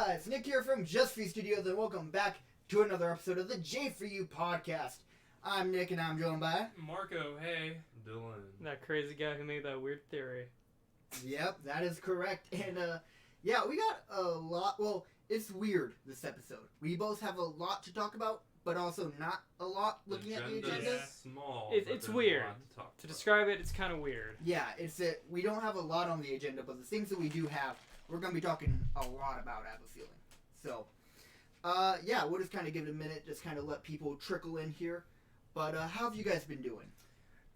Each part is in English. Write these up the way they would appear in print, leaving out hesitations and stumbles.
guys, Nick here from Just4U Studios, and welcome back to another episode of the J4U podcast. I'm Nick, and I'm joined by Marco. Hey, Dylan. That crazy guy who made that weird theory. Yep, that is correct. And yeah, we got a lot. Well, it's weird this episode. We both have a lot to talk about, but also not a lot. Looking at the agenda, Yeah. Small. It's weird. To describe it, it's kind of weird. yeah, it's that we don't have a lot on the agenda, but the things that we do have, we're going to be talking a lot about, I have a feeling. So, yeah, we'll just kind of give it a minute, just kind of let people trickle in here. But how have you guys been doing?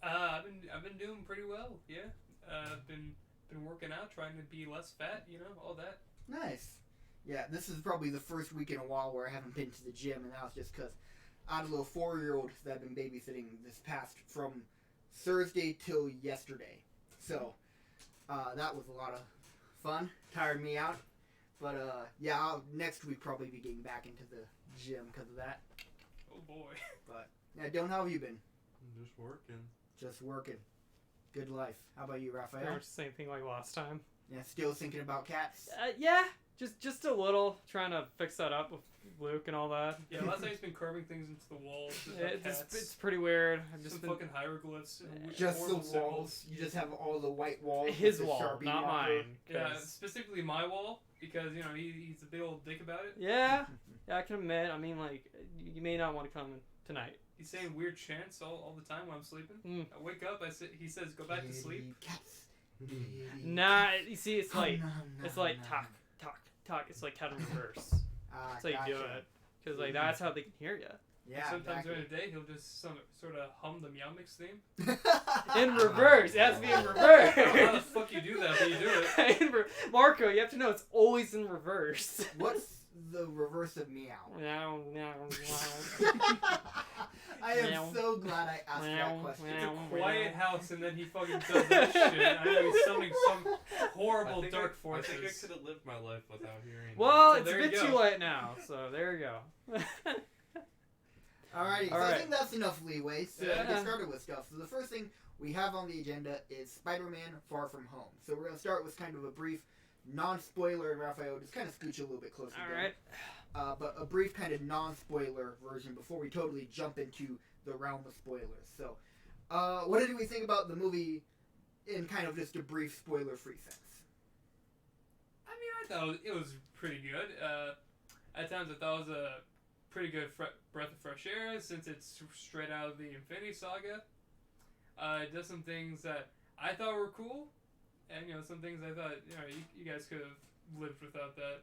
I've been doing pretty well. Yeah, I've been working out, trying to be less fat. You know, all that. Nice. Yeah, this is probably the first week in a while where I haven't been to the gym, and that was just because I had a little 4-year-old that I've been babysitting this past from Thursday till yesterday. So, that was a lot of fun. Tired me out. But, yeah, I'll next week probably be getting back into the gym because of that. Oh boy. But, yeah, Dylan, how have you been? Just working. Just working. Good life. How about you, Pretty Raphael? much the same thing like last time. Yeah, still thinking about cats? Yeah, just a little. Trying to fix that up with Luke and all that. Yeah, last night he's been carving things into the walls. It's pretty weird. I've just Some been fucking hieroglyphs. And Just the horrible walls. symbols. You just have all the white walls. his with the wall, Sharpie not marker. mine. Yeah, 'cause- specifically my wall because you know he's a big old dick about it. yeah, I can admit. I mean, like, you may not want to come tonight. He's saying weird chants all the time when I'm sleeping. Mm. I wake up. He says go back to sleep. Cats. Nah, you see, it's like It's talk. It's like kind of reverse. That's how you do it. Because like that's how they can hear you. Yeah, Sometimes exactly. during the day he'll just sort of hum the Meow Mix theme. In reverse, it has to be in I don't know how the reverse. fuck you do that, but you do it. Marco, you have to know it's always in reverse. What's the reverse of meow? Meow, meow, meow. I am Meow. so glad I asked that Meow, question. meow. It's a quiet house, and then he fucking does that shit. I know he's summoning some horrible dark I forces. think I could have lived my life without hearing Well, So it's a there you bit go. too late now, so there you go. Alrighty, so I Alright. think that's enough leeway. So Yeah. to get started with stuff. So the first thing we have on the agenda is Spider-Man Far From Home. So we're going to start with kind of a brief non-spoiler, and Raphael, just kind of scooch a little bit closer. Alright. But a brief kind of non-spoiler version before we totally jump into the realm of spoilers. So, what did we think about the movie in kind of just a brief spoiler-free sense? I mean, I thought it was pretty good. At times, I thought it was a pretty good breath of fresh air since it's straight out of the Infinity Saga. It does some things that I thought were cool, and you know, some things I thought you guys could have lived without that.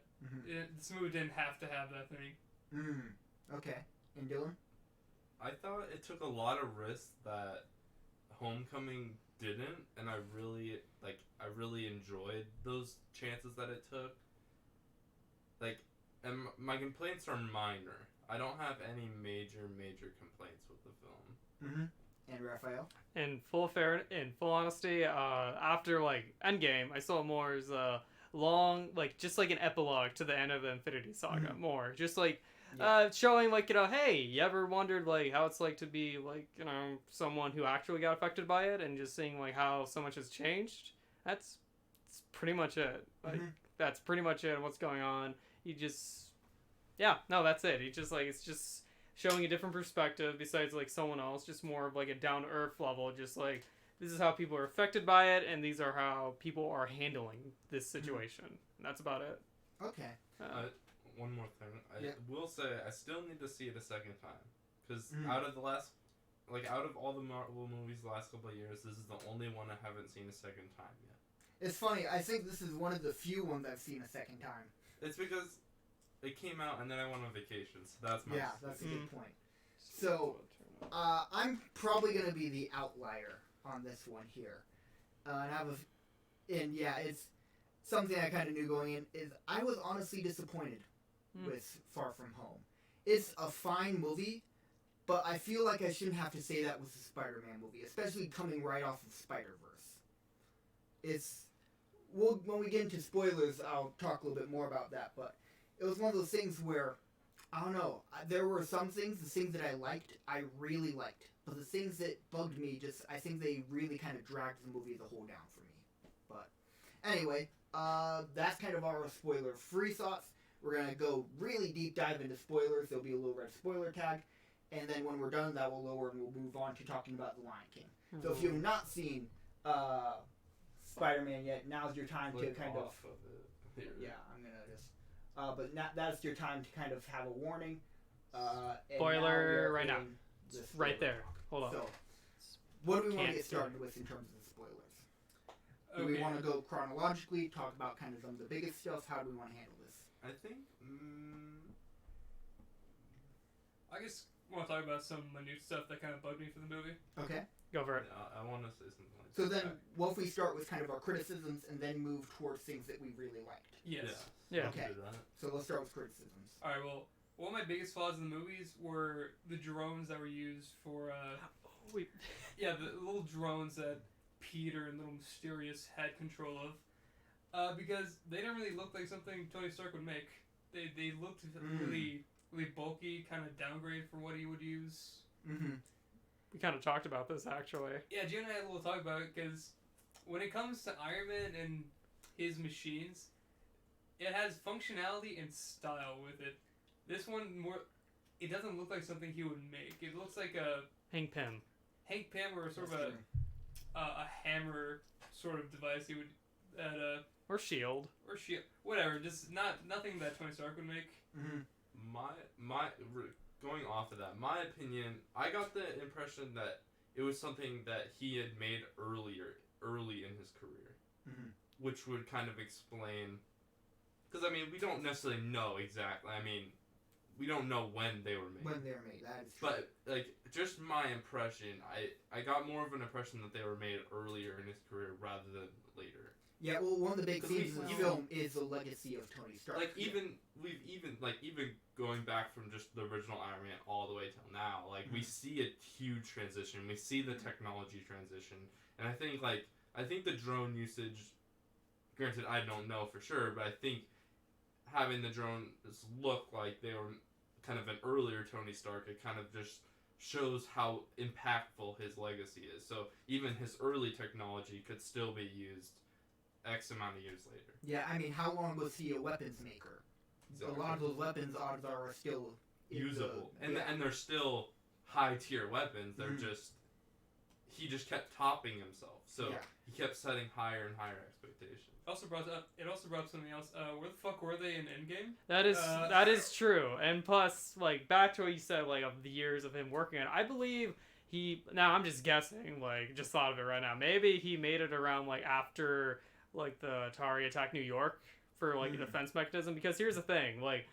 This movie didn't have to have that thing. Okay. And Dylan? I thought it took a lot of risks that Homecoming didn't, and I really enjoyed those chances that it took. Like, and my complaints are minor. I don't have any major complaints with the film. And Raphael? In full honesty, after like Endgame, I saw it more as a long, like just like an epilogue to the end of the Infinity Saga. More just like showing like hey, you ever wondered like how it's like to be like someone who actually got affected by it, and just seeing like how so much has changed. That's pretty much it. Like that's pretty much it. What's going on? That's it. He just like it's just showing a different perspective besides like someone else, just more of like a down to earth level, just like this is how people are affected by it, and these are how people are handling this situation. And that's about it. Okay. One more thing. I will say I still need to see it a second time. Because out of all the Marvel movies the last couple of years, this is the only one I haven't seen a second time yet. It's funny, I think this is one of the few ones I've seen a second time. It's because it came out and then I went on vacation, so that's my mistake. That's a good point. So, I'm probably going to be the outlier on this one here. It's something I kind of knew going in, is I was honestly disappointed with Far From Home. It's a fine movie, but I feel like I shouldn't have to say that with the Spider-Man movie, especially coming right off of Spider-Verse. When we get into spoilers, I'll talk a little bit more about that, but it was one of those things where, I don't know, there were some things, the things that I really liked, but the things that bugged me, I think they really kind of dragged the movie as a whole down for me. But, anyway, that's kind of our spoiler-free thoughts. We're going to go really deep dive into spoilers. There'll be a little red spoiler tag. And then when we're done, that will lower and we'll move on to talking about The Lion King. So if you've not seen Spider-Man yet, now's your time to kind of it. yeah, I'm going to just... but that's your time to kind of have a warning. Spoiler right now. Right there. Hold on. So, what do we want to get started with in terms of the spoilers? Do we want to go chronologically, talk about kind of some of the biggest stuff? How do we want to handle this? I think... I guess I want to talk about some minute stuff that kind of bugged me for the movie. Okay. Go for it. I want to say something like So that. then, what if we start with kind of our criticisms and then move towards things that we really liked? Yes. Yeah. Okay. So let's start with criticisms. Alright, well, one of my biggest flaws in the movies were the drones that were used for, yeah, the little drones that Peter and little Mysterious had control of. Because they didn't really look like something Tony Stark would make. They looked really bulky, kind of downgrade for what he would use. Mm-hmm. We kind of talked about this, actually. Yeah, Jim and I had a little talk about it, because when it comes to Iron Man and his machines, it has functionality and style with it. This one, it doesn't look like something he would make. It looks like a... Hank Pym. Hank Pym, or sort of a hammer sort of device he would... Or Shield. Or Shield. Whatever, just nothing that Tony Stark would make. Mm-hmm. Going off of that, my opinion, I got the impression that it was something that he had made early in his career, which would kind of explain, because I mean we don't necessarily know exactly. I mean, we don't know when they were made. When they were made, that is true. But like, just my impression, I got more of an impression that they were made earlier in his career rather than later. Yeah, well, one of the big themes of the film is the legacy of Tony Stark. Like even going back from just the original Iron Man all the way till now, like we see a huge transition. We see the technology transition, and I think the drone usage. Granted, I don't know for sure, but I think having the drones look like they were kind of an earlier Tony Stark, it kind of just shows how impactful his legacy is. So even his early technology could still be used X amount of years later. Yeah, I mean, how long was he a weapons maker? Exactly. A lot of those weapons, odds are still usable, and they're still high tier weapons. They're he just kept topping himself, so he kept setting higher and higher expectations. It also brought up something else. Where the fuck were they in Endgame? That is true, and plus, like, back to what you said, like, of the years of him working on it, I believe now I'm just guessing, like, just thought of it right now. Maybe he made it around, like, after, like, the Atari attacked New York for, like, a defense mechanism, because here's the thing, like,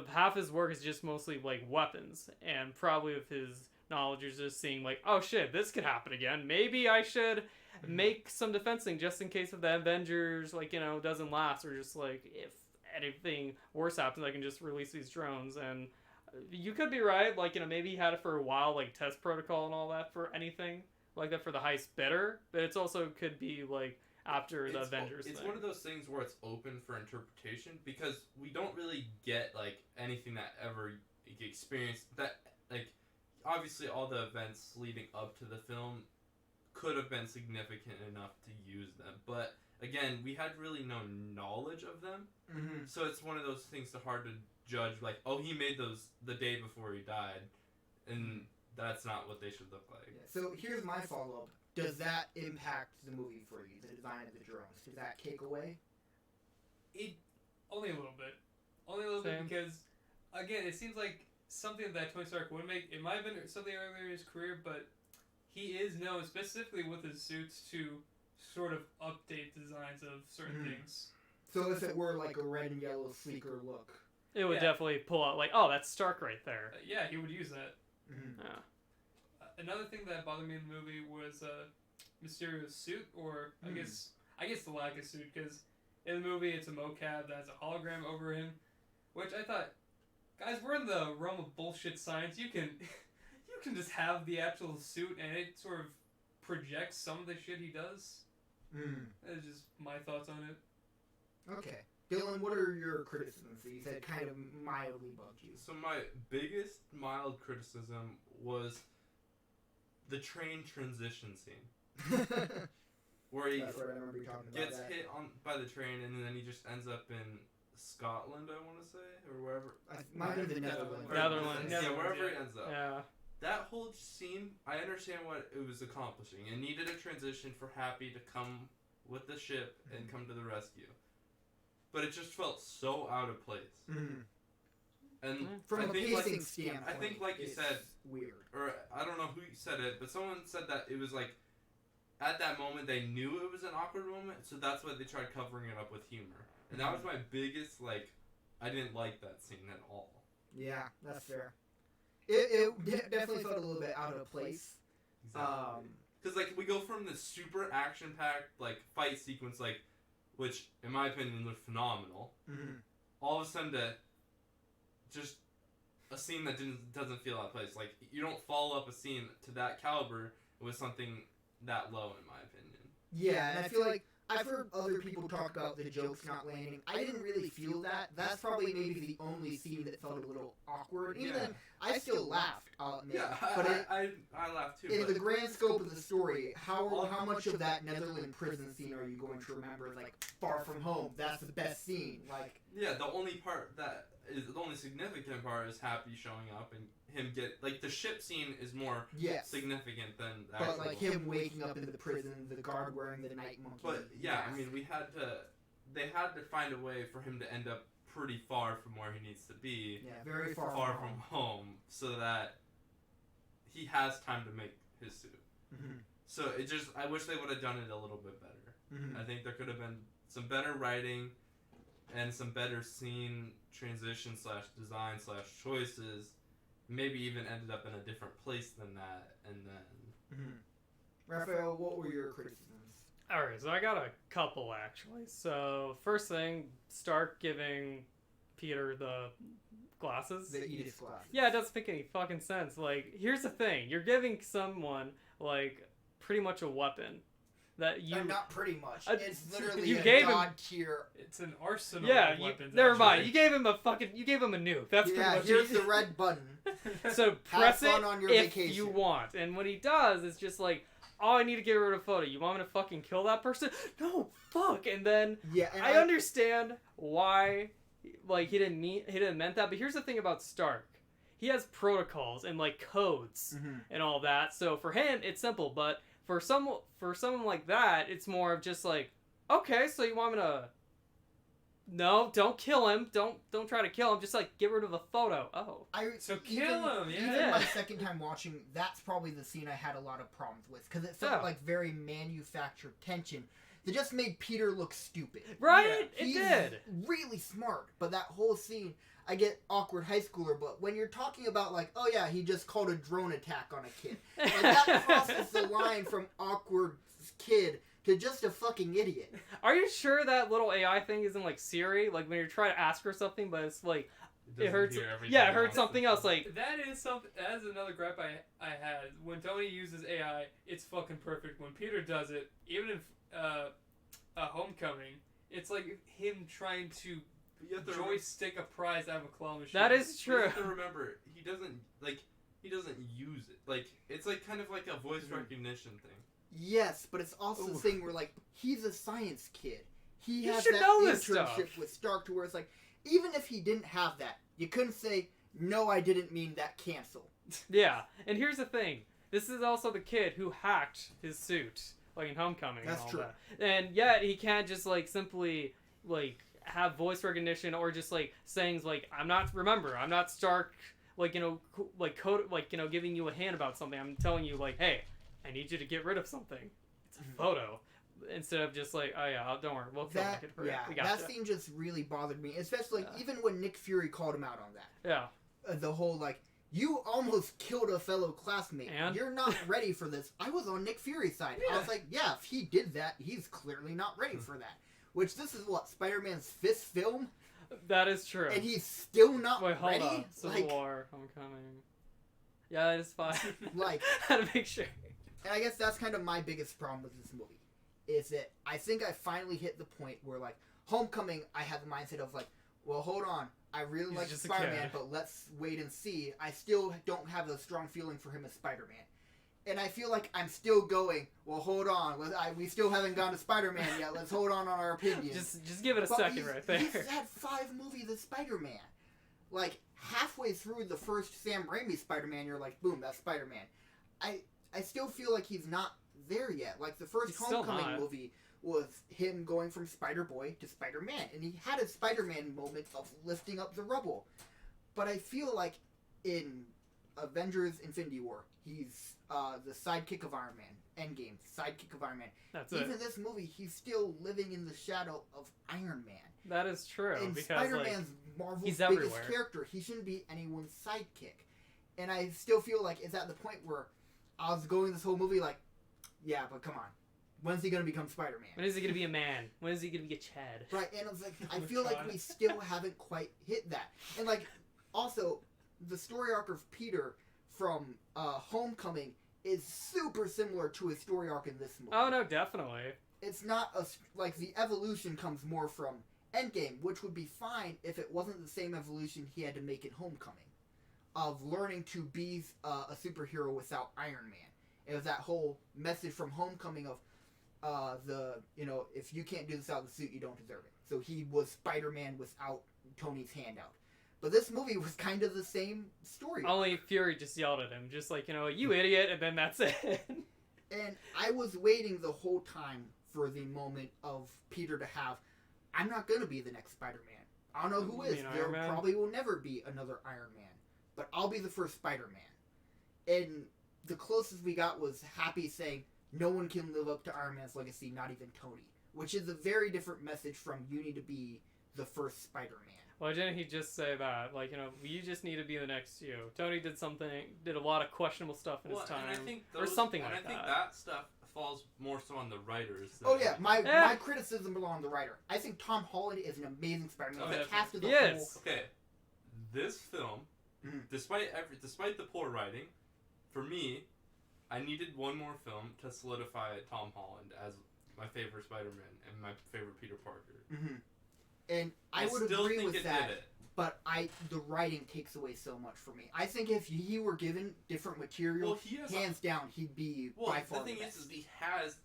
half his work is just mostly, like, weapons, and probably with his knowledge is just seeing, like, oh shit, this could happen again, maybe I should make some defensing just in case if the Avengers, like, you know, doesn't last, or just, like, if anything worse happens, I can just release these drones. And you could be right, like, you know, maybe he had it for a while, like, test protocol and all that for anything like that for the highest bidder, but it's also could be, like, after the Avengers It's thing. one of those things where it's open for interpretation, because we don't really get, like, anything that ever experienced that, like, obviously all the events leading up to the film could have been significant enough to use them, but again, we had really no knowledge of them, so it's one of those things that's hard to judge, like, oh, he made those the day before he died, and that's not what they should look like. Yeah. So here's my follow-up. Does that impact the movie for you, the design of the drones? Does that take away? Only a little bit. Only a little bit, because, again, it seems like something that Tony Stark would make. It might have been something earlier in his career, but he is known, specifically with his suits, to sort of update designs of certain things. So if it were like a red and yellow sleeker look, it would definitely pull out, like, oh, that's Stark right there. Yeah, he would use that. Yeah. Another thing that bothered me in the movie was Mysterio's suit, or I guess the lack of suit, because in the movie it's a mocap that has a hologram over him, which I thought, guys, we're in the realm of bullshit science. You can just have the actual suit and it sort of projects some of the shit he does. That's just my thoughts on it. Okay. Dylan, what are your criticisms that you said kind of mildly bugged you? So my biggest mild criticism was the train transition scene. Where he That's what I remember you talking about gets hit by the train, and then he just ends up in Scotland, I want to say, or wherever. Might be the Netherlands. Netherlands. Yeah, wherever yeah. he ends up. Yeah. That whole scene, I understand what it was accomplishing. It needed a transition for Happy to come with the ship and come to the rescue. But it just felt so out of place. Mm-hmm. And From I a think, pacing like, standpoint, I think, like you it's said, weird. or I don't know who said it, but someone said that it was like, at that moment they knew it was an awkward moment, so that's why they tried covering it up with humor. And that was my biggest, like, I didn't like that scene at all. Yeah, that's fair. It definitely felt a little bit out of place. Exactly. Because, like, we go from this super action-packed, like, fight sequence, like, which, in my opinion, looked phenomenal, all of a sudden to just a scene that doesn't feel out of place. Like, you don't follow up a scene to that caliber with something that low, in my opinion. Yeah, and I feel like I've heard other people talk about the jokes not landing. I didn't really feel that. That's probably maybe the only scene that felt a little awkward. Even then, I still laughed. But I laughed too. In the grand scope of the story, how much of that Netherlands prison scene are you going to remember? Like, Far From Home, that's the best scene. Like, yeah, the only part that is the only significant part is Happy showing up and him get like the ship scene is more significant than the but like him waking up in the prison, the guard wearing the night monkey. But yeah, I mean, they had to find a way for him to end up pretty far from where he needs to be. Yeah, very far from home, so that he has time to make his suit. So it just, I wish they would have done it a little bit better. I think there could have been some better writing and some better scene transition / design / choices. Maybe even ended up in a different place than that, and then. Raphael, what were your criticisms? Alright, so I got a couple actually. So first thing, Stark giving Peter the glasses. The Edith glasses. Yeah, it doesn't make any fucking sense. Like, here's the thing: you're giving someone like pretty much a weapon that you. Not pretty much. It's literally you a gave god tier. It's an arsenal of weapons. Never mind. You gave him a nuke. That's pretty much here's the red button. So press it on your if vacation. you want. And what he does is just like, oh, I need to get rid of a photo. You want me to fucking kill that person? No, fuck. And then and I understand why, like, he didn't meant that. But here's the thing about Stark. He has protocols and like codes and all that. So for him, it's simple. But for someone like that, it's more of just like, okay, so you want me to? No, don't kill him. Don't try to kill him. Just like get rid of a photo. Oh, kill him. Yeah. Even my second time watching, that's probably the scene I had a lot of problems with because it felt like very manufactured tension. That just made Peter look stupid. Right? Yeah. It did. Really smart, but that whole scene, I get awkward high schooler, but when you're talking about like, oh yeah, he just called a drone attack on a kid, and that crosses the line from awkward kid to just a fucking idiot. Are you sure that little AI thing isn't like Siri? Like when you're trying to ask her something, but it's like it hurts. Yeah, it hurts something else. Like that is something. That's another gripe I had. When Tony uses AI, it's fucking perfect. When Peter does it, even in Homecoming, it's like him trying to joystick a prize out of a claw machine. That is true. You have to remember, he doesn't use it. Like it's like kind of like a voice recognition thing. Yes, but it's also the thing where like he's a science kid. He has should that know this internship stuff. with Stark to where it's like, even if he didn't have that, you couldn't say, no, I didn't mean that, cancel. Yeah, and here's the thing. This is also the kid who hacked his suit, like in Homecoming. That's and all true. That. And yet he can't just like simply like have voice recognition or just like sayings like, I'm not Stark, like, you know, like code, like, you know, giving you a hint about something. I'm telling you like, hey, I need you to get rid of something. It's a photo. Instead of just like, oh yeah, don't worry, we'll kill that kid for it. That scene just really bothered me, especially even when Nick Fury called him out on that. Yeah. The whole like, you almost killed a fellow classmate. And? You're not ready for this. I was on Nick Fury's side. I was like, yeah, if he did that, he's clearly not ready for that. Which this is what, Spider-Man's 5th film? That is true. And he's still not Wait, hold ready? on. Civil War, Homecoming. Yeah, it's fine. Like, had to make sure. And I guess that's kind of my biggest problem with this movie. Is that I think I finally hit the point where, like, Homecoming, I had the mindset of, like, well, hold on. I really like Spider-Man, but let's wait and see. I still don't have a strong feeling for him as Spider-Man. And I feel like I'm still going, well, hold on. We still haven't gone to Spider-Man yet. Let's hold on our opinions. Just give it a second right there. He's had 5 movies of Spider-Man. Like, halfway through the first Sam Raimi Spider-Man, you're like, boom, that's Spider-Man. I still feel like he's not there yet. Like, the first Homecoming movie was him going from Spider-Boy to Spider-Man. And he had a Spider-Man moment of lifting up the rubble. But I feel like in Avengers Infinity War, he's the sidekick of Iron Man. Endgame, sidekick of Iron Man. That's Even it. this movie, he's still living in the shadow of Iron Man. That is true. And because Spider-Man's Marvel's he's biggest everywhere. character. He shouldn't be anyone's sidekick. And I still feel like it's at the point where I was going this whole movie like, yeah, but come on. When's he going to become Spider-Man? When is he going to be a man? When is he going to be a Chad? Right, and I was like, I feel like we still haven't quite hit that. And like, also, the story arc of Peter from Homecoming is super similar to his story arc in this movie. Oh, no, definitely. It's not like the evolution comes more from Endgame, which would be fine if it wasn't the same evolution he had to make in Homecoming, of learning to be a superhero without Iron Man. It was that whole message from Homecoming of if you can't do this out of the suit, you don't deserve it. So he was Spider-Man without Tony's hand out. But this movie was kind of the same story. Only Fury just yelled at him, just like, you idiot, and then that's it. And I was waiting the whole time for the moment of Peter to have, I'm not going to be the next Spider-Man. I don't know who is. There probably will never be another Iron Man. But I'll be the first Spider-Man. And the closest we got was Happy saying, no one can live up to Iron Man's legacy, not even Tony. Which is a very different message from you need to be the first Spider-Man. Why didn't he just say that? Like, you just need to be the next you. Tony did a lot of questionable stuff in his time. And I think or something like that. And I think that stuff falls more so on the writers. Oh yeah, my criticism belongs on the writer. I think Tom Holland is an amazing Spider-Man. The cast as a whole. Okay, this film, despite the poor writing, for me, I needed one more film to solidify Tom Holland as my favorite Spider-Man and my favorite Peter Parker. Mm-hmm. And I would still agree think with that, but the writing takes away so much for me. I think if he were given different material, hands down, he'd be by far the thing best. is he has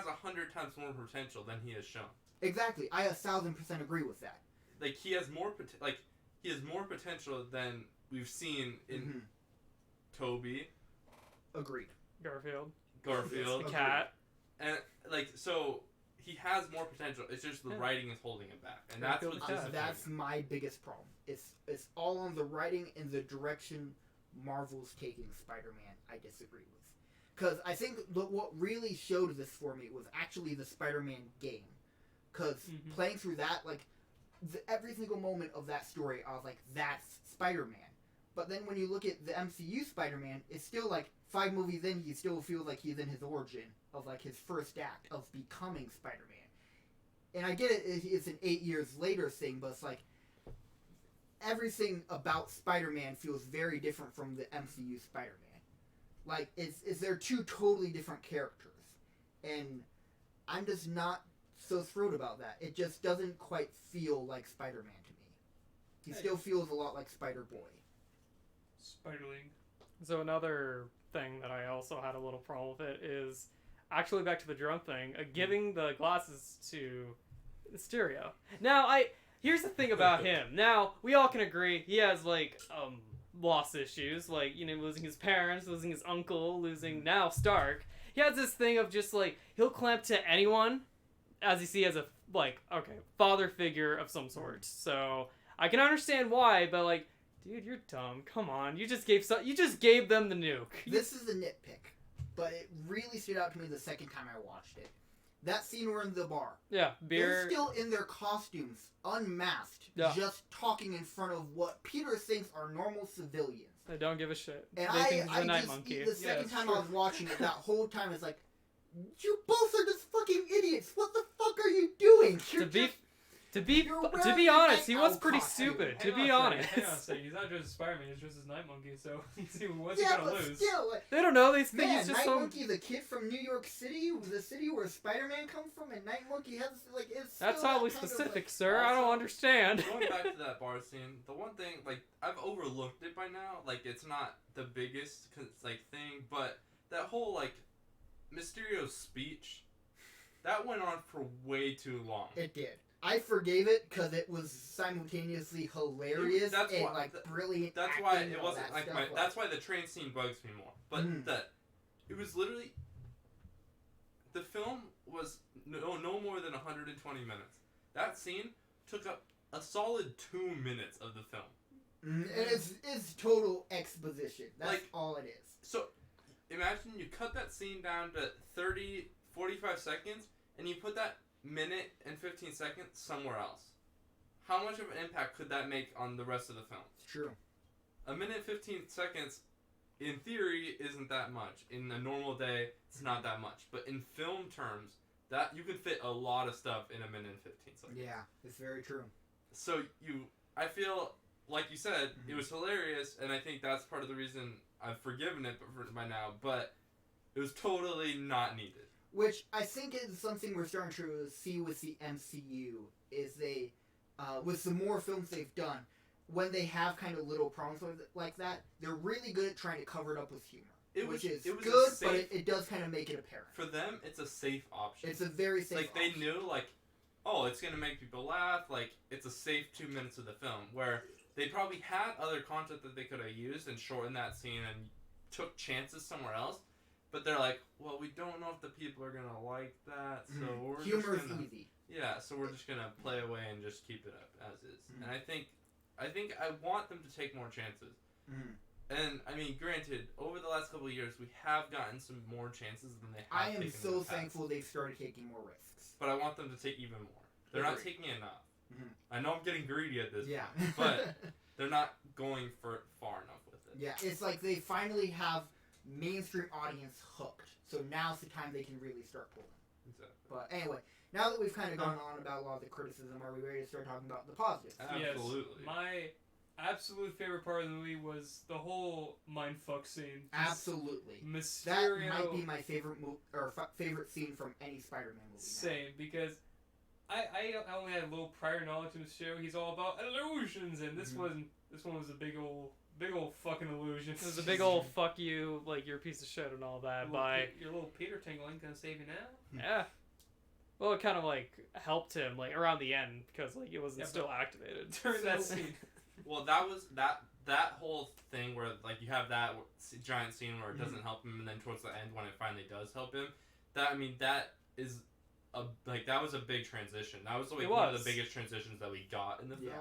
100 times more potential than he has shown. Exactly, I 1,000% agree with that. Like he has more potential than we've seen in Toby. Agreed. Garfield. The cat. And so. He has more potential. It's just the writing is holding him back, and that's what's disappointing. That's my biggest problem. It's all on the writing and the direction Marvel's taking Spider-Man. I disagree with, because I think what really showed this for me was actually the Spider-Man game. Because playing through that, every single moment of that story, I was like, that's Spider-Man. But then when you look at the MCU Spider-Man, it's still 5 movies in, he still feels like he's in his origin of his first act of becoming Spider-Man. And I get it, it's an 8 years later thing, but it's everything about Spider-Man feels very different from the MCU Spider-Man. They're 2 totally different characters. And I'm just not so thrilled about that. It just doesn't quite feel like Spider-Man to me. He still feels a lot like Spider-Boy. Spiderling. So another thing that I also had a little problem with it is actually back to the drunk thing, giving the glasses to Mysterio. Now, here's the thing about him. Now, we all can agree he has loss issues, losing his parents, losing his uncle, losing now Stark. He has this thing of just he'll clamp to anyone as he sees as a father figure of some sort. So I can understand why, but dude, you're dumb. Come on. You just gave them the nuke. This is a nitpick, but it really stood out to me the second time I watched it. That scene where in the bar. Yeah, beer. They're still in their costumes, unmasked, just talking in front of what Peter thinks are normal civilians. They don't give a shit. And they think he's a night monkey. The second time I was watching it, that whole time it's you both are just fucking idiots. What the fuck are you doing? To be You're to wearing be a honest, night he was owl pretty costume. stupid. To Hang on be a second, honest, hang on a second. He's not dressed as Spider-Man. He's dressed as Night Monkey. So see what's yeah, he gonna but lose? still, like, they don't know. They think man, he's just Night some. Monkey, the kid from New York City, the city where Spider-Man comes from, and Night Monkey has like it's. That's still oddly that kind of, specific, like, sir. I don't also- understand. Going back to that bar scene, the one thing, like, I've overlooked it by now. Like, it's not the biggest, like, thing, but that whole, like, Mysterio's speech, that went on for way too long. It did. I forgave it because it was simultaneously hilarious That's and why- like brilliant. That's acting why and it all wasn't that like stuff, my. That's why the train scene bugs me more. But Mhm. it was literally. The film was no more than 120 minutes. That scene took up a solid 2 minutes of the film. And it's total exposition. That's Like- all it is. So, imagine you cut that scene down to 30, 45 seconds, and you put that minute and 15 seconds somewhere else. How much of an impact could that make on the rest of the film? It's true. A minute and 15 seconds, in theory, isn't that much. In a normal day, it's not that much. But in film terms, that you can fit a lot of stuff in a minute and 15 seconds. Yeah, it's very true. So I feel, like you said, it was hilarious, and I think that's part of the reason I've forgiven it by now, but it was totally not needed. Which I think is something we're starting to see with the MCU is they, with the more films they've done, when they have kind of little problems like that, they're really good at trying to cover it up with humor. It which was is a good, safe, but it does kind of make it apparent. for them, it's a safe option. It's a very safe like they option. knew, like, oh, it's gonna make people laugh. Like, it's a safe 2 minutes of the film where they probably had other content that they could have used and shortened that scene and took chances somewhere else. But they're like, well, we don't know if the people are gonna like that, so we're Humor's just gonna, easy. yeah, so we're just gonna play away and just keep it up as is. Mhm. And I think I want them to take more chances. Mhm. And I mean, granted, over the last couple of years, we have gotten some more chances than they have. I am taken in so the past. thankful they've started taking more risks. But I want them to take even more. They're not Agreed. taking enough. Mhm. I know I'm getting greedy at this Yeah. point, but they're not going far enough with it. Yeah, it's like they finally have mainstream audience hooked. So now's the time they can really start pulling. Exactly. But anyway, now that we've kind of gone on about a lot of the criticism, are we ready to start talking about the positives? Absolutely. Yes, my absolute favorite part of the movie was the whole mindfuck scene. Absolutely. Mysterio. That might be my favorite favorite scene from any Spider-Man movie. Same, because I only had a little prior knowledge of Mysterio. He's all about illusions, and this one was a big old fucking illusion. It was a big old fuck you, like you're a piece of shit and all that. Your little Peter Tingle ain't gonna save you now. Yeah. Well, it kind of like helped him like around the end because like it wasn't still activated During that So- scene. Well, that was that whole thing where like you have that giant scene where it doesn't help him, and then towards the end when it finally does help him, that is that was a big transition. That was like one of the biggest transitions that we got in the film,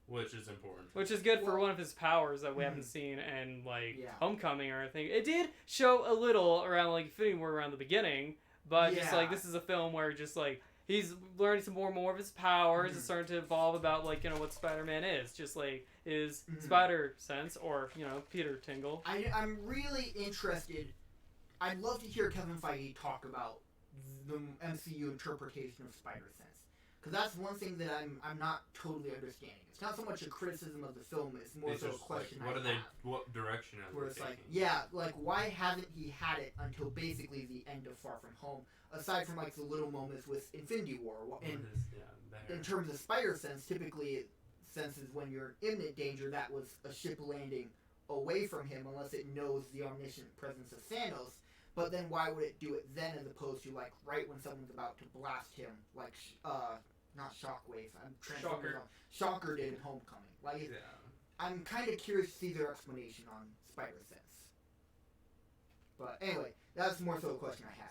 which is important. Which is good for Well- one of his powers that we haven't seen in like Yeah. Homecoming or anything. It did show a little around like Infinity War around the beginning, but just like Yeah. this is a film where just like he's learning some more of his powers. It's starting to evolve about like what Spider-Man is, just like his spider sense or Peter Tingle. I'm really interested. I'd love to hear Kevin Feige talk about the MCU interpretation of Spider-Sense, because that's one thing that I'm not totally understanding. It's not so much a criticism of the film; it's more It's so a just question like, I have. what direction are Where they it's taking? like, yeah, like why haven't he had it until basically the end of Far From Home? Aside from like the little moments with Infinity War, in terms of Spider-Sense, typically it senses when you're in imminent danger. That was a ship landing away from him, unless it knows the omniscient presence of Thanos. But then why would it do it then, as opposed to like right when someone's about to blast him, like not Shockwave, Shocker did in Homecoming. Like, I'm kind of curious to see their explanation on Spider-Sense. But anyway, that's more so a question I had.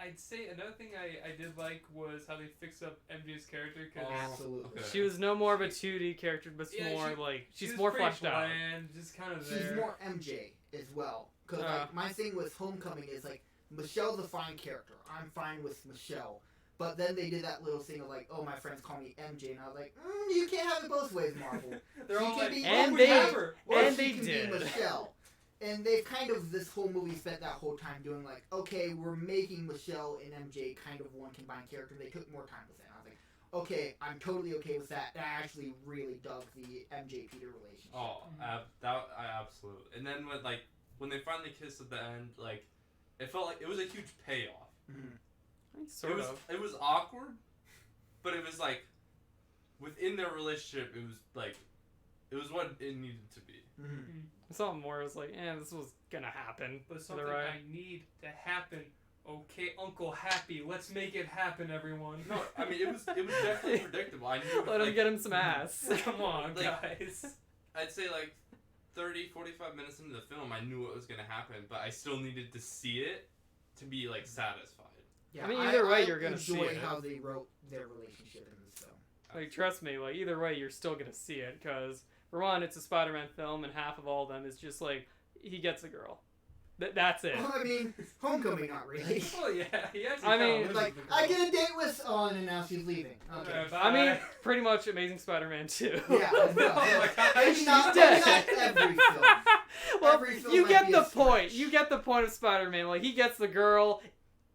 I'd say another thing I did like was how they fixed up MJ's character. Cause Absolutely. Okay. She was no more of a 2D character, but more like she's more fleshed out. Just kind of there. She's more MJ as well. Because like, my thing with Homecoming is like, Michelle's a fine character. I'm fine with Michelle. But then they did that little thing of like, oh, my friends call me MJ, and I was like, you can't have it both ways, Marvel. They're She all can like, be and "Oh, they- we have her." Or and she they can did. be Michelle. And they've kind of, this whole movie spent that whole time doing like, okay, we're making Michelle and MJ kind of one combined character. They took more time with that. I was like, okay, I'm totally okay with that. I actually really dug the MJ-Peter relationship. Oh, I absolutely. And then when they finally kissed at the end, like, it felt like it was a huge payoff. Mm-hmm. Sort of. It was awkward, but it was like, within their relationship, it was like, it was what it needed to be. Mm-hmm. Something more was like, this was gonna happen. But something I need to happen. Okay, Uncle Happy, let's make it happen, everyone. No, I mean, it was definitely predictable. I knew. Let him get him some ass. Come on, like, guys. I'd say like 30, 45 minutes into the film, I knew what was gonna happen, but I still needed to see it to be like satisfied. Yeah, I mean, either way, I you're gonna see enjoy it. how they wrote their relationship in this film. Like, trust me, like, either way, you're still gonna see it, because, for one, it's a Spider-Man film, and half of all of them is just, like, he gets a girl. That's it. Well, I mean, Homecoming, not really. Oh yeah, he has. I mean, It's like, I get a date with, and now she's leaving. Okay. I mean, pretty much Amazing Spider-Man 2. Yeah, Oh no, my God, maybe she's not, dead. maybe not every film. Well, Every film you might get be the a point. stretch. You get the point of Spider-Man. Like, he gets the girl,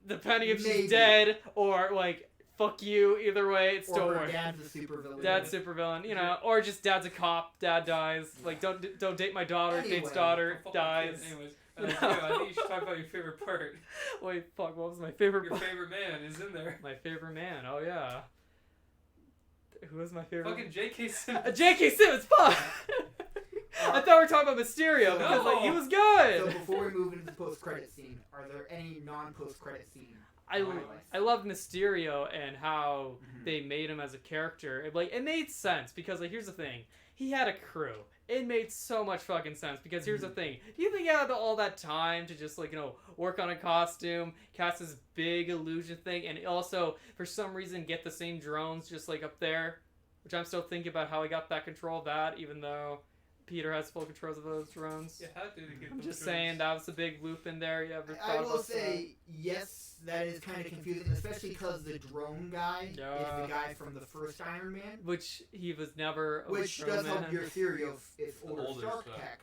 depending if Maybe. she's dead, or, like, fuck you, either way, it's still Or her worth it. dad's a supervillain. Dad's supervillain, you know, or just dad's a cop, dad dies. Like, don't date my daughter, Anyway. date's daughter, Fuck dies. kids. Anyways, I think you should talk about your favorite part. Wait, fuck, what was my favorite Your part? favorite man is in there. My favorite man, oh yeah. Who was my favorite? Fucking J.K. Simmons. J.K. Simmons, fuck! I thought we were talking about Mysterio, because, like, he was So good! before we move into the post-credit scene, are there any non-post-credit scenes? I loved Mysterio and how Mhm. they made him as a character. It made sense, because, like, here's the thing. He had a crew. It made so much fucking sense, because here's the thing. Do you think he had all that time to just, like, you know, work on a costume, cast this big illusion thing, and also, for some reason, get the same drones just, like, up there? Which I'm still thinking about how he got that control of that, even though Peter has full controls of those drones. Yeah, how did he get I'm those just drones? saying, that was a big loop in there. You ever I thought will about say, yes, that is kind of confusing, especially because the drone guy is Yeah. the guy from the first Iron Man, that? Which he was never a which does Strowman. help your theory of its The older older Stark stuff. tech.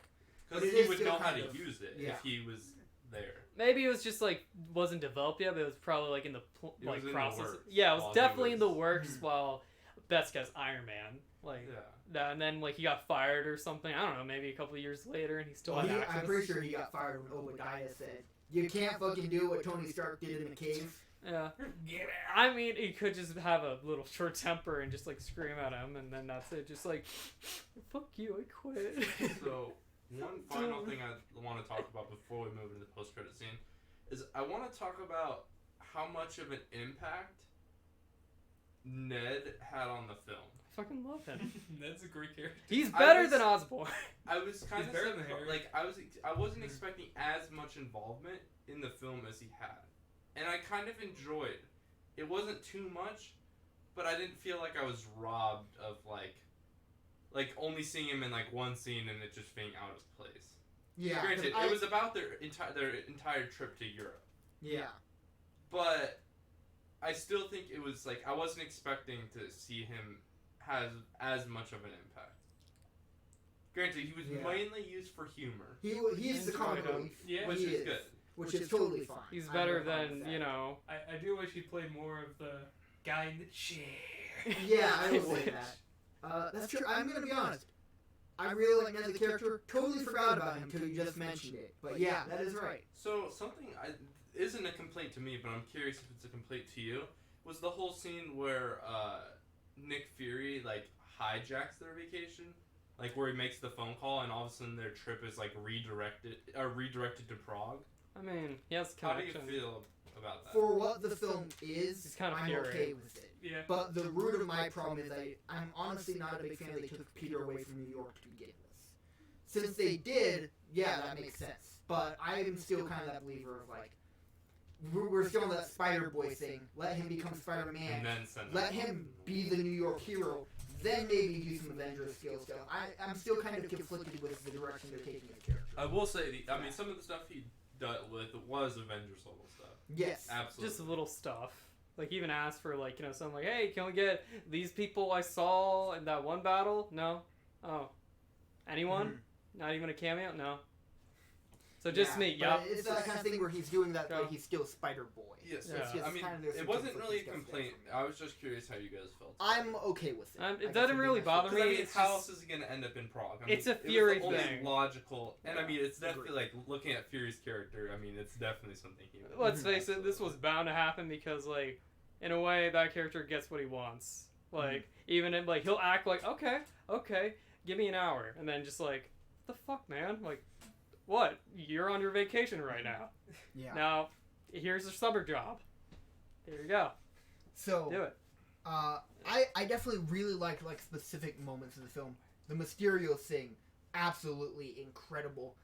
Because But it he is would still know how kind to of- use it yeah. if he was there. Maybe it was just like wasn't developed yet, but it was probably like in the It was in the process. works Yeah, it was while he definitely in the was- works while Best Guess Iron Man. Like Yeah. that, and then like he got fired or something. I don't know, maybe a couple of years later, and he still Well, had I'm access. pretty sure he got fired when Obadiah said, "You can't fucking do what Tony Stark did in the cave." Yeah, Get I mean, he could just have a little short temper and just like scream at him, and then that's it. Just like, fuck you, I quit. So, one final thing I want to talk about before we move into the post-credit scene is I want to talk about how much of an impact Ned had on the film. I fucking love him. That's a great character. He's I better was- than Osborn. I was kind He's of better than Harry. like I wasn't expecting as much involvement in the film as he had, and I kind of enjoyed. It wasn't too much, but I didn't feel like I was robbed of like only seeing him in like one scene and it just being out of place. Yeah, Granted, 'cause it was about their entire trip to Europe, yeah. but I still think it was like I wasn't expecting to see him has as much of an impact. Granted, he was Yeah. mainly used for humor, He's the comic Enjoyed him. relief, Yeah. which he is is. good. which is totally fine. He's I'm better no problem than with that. you know. I do wish he played more of the guy in the chair. Yeah, I will say that. That's true. I'm gonna be honest. I really like Ned as a character. Totally forgot about him until you just mentioned it. But yeah, that is right. So something isn't a complaint to me, but I'm curious if it's a complaint to you. Was the whole scene where Nick Fury like hijacks their vacation, like where he makes the phone call and all of a sudden their trip is like redirected to Prague? I mean, he has How do you connections. feel about that? For what the film is, He's kinda I'm Fury. okay with it. Yeah. But the root of my problem is I'm honestly not a big fan that they took Peter away from New York to begin with. Since they did, yeah, that makes sense. But I'm still kind of that believer of like, we're still on that Spider-Boy thing. Let him become Spider-Man. and then send Let him be the New York hero. Then maybe do some Avengers skill stuff. I'm still kind of conflicted with the direction they're taking the character. I will say, I mean, some of the stuff he dealt with was Avengers level stuff. Yes. Absolutely. Just little stuff. Like even asked for like, you know, something like, hey, can we get these people I saw in that one battle? No. Oh. Anyone? Not even a cameo? No. So just me, but yeah. it's that kind of thing where he's doing that, Go. but he's still Spider-Boy. Yes, Yeah. It's just I mean, kind of there's it some wasn't really a conflicting stuff there complaint. for me. I was just curious how you guys felt. I'm okay with it. It I guess doesn't would be really my bother first- Because, I me, mean, it's how just- else is he gonna end up in Prague? I mean, It's a it was Fury the only thing. logical, and I Yeah. mean, it's definitely Agreed. like looking at Fury's character. I mean, it's definitely something he. would Let's do. face it, this was bound to happen because, like, in a way, that character gets what he wants. Like, even if, like, he'll act like, okay, give me an hour. And then just like, the fuck, man? Like, what? You're on your vacation right now. Yeah. Now, here's your summer job. There you go. So Do it. I definitely really like specific moments in the film. The Mysterio thing, absolutely incredible.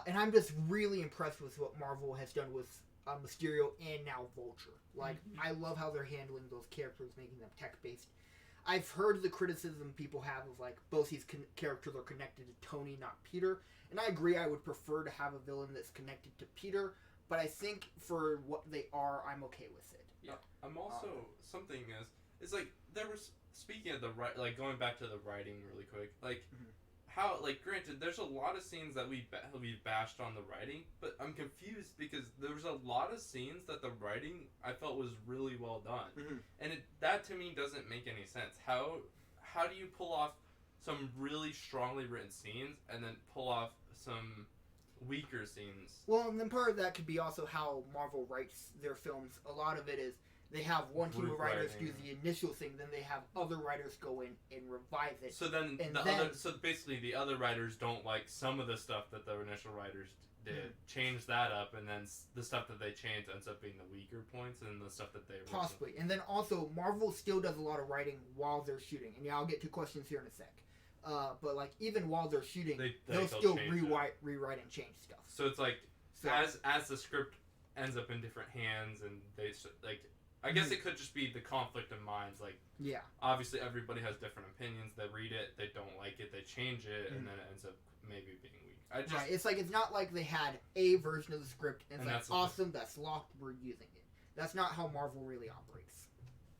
And I'm just really impressed with what Marvel has done with Mysterio and now Vulture. Like, I love how they're handling those characters, making them tech-based. I've heard the criticism people have of, like, both these characters are connected to Tony, not Peter. And I agree, I would prefer to have a villain that's connected to Peter. But I think for what they are, I'm okay with it. Yeah, I'm also something is it's like there was speaking of the like going back to the writing really quick, like how like granted there's a lot of scenes that we bashed on the writing, but I'm confused because there was a lot of scenes that the writing I felt was really well done, and that to me doesn't make any sense. How do you pull off some really strongly written scenes and then pull off some weaker scenes? Well, and then part of that could be also how Marvel writes their films. A lot of it is they have one team Group of writers writing. do the initial thing, then they have other writers go in and revise it. So then so basically the other writers don't like some of the stuff that the initial writers did, change that up, and then the stuff that they changed ends up being the weaker points, and the stuff that they originally... Possibly. And then also, Marvel still does a lot of writing while they're shooting. And yeah, I'll get to questions here in a sec. But like even while they're shooting, they'll still rewrite and change stuff. So it's like So, as the script ends up in different hands, and they like, I guess it could just be the conflict of minds. Like, yeah, obviously everybody has different opinions. They read it, they don't like it, they change it, and then it ends up maybe being weak. right. It's like it's not like they had a version of the script and it's And like that's the awesome, that's locked, we're using it. That's not how Marvel really operates.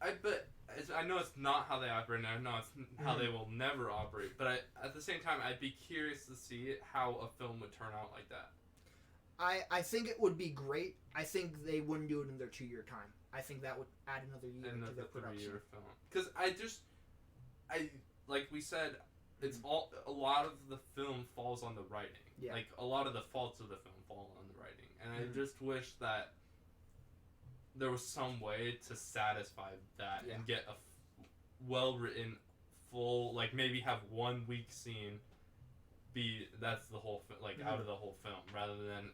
I know it's not how they operate, and I know it's how they will never operate. But at the same time, I'd be curious to see how a film would turn out like that. I think it would be great. I think they wouldn't do it in their 2-year time. I think that would add another year to their production. 3-year film. Because I like we said, it's a lot of the film falls on the writing. Yeah. Like a lot of the faults of the film fall on the writing, and I just wish that there was some way to satisfy that and get a well written, full, like maybe have one weak scene be that's the whole out of the whole film rather than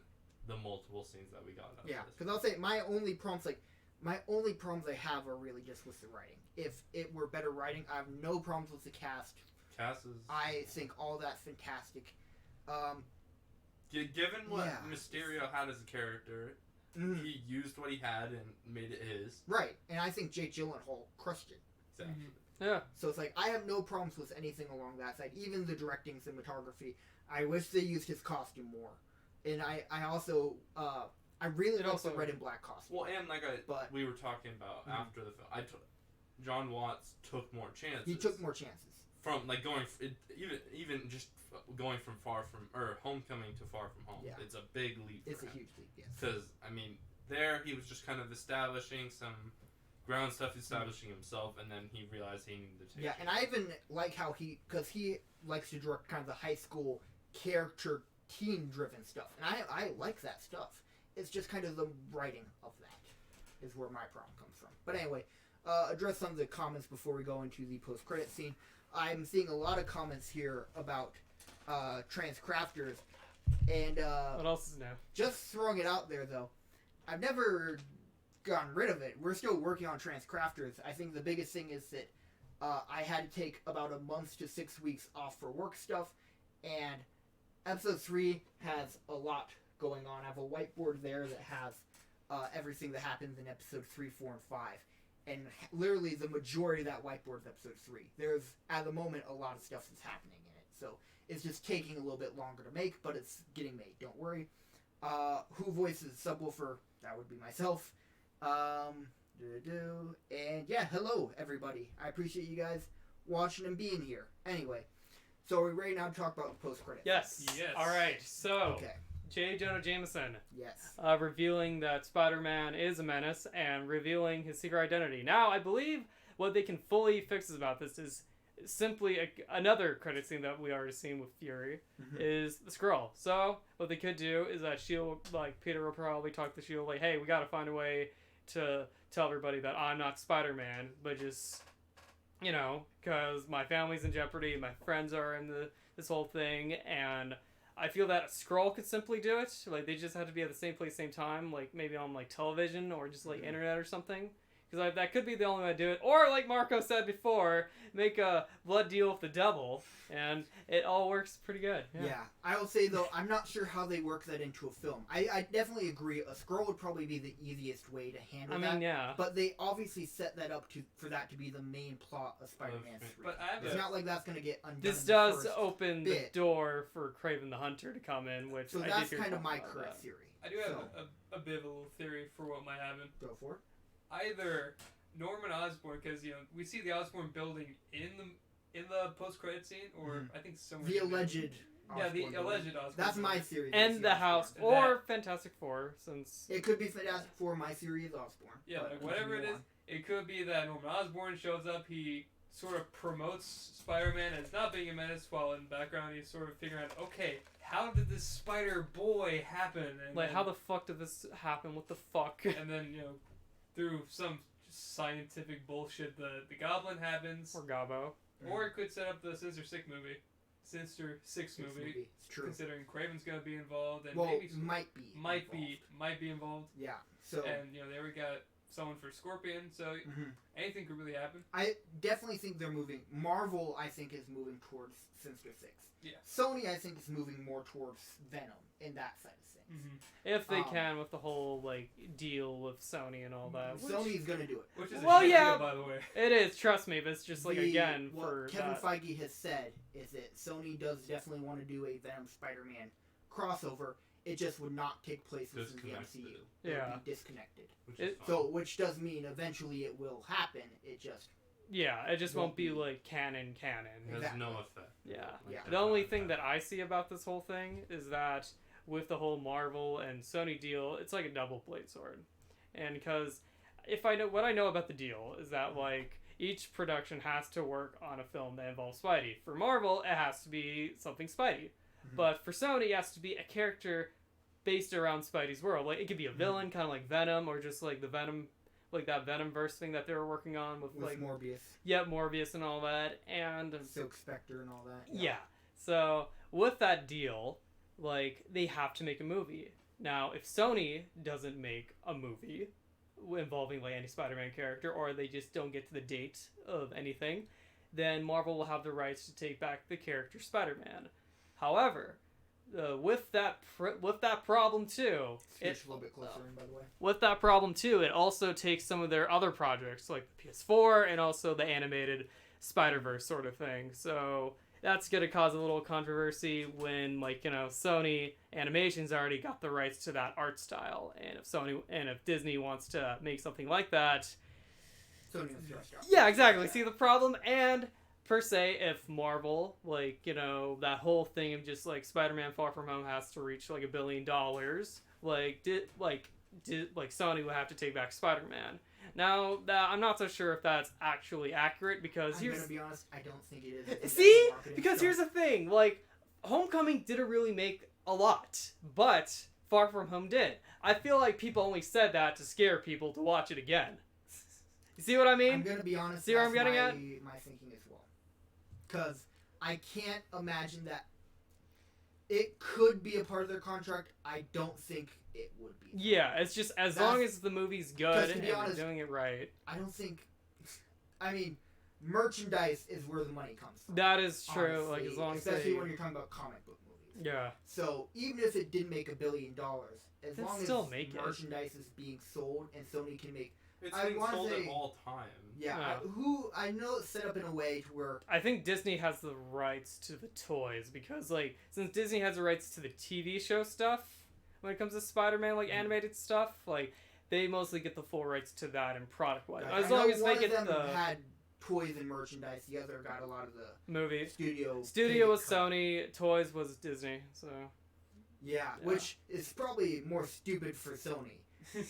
the multiple scenes that we got out of this. Because I'll say my only problems I have are really just with the writing. If it were better writing, I have no problems with the cast. Cass is... I think all that's fantastic. Given what Mysterio had as a character, he used what he had and made it his. Right, and I think Jake Gyllenhaal crushed it. Exactly. Yeah. So it's like, I have no problems with anything along that side. Even the directing, cinematography. I wish they used his costume more. And I also, I really like the red and black costume. Well, and like we were talking about after the film, John Watts took more chances. He took more chances. From like even just going from Homecoming to Far From Home. Yeah. It's a big leap. It's a huge leap, yes. Because I mean, there he was just kind of establishing some ground stuff, establishing himself, and then he realized he needed to take. Yeah, and I even like how because he likes to direct kind of the high school character teen-driven stuff, and I like that stuff. It's just kind of the writing of that is where my problem comes from. But anyway, address some of the comments before we go into the post-credit scene. I'm seeing a lot of comments here about trans crafters, and what else is new? just throwing it out there though, I've never gotten rid of it. We're still working on trans crafters. I think the biggest thing is that I had to take about a month to 6 weeks off for work stuff, and episode 3 has a lot going on. I have a whiteboard there that has everything that happens in episode 3, 4, and 5. And literally the majority of that whiteboard is episode 3. There's, at the moment, a lot of stuff that's happening in it. So it's just taking a little bit longer to make, but it's getting made. Don't worry. Who voices Subwoofer? That would be myself. And yeah, hello, everybody. I appreciate you guys watching and being here. Anyway, so are we ready now to talk about the post-credits? Yes. Yes. All right. So, Okay. J. Jonah Jameson Yes. revealing that Spider-Man is a menace and revealing his secret identity. Now, I believe what they can fully fix about this is simply another credit scene that we already seen with Fury is the Skrull. So what they could do is that Shield, like Peter will probably talk to Shield like, hey, we got to find a way to tell everybody that I'm not Spider-Man, but just, you know, because my family's in jeopardy, my friends are in this whole thing, and I feel that a Skrull could simply do it. Like, they just have to be at the same place, same time, like maybe on like television or just like internet or something. Because that could be the only way to do it. Or, like Marco said before, make a blood deal with the devil, and it all works pretty good. Yeah. I will say, though, I'm not sure how they work that into a film. I definitely agree. A Skrull would probably be the easiest way to handle that. I mean, yeah. But they obviously set that up for that to be the main plot of Spider-Man 3. But I have It's not like that's going to get undone. This in the does first open bit. the door for Craven the Hunter to come in, which So I that's did hear kind of talk my about current that. theory. I do have a bit of a little theory for what might happen. Go for it. Either Norman Osborn, because we see the Osborn building in the post-credit scene, or I think somewhere The alleged. yeah, the Osborn alleged building. Osborn. That's my building. theory. And the house, And or Fantastic Four, since... It could be Fantastic Four. My theory is Osborn. Yeah, but like whatever it continue is, on. it could be that Norman Osborn shows up. He sort of promotes Spider-Man as not being a menace, while in the background he's sort of figuring out, okay, how did this Spider Boy happen? And Like, then, how the fuck did this happen? What the fuck? and then through some scientific bullshit, the Goblin happens, Or Gabo. or it could set up the Sinister Six movie. Six movie. It's true. Considering Craven's gonna be involved, and Well, maybe might be. might be involved. Yeah. So. And there we got someone for Scorpion, so anything could really happen. I definitely think they're moving. Marvel, I think, is moving towards Sinister Six. Yeah. Sony, I think, is moving more towards Venom in that side of things. If they can, with the whole, like, deal with Sony and all that. Sony's gonna do it. Which is Well, a shit yeah, deal, by the way. It is, trust me, but it's just, like, again, what for Kevin that. Feige has said is that Sony does definitely want to do a Venom Spider-Man crossover. It just would not take place within the MCU. It Yeah. would be disconnected. Which does mean eventually it will happen. It just Yeah, it just won't be, be- like, canon. It has Exactly. no effect. Yeah. Yeah. The only thing that I see about this whole thing is that with the whole Marvel and Sony deal, it's like a double blade sword. And because what I know about the deal is that like each production has to work on a film that involves Spidey. For Marvel, it has to be something Spidey. But for Sony, it has to be a character based around Spidey's world. Like it could be a villain, kind of like Venom, or just like the Venom, like that Venomverse thing that they were working on with like Morbius. Yeah, Morbius and all that, and Silk Spectre and all that. yeah. So with that deal, like they have to make a movie. Now, if Sony doesn't make a movie involving like any Spider-Man character, or they just don't get to the date of anything, then Marvel will have the rights to take back the character Spider-Man. However, with that problem too, It's a little bit closer in, by the way. with that problem too, it also takes some of their other projects like the PS4 and also the animated Spider-Verse sort of thing. So that's gonna cause a little controversy when Sony Animation's already got the rights to that art style, and if Disney wants to make something like that, Sony was thrust out. yeah, exactly. See the problem? And per se, if Marvel, that whole thing of just like Spider-Man Far From Home has to reach like $1 billion, Sony would have to take back Spider-Man. Now, I'm not so sure if that's actually accurate because I'm gonna be honest, I don't think it is. I think that's See? a marketing Because stunt. here's the thing, like, Homecoming didn't really make a lot, but Far From Home did. I feel like people only said that to scare people to watch it again. You see what I mean? I'm gonna be honest. See where I'm that's getting at? my thinking as well. Because I can't imagine that it could be a part of their contract. I don't think it would be. Yeah, it's just as long as the movie's good to and be honest, they're doing it right. I don't think. I mean, merchandise is where the money comes from. That is true. honestly, Like as long as especially they, when you're talking about comic book movies. yeah, So even if it didn't make $1 billion, as They'd long still as make it. merchandise is being sold and Sony can make, It's I being wanna sold say- at all time. yeah, I know it's set up in a way to where I think Disney has the rights to the toys because since Disney has the rights to the TV show stuff when it comes to Spider-Man animated stuff, they mostly get the full rights to that and product wise. I As know long as one they of get them the had toys and merchandise, the other got a lot of the movie. studio. Studio was cut. Sony, toys was Disney. So Yeah, which is probably more stupid for Sony.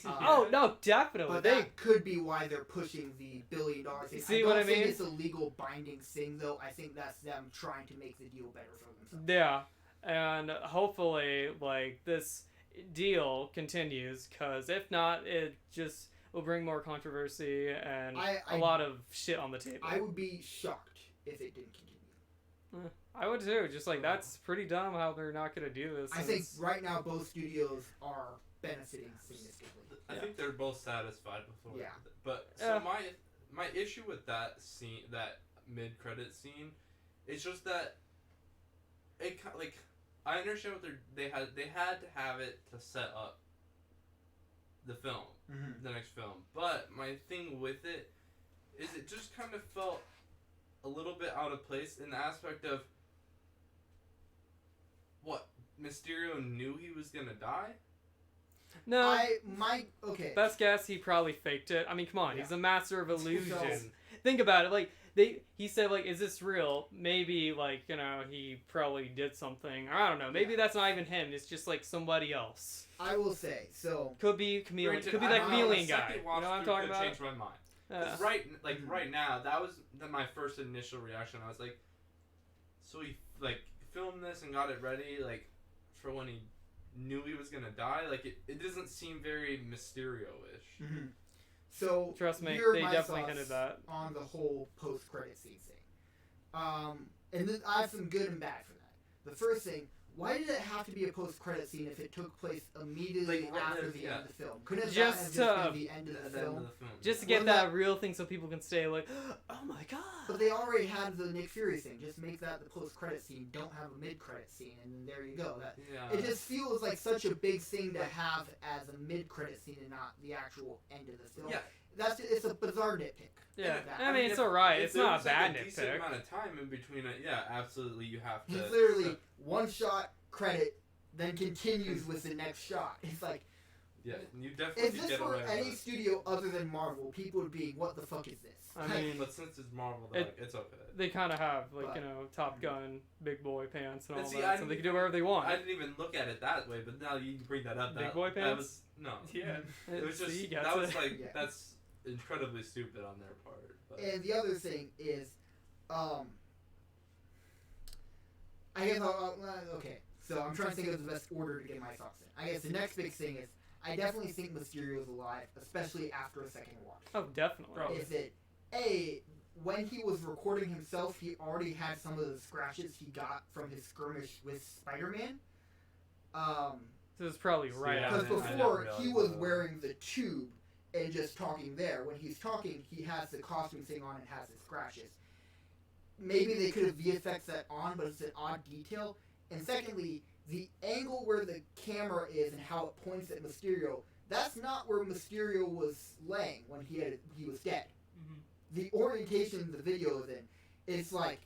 Oh no, definitely. But that could be why they're pushing the $1 billion thing. See I what don't I think mean? it's a legal binding thing, though. I think that's them trying to make the deal better for themselves. Yeah, and hopefully, like, this deal continues, because if not, it just will bring more controversy and a lot of shit on the table. I would be shocked if it didn't continue. I would too. Just like, that's pretty dumb how they're not going to do this. I think right now both studios are benefiting significantly. I think they're both satisfied with what. Yeah. But so my issue with that scene, that mid-credit scene, is just that it like I understand what they had to have it to set up the film, the next film. But my thing with it is it just kind of felt a little bit out of place in the aspect of what Mysterio knew he was gonna die. No. Okay. Best guess, he probably faked it. I mean, come on, Yeah. he's a master of illusion. So- Think about it. Like, he said, like, is this real? Maybe, like, you know, he probably did something. Or I don't know. Maybe that's not even him. It's just, like, somebody else. I will say, so... Could be chameleon. Granted, Could be I that don't know, chameleon the guy. second You know what I'm watch-through talking could about? change my mind. 'Cause right now, that was my first initial reaction. I was like, so he like filmed this and got it ready like for when he knew he was gonna die. Like it doesn't seem very Mysterio-ish. So Trust me, here are they my definitely thoughts hinted that. on the whole post-credit scene thing. And I have some good and bad for that. The first thing, why did it have to be a post-credit scene if it took place immediately Like, after the end of the film? Couldn't that Just have to- just been the end of At the the end film? of the film. Just to Well, get that real thing so people can stay like, oh my god. But they already had the Nick Fury thing. Just make that the post-credit scene. Don't have a mid-credit scene, and then there you go. It just feels like such a big thing to have as a mid-credit scene and not the actual end of the film. Yeah. It's a bizarre nitpick. Yeah, That. I mean, it's if- alright. if It's there not a was, like, bad a decent nitpick. amount of time in between it. Yeah, absolutely. You have to. It's literally one shot, credit, then continues with the next shot. It's like, Yeah, you definitely if this get were away with any it. studio other than Marvel, people would be, what the fuck is this? I Like, mean, But since it's Marvel, they're like, it's okay. they kind of have, like, But- you know, Top Gun, big boy pants and all And see, that, so they can do whatever they want. I didn't even look at it that way, but now you bring that up. Big boy That pants? was no. Yeah. It was just See, gets that was it. like Yeah. that's incredibly stupid on their part. But. And the other thing is, I guess okay. So I'm trying to think of the best order to get my thoughts in. I guess the next big thing is I definitely think Mysterio's alive, especially after a second watch. Oh, definitely. Bro. Is it when he was recording himself, he already had some of the scratches he got from his skirmish with Spider-Man. This is probably right Yeah, Because after. I didn't before realize he was that. wearing the tube and just talking there. When he's talking, he has the costume thing on and has his scratches. Maybe they could have VFX that on, but it's an odd detail. And secondly, the angle where the camera is and how it points at Mysterio, that's not where Mysterio was laying when he was dead. The orientation the video is in, it's like,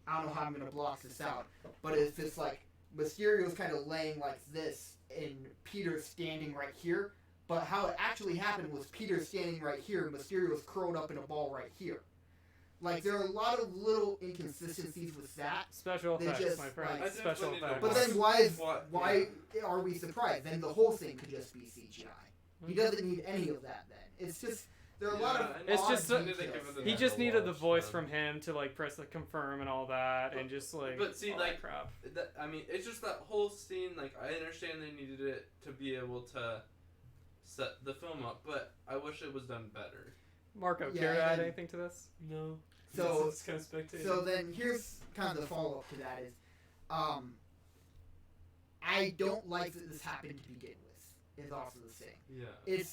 I don't know how I'm going to block this out, but it's just like Mysterio's kind of laying like this and Peter's standing right here. But how it actually happened was Peter standing right here, Mysterio's curled up in a ball right here. Like, there are a lot of little inconsistencies with that. Special They effects, just, my friend. like- Special I definitely effects. But then why are we surprised? Then the whole thing could just be CGI. He doesn't need any of that then. It's just, there are a lot of It's odd just details. He just Yeah. needed the voice from him to, like, press the confirm and all that, and just, like, But see, all like, that crap. I mean, it's just that whole scene. Like, I understand they needed it to be able to set the film up, but I wish it was done better. Marco, Yeah, care to add and- anything to this? No. So- It's kind of spectating. So then here's kind of the follow-up to that is, I don't like that this happened to begin with, is also the thing. Yeah. It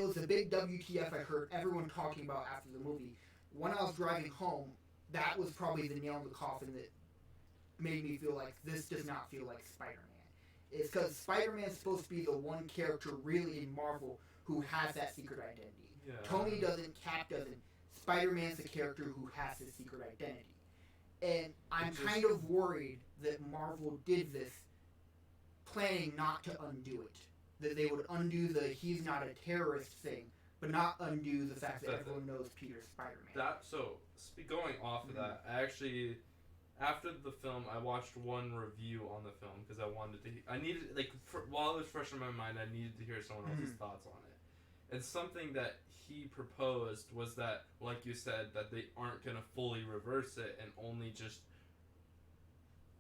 was a big WTF I heard everyone talking about after the movie. When I was driving home, that was probably the nail in the coffin that made me feel like this does not feel like Spider-Man. It's because Spider-Man's supposed to be the one character really in Marvel who has that secret identity. Yeah. Tony doesn't, Cap doesn't. Spider-Man's the character who has his secret identity. And I'm kind of worried that Marvel did this planning not to undo it. That they would undo the he's not a terrorist thing, but not undo the fact that everyone knows Peter's Spider-Man. Going off of that, I actually after the film, I watched one review on the film because I needed, like, while it was fresh in my mind, I needed to hear someone else's thoughts on it. And something that he proposed was that, like you said, that they aren't going to fully reverse it and only just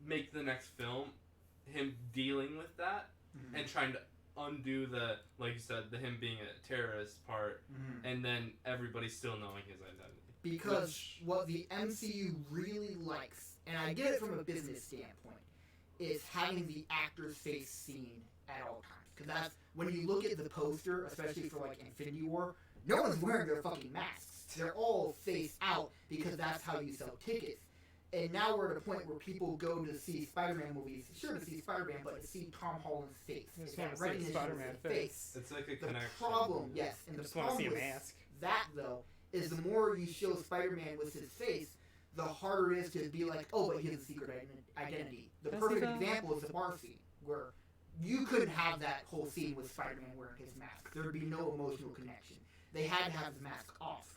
make the next film him dealing with that and trying to undo the, like you said, the him being a terrorist part, and then everybody still knowing his identity. Because what the MCU really likes, and I get it from a business standpoint, is having the actor's face seen at all times. Because that's, when you look at the poster, especially for like Infinity War, no one's wearing their fucking masks. They're all face out because that's how you sell tickets. And now we're at a point where people go to see Spider-Man movies, sure to see Spider-Man, but to see Tom Holland's face. I just want to see Spider-Man face. It's like a connection. The problem, yes, and I the just want to problem see a with mask. that, though, is the more you show Spider-Man with his face, the harder it is to be like, oh, but he has a secret identity. The perfect example is the bar scene, where you couldn't have that whole scene with Spider-Man wearing his mask. There would be no emotional connection. They had to have the mask off.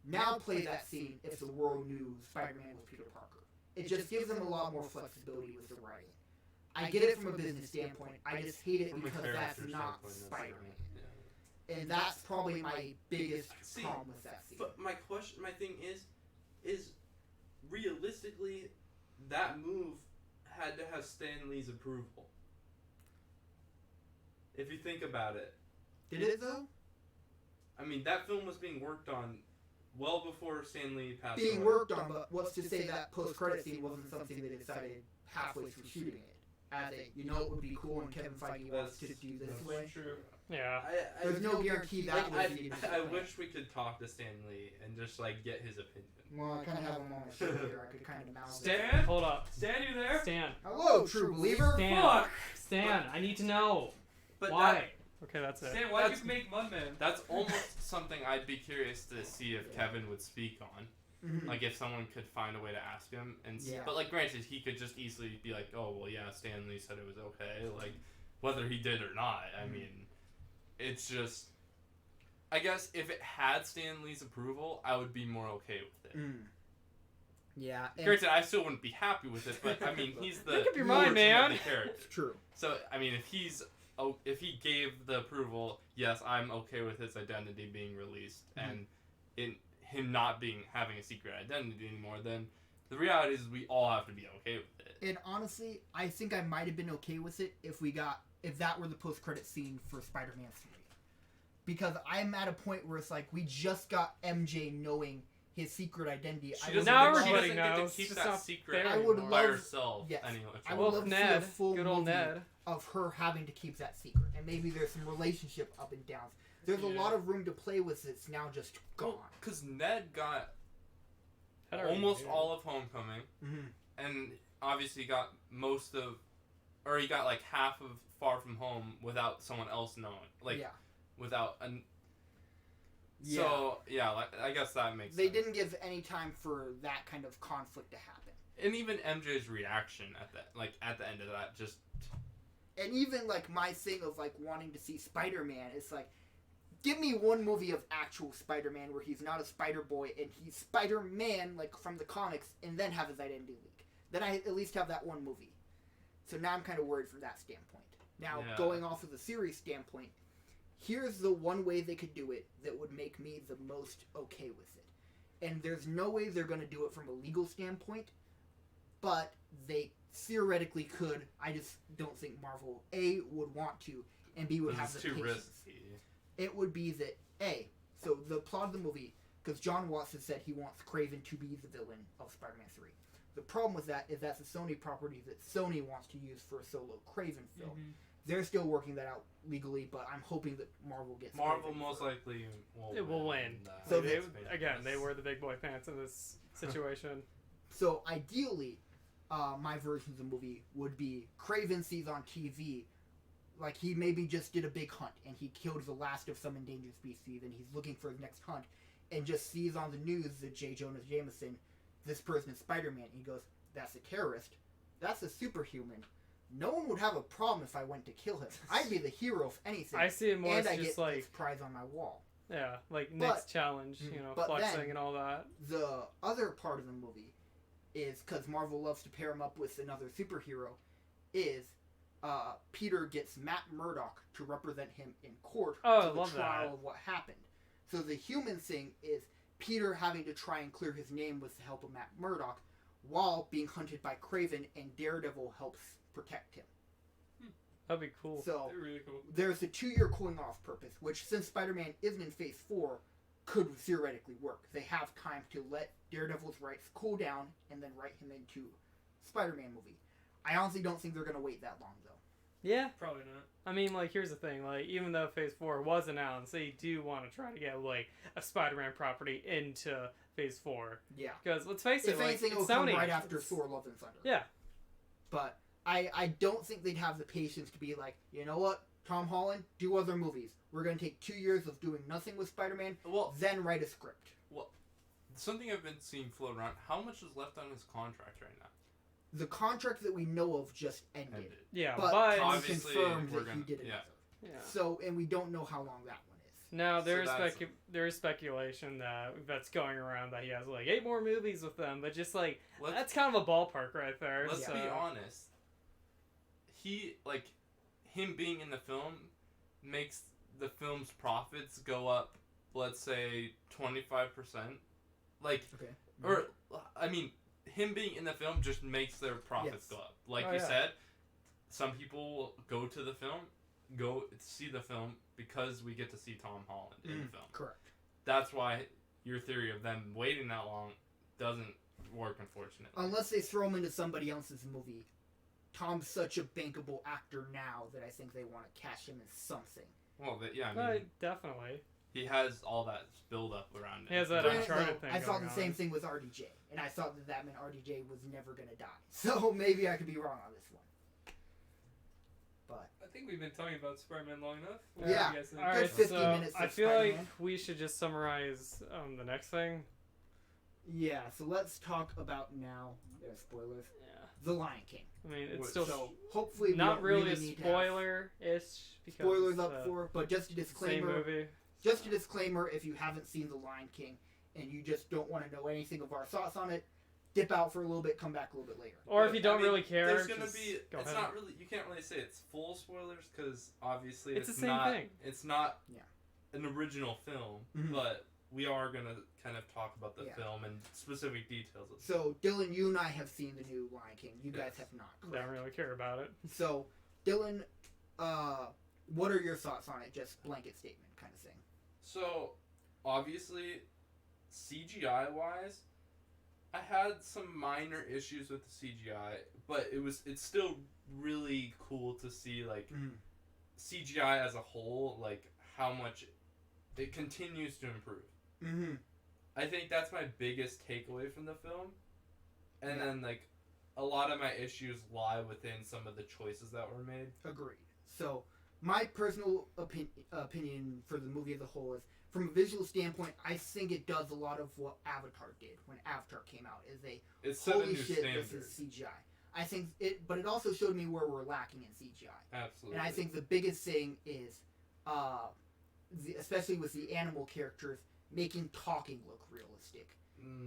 Now play that scene if the world knew Spider-Man was Peter Parker. It just gives them a lot more flexibility with the writing. I get it from a business standpoint. I just hate it because that's not Spider-Man. And that's probably my biggest problem with that scene. But my thing is realistically, that move had to have Stan Lee's approval. If you think about it. Did it though? I mean, that film was being worked on well before Stan Lee passed away. Being worked on, but what's to say that post-credit scene wasn't something they decided halfway through shooting it? As a, you know, it would be cool when Kevin Feige wants to do this way. True. Yeah. There's no guarantee that like, would be. I wish we could talk to Stan Lee and just like get his opinion. Well, I kind of have him on my show here. I could kind of mouth Stan? Hold up. Stan, you there? Stan. Hello, true believer. Stan. Fuck! Stan, I need to know. But Why? Okay, that's it. Stan, why did you make Mudman? That's almost something I'd be curious to see if Kevin would speak on. Mhm. Like if someone could find a way to ask him, and Yeah. but like granted, he could just easily be like, oh well, yeah, Stan Lee said it was okay, like whether he did or not. I mean, it's just, I guess if it had Stan Lee's approval, I would be more okay with it. Yeah. Granted, I still wouldn't be happy with it, but I mean, he's the Make up your mind, man. the character. It's true. So I mean, if he gave the approval, yes, I'm okay with his identity being released, and in him not having a secret identity anymore, then the reality is we all have to be okay with it. And honestly, I think I might have been okay with it if that were the post-credit scene for Spider-Man 3. Because I'm at a point where it's like, we just got MJ knowing his secret identity. She would doesn't, Now love- she everybody doesn't get knows. to keep It's that not secret fair I would by love- herself yes. anyway. I would love to see a Ned. full Good old movie Ned. of her having to keep that secret. And maybe there's some relationship up and downs. There's a lot of room to play with it's now just gone. Because Ned got That already almost did. all of Homecoming, and obviously got he got like half of Far From Home without someone else knowing, without an. Yeah. So yeah, like, I guess that makes They sense. didn't give any time for that kind of conflict to happen. And even MJ's reaction at the end of that, just And even like my thing of like wanting to see Spider-Man, it's like, give me one movie of actual Spider-Man where he's not a Spider-Boy and he's Spider-Man like from the comics, and then have his identity leak. Then I at least have that one movie. So now I'm kind of worried from that standpoint. Now going off of the series standpoint, here's the one way they could do it that would make me the most okay with it. And there's no way they're going to do it from a legal standpoint, but they theoretically could. I just don't think Marvel, A, would want to, and B, would have the too patience. risky. It would be that, A, so the plot of the movie, because John Watts has said he wants Kraven to be the villain of Spider-Man 3. The problem with that is that's a Sony property that Sony wants to use for a solo Kraven film. They're still working that out legally, but I'm hoping that Marvel gets Marvel Kraven most for it. likely It will win. So So they- they were the big boy pants in this situation. So ideally, my version of the movie would be Kraven sees on TV, like he maybe just did a big hunt and he killed the last of some endangered species and he's looking for his next hunt, and just sees on the news that J. Jonah Jameson, this person is Spider-Man, and he goes, that's a terrorist, that's a superhuman. No one would have a problem if I went to kill him. I'd be the hero of anything. I see it more and as I just get like, this prize on my wall. yeah, like But- next challenge, but flexing then- and all that. The other part of the movie is, because Marvel loves to pair him up with another superhero, is Peter gets Matt Murdock to represent him in court Oh, for I the love trial that. of what happened. So the human thing is Peter having to try and clear his name with the help of Matt Murdock while being hunted by Kraven, and Daredevil helps protect him. That'd be cool. So They're really cool. there's a 2-year cooling off purpose, which since Spider-Man isn't in Phase 4, could theoretically work. They have time to let Daredevil's rights cool down and then write him into Spider-Man movie. I honestly don't think they're going to wait that long, though. Yeah. Probably not. I mean, like, here's the thing. Like, even though Phase 4 was announced, they do want to try to get, like, a Spider-Man property into Phase 4. Yeah. Because, let's face it, If like, anything, it's it'll come Sony. right after It's- Thor: Love and Thunder. Yeah. But I don't think they'd have the patience to be like, you know what, Tom Holland, do other movies. We're going to take 2 years of doing nothing with Spider-Man, Well, then write a script. something I've been seeing float around. How much is left on his contract right now? The contract that we know of just ended. Yeah, But but... Tom Obviously, confirmed we're that he gonna- did it. yeah. yeah. So, and we don't know how long that one is. Now, there So is that's- there is speculation that's going around that he has, like, 8 more movies with them, but just, like, Let's, that's kind of a ballpark right there. let's so. be honest. Him being in the film makes the film's profits go up, let's say, 25%. Like, Okay. or, I mean, him being in the film just makes their profits Yes. go up. Like Oh, you yeah. said, some people go to the film, go see the film because we get to see Tom Holland in the film. Correct. That's why your theory of them waiting that long doesn't work, unfortunately. Unless they throw him into somebody else's movie. Tom's such a bankable actor now that I think they want to cash him in something. Well, yeah, I mean, But definitely. he has all that build up around it. He has that Granted, Uncharted though, thing I thought going the same on. thing with RDJ, and I thought that meant RDJ was never going to die. So maybe I could be wrong on this one. But I think we've been talking about Spider-Man long enough. What Yeah. do you guys think? All right, 50 so minutes of I feel Spider-Man. like we should just summarize the next thing. yeah, so let's talk about now. There's spoilers. Yeah. The Lion King. I mean, it's Which- still So hopefully we not don't really a need to have spoiler-ish because spoilers it's up the for, but just a same disclaimer. movie. Just a disclaimer: if you haven't seen The Lion King and you just don't want to know anything of our thoughts on it, dip out for a little bit, come back a little bit later. Or if But, you don't I mean, really care, there's gonna just be. go It's ahead. not really. You can't really say it's full spoilers because obviously It's it's the same not. thing. It's not. Yeah. An original film, Mhm. but we are gonna kind of talk about the Yeah. film and specific details. Of So Dylan, you and I have seen the new Lion King. You guys Yes. have not. Don't Correct? really care about it. So Dylan, what are your thoughts on it? Just blanket statement kind of thing. So, obviously, CGI wise, I had some minor issues with the CGI, but it's still really cool to see like CGI as a whole, like how much it continues to improve. Mm-hmm. I think that's my biggest takeaway from the film, and Yeah. then like a lot of my issues lie within some of the choices that were made. Agreed. So my personal opinion for the movie as a whole is, from a visual standpoint, I think it does a lot of what Avatar did when Avatar came out. Is they It set a holy new shit, standard. this is CGI. I think it, but it also showed me where we're lacking in CGI. Absolutely. And I think the biggest thing is, especially with the animal characters, making talking look realistic.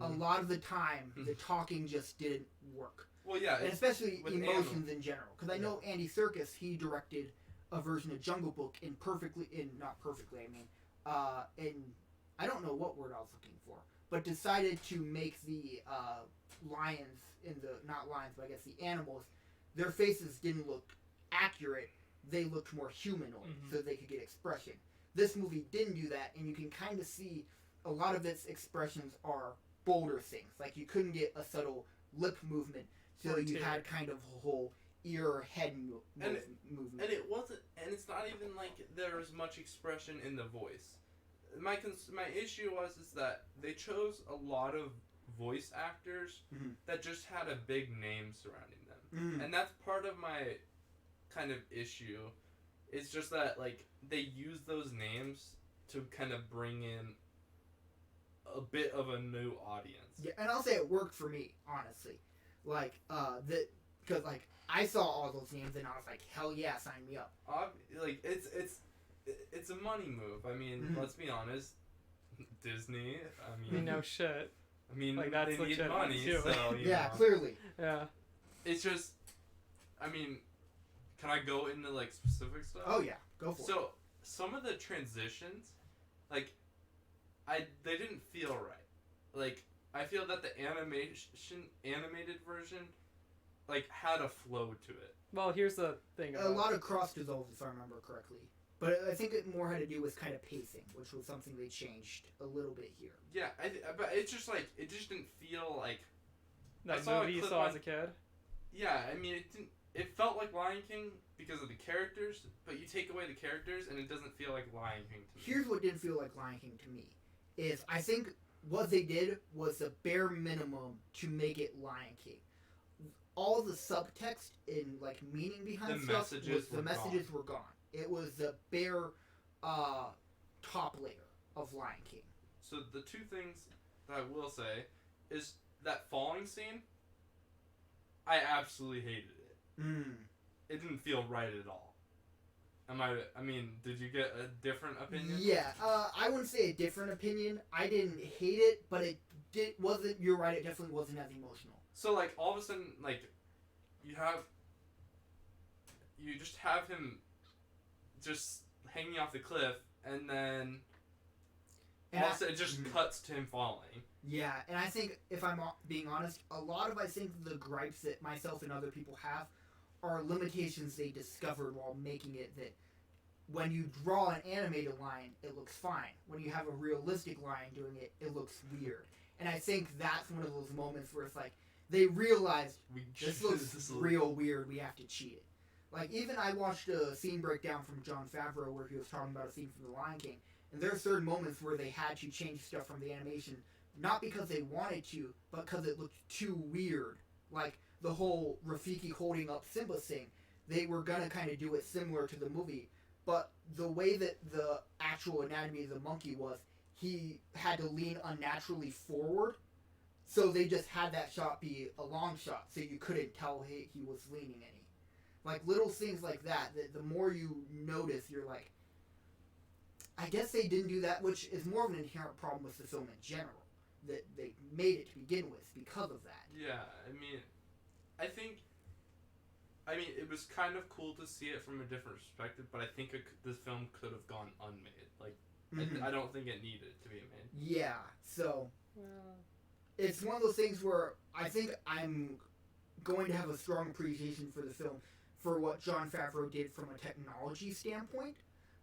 A lot of the time, the talking just didn't work. Well, yeah, And especially with emotions in general. Because I know Andy Serkis, he directed a version of Jungle Book not perfectly, I mean, in, I don't know what word I was looking for, but decided to make the lions, not lions, but I guess the animals, their faces didn't look accurate, they looked more humanoid, so they could get expression. This movie didn't do that, and you can kind of see a lot of its expressions are bolder things. Like, you couldn't get a subtle lip movement, so you had kind of a whole ear head movement. And it wasn't, and it's not even like there was much expression in the voice. My issue is that they chose a lot of voice actors that just had a big name surrounding them, and that's part of my kind of issue. It's just that like they use those names to kind of bring in a bit of a new audience. Yeah, and I'll say it worked for me, honestly. Like, because like I saw all those names and I was like, hell yeah, sign me up. Like it's a money move. I mean, let's be honest. Disney. I mean, No shit. I mean, Like, that's they need legit money, too. so you Yeah, know. clearly. Yeah. It's just, I mean, can I go into like specific stuff? Oh yeah, go for it. So some of the transitions, like, they didn't feel right. Like, I feel that the animated version, like, had a flow to it. Well, here's the thing. A lot of cross dissolves, if I remember correctly. But I think it more had to do with kind of pacing, which was something they changed a little bit here. Yeah, but it's just like, it just didn't feel like. I that saw a movie you clip saw on- as a kid. Yeah, I mean, it didn't. It felt like Lion King because of the characters, but you take away the characters and it doesn't feel like Lion King to me. Here's what didn't feel like Lion King to me. Is I think what they did was the bare minimum to make it Lion King. All the subtext and like meaning behind The stuff messages the were messages were gone. It was the bare top layer of Lion King. So the two things that I will say is that falling scene, I absolutely hated it. It didn't feel right at all. I mean, did you get a different opinion? Yeah, I wouldn't say a different opinion. I didn't hate it, but wasn't. You're right. It definitely wasn't as emotional. So like all of a sudden, like you just have him just hanging off the cliff, and then all of a sudden it just cuts to him falling. Yeah, and I think if I'm being honest, a lot of I think the gripes that myself and other people have are limitations they discovered while making it. That when you draw an animated line, it looks fine. When you have a realistic line doing it, it looks weird. And I think that's one of those moments where it's like they realized this looks real weird. We have to cheat it. Like even I watched a scene breakdown from Jon Favreau where he was talking about a scene from The Lion King, and there are certain moments where they had to change stuff from the animation, not because they wanted to, but because it looked too weird. Like the whole Rafiki holding up Simba thing, they were gonna kind of do it similar to the movie, but the way that the actual anatomy of the monkey was, he had to lean unnaturally forward, so they just had that shot be a long shot, so you couldn't tell he was leaning any. Like little things like that, the more you notice, you're like, I guess they didn't do that, which is more of an inherent problem with the film in general. That they made it to begin with because of that. Yeah, I think it was kind of cool to see it from a different perspective, but I think this film could have gone unmade. Like, I don't think it needed to be made. Yeah, so it's one of those things where I think I'm going to have a strong appreciation for the film for what Jon Favreau did from a technology standpoint,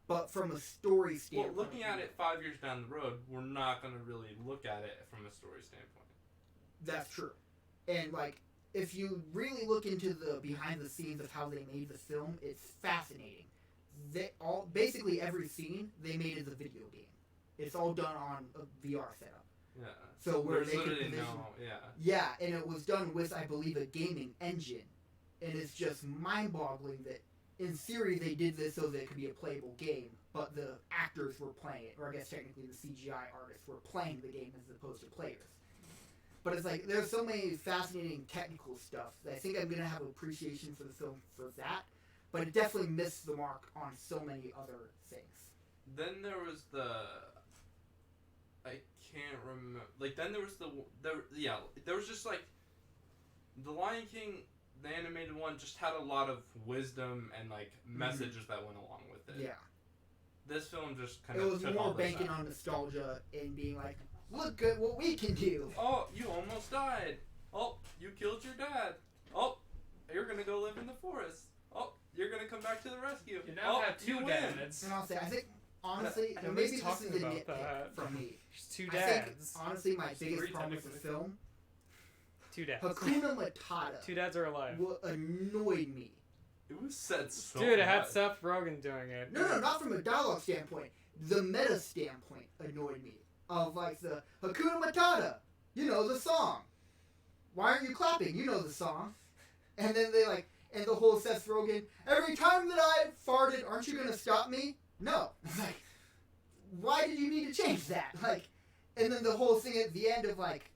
but from a story standpoint. Well, looking at it 5 years down the road, we're not going to really look at it from a story standpoint. That's true. And, like, if you really look into the behind the scenes of how they made the film, it's fascinating. Basically every scene they made is a video game. It's all done on a VR setup. Yeah. So where There's they could literally position... Yeah, and it was done with, I believe, a gaming engine. And it's just mind-boggling that in theory they did this so that it could be a playable game, but the actors were playing it, or I guess technically the CGI artists were playing the game as opposed to players. But it's like, there's so many fascinating technical stuff that I think I'm going to have appreciation for the film for that, but it definitely missed the mark on so many other things. Then there was I can't remember, like, then there was there was just, like, The Lion King, the animated one, just had a lot of wisdom and, like, messages that went along with it. Yeah. This film just kind It of was took more all this banking out. on nostalgia and being like, look at what we can do. Oh, you almost died. Oh, you killed your dad. Oh, you're gonna go live in the forest. Oh, you're gonna come back to the rescue. You now have two win. dads. And I'll say, I think, honestly, I and was maybe this talking is a about nitpick that. from me. There's two I think, dads. honestly, my Three, biggest problem with the technically. film, Two dads. Hakuna Matata, Two dads are alive. annoyed me. It was said so Dude, it had much. Seth Rogen doing it. No, not from a dialogue standpoint. The meta standpoint annoyed me. Of like the Hakuna Matata, you know the song. Why aren't you clapping? You know the song. And then they like, and the whole Seth Rogen, every time that I farted, aren't you gonna stop me? No. It's like, why did you need to change that? Like, and then the whole thing at the end of like,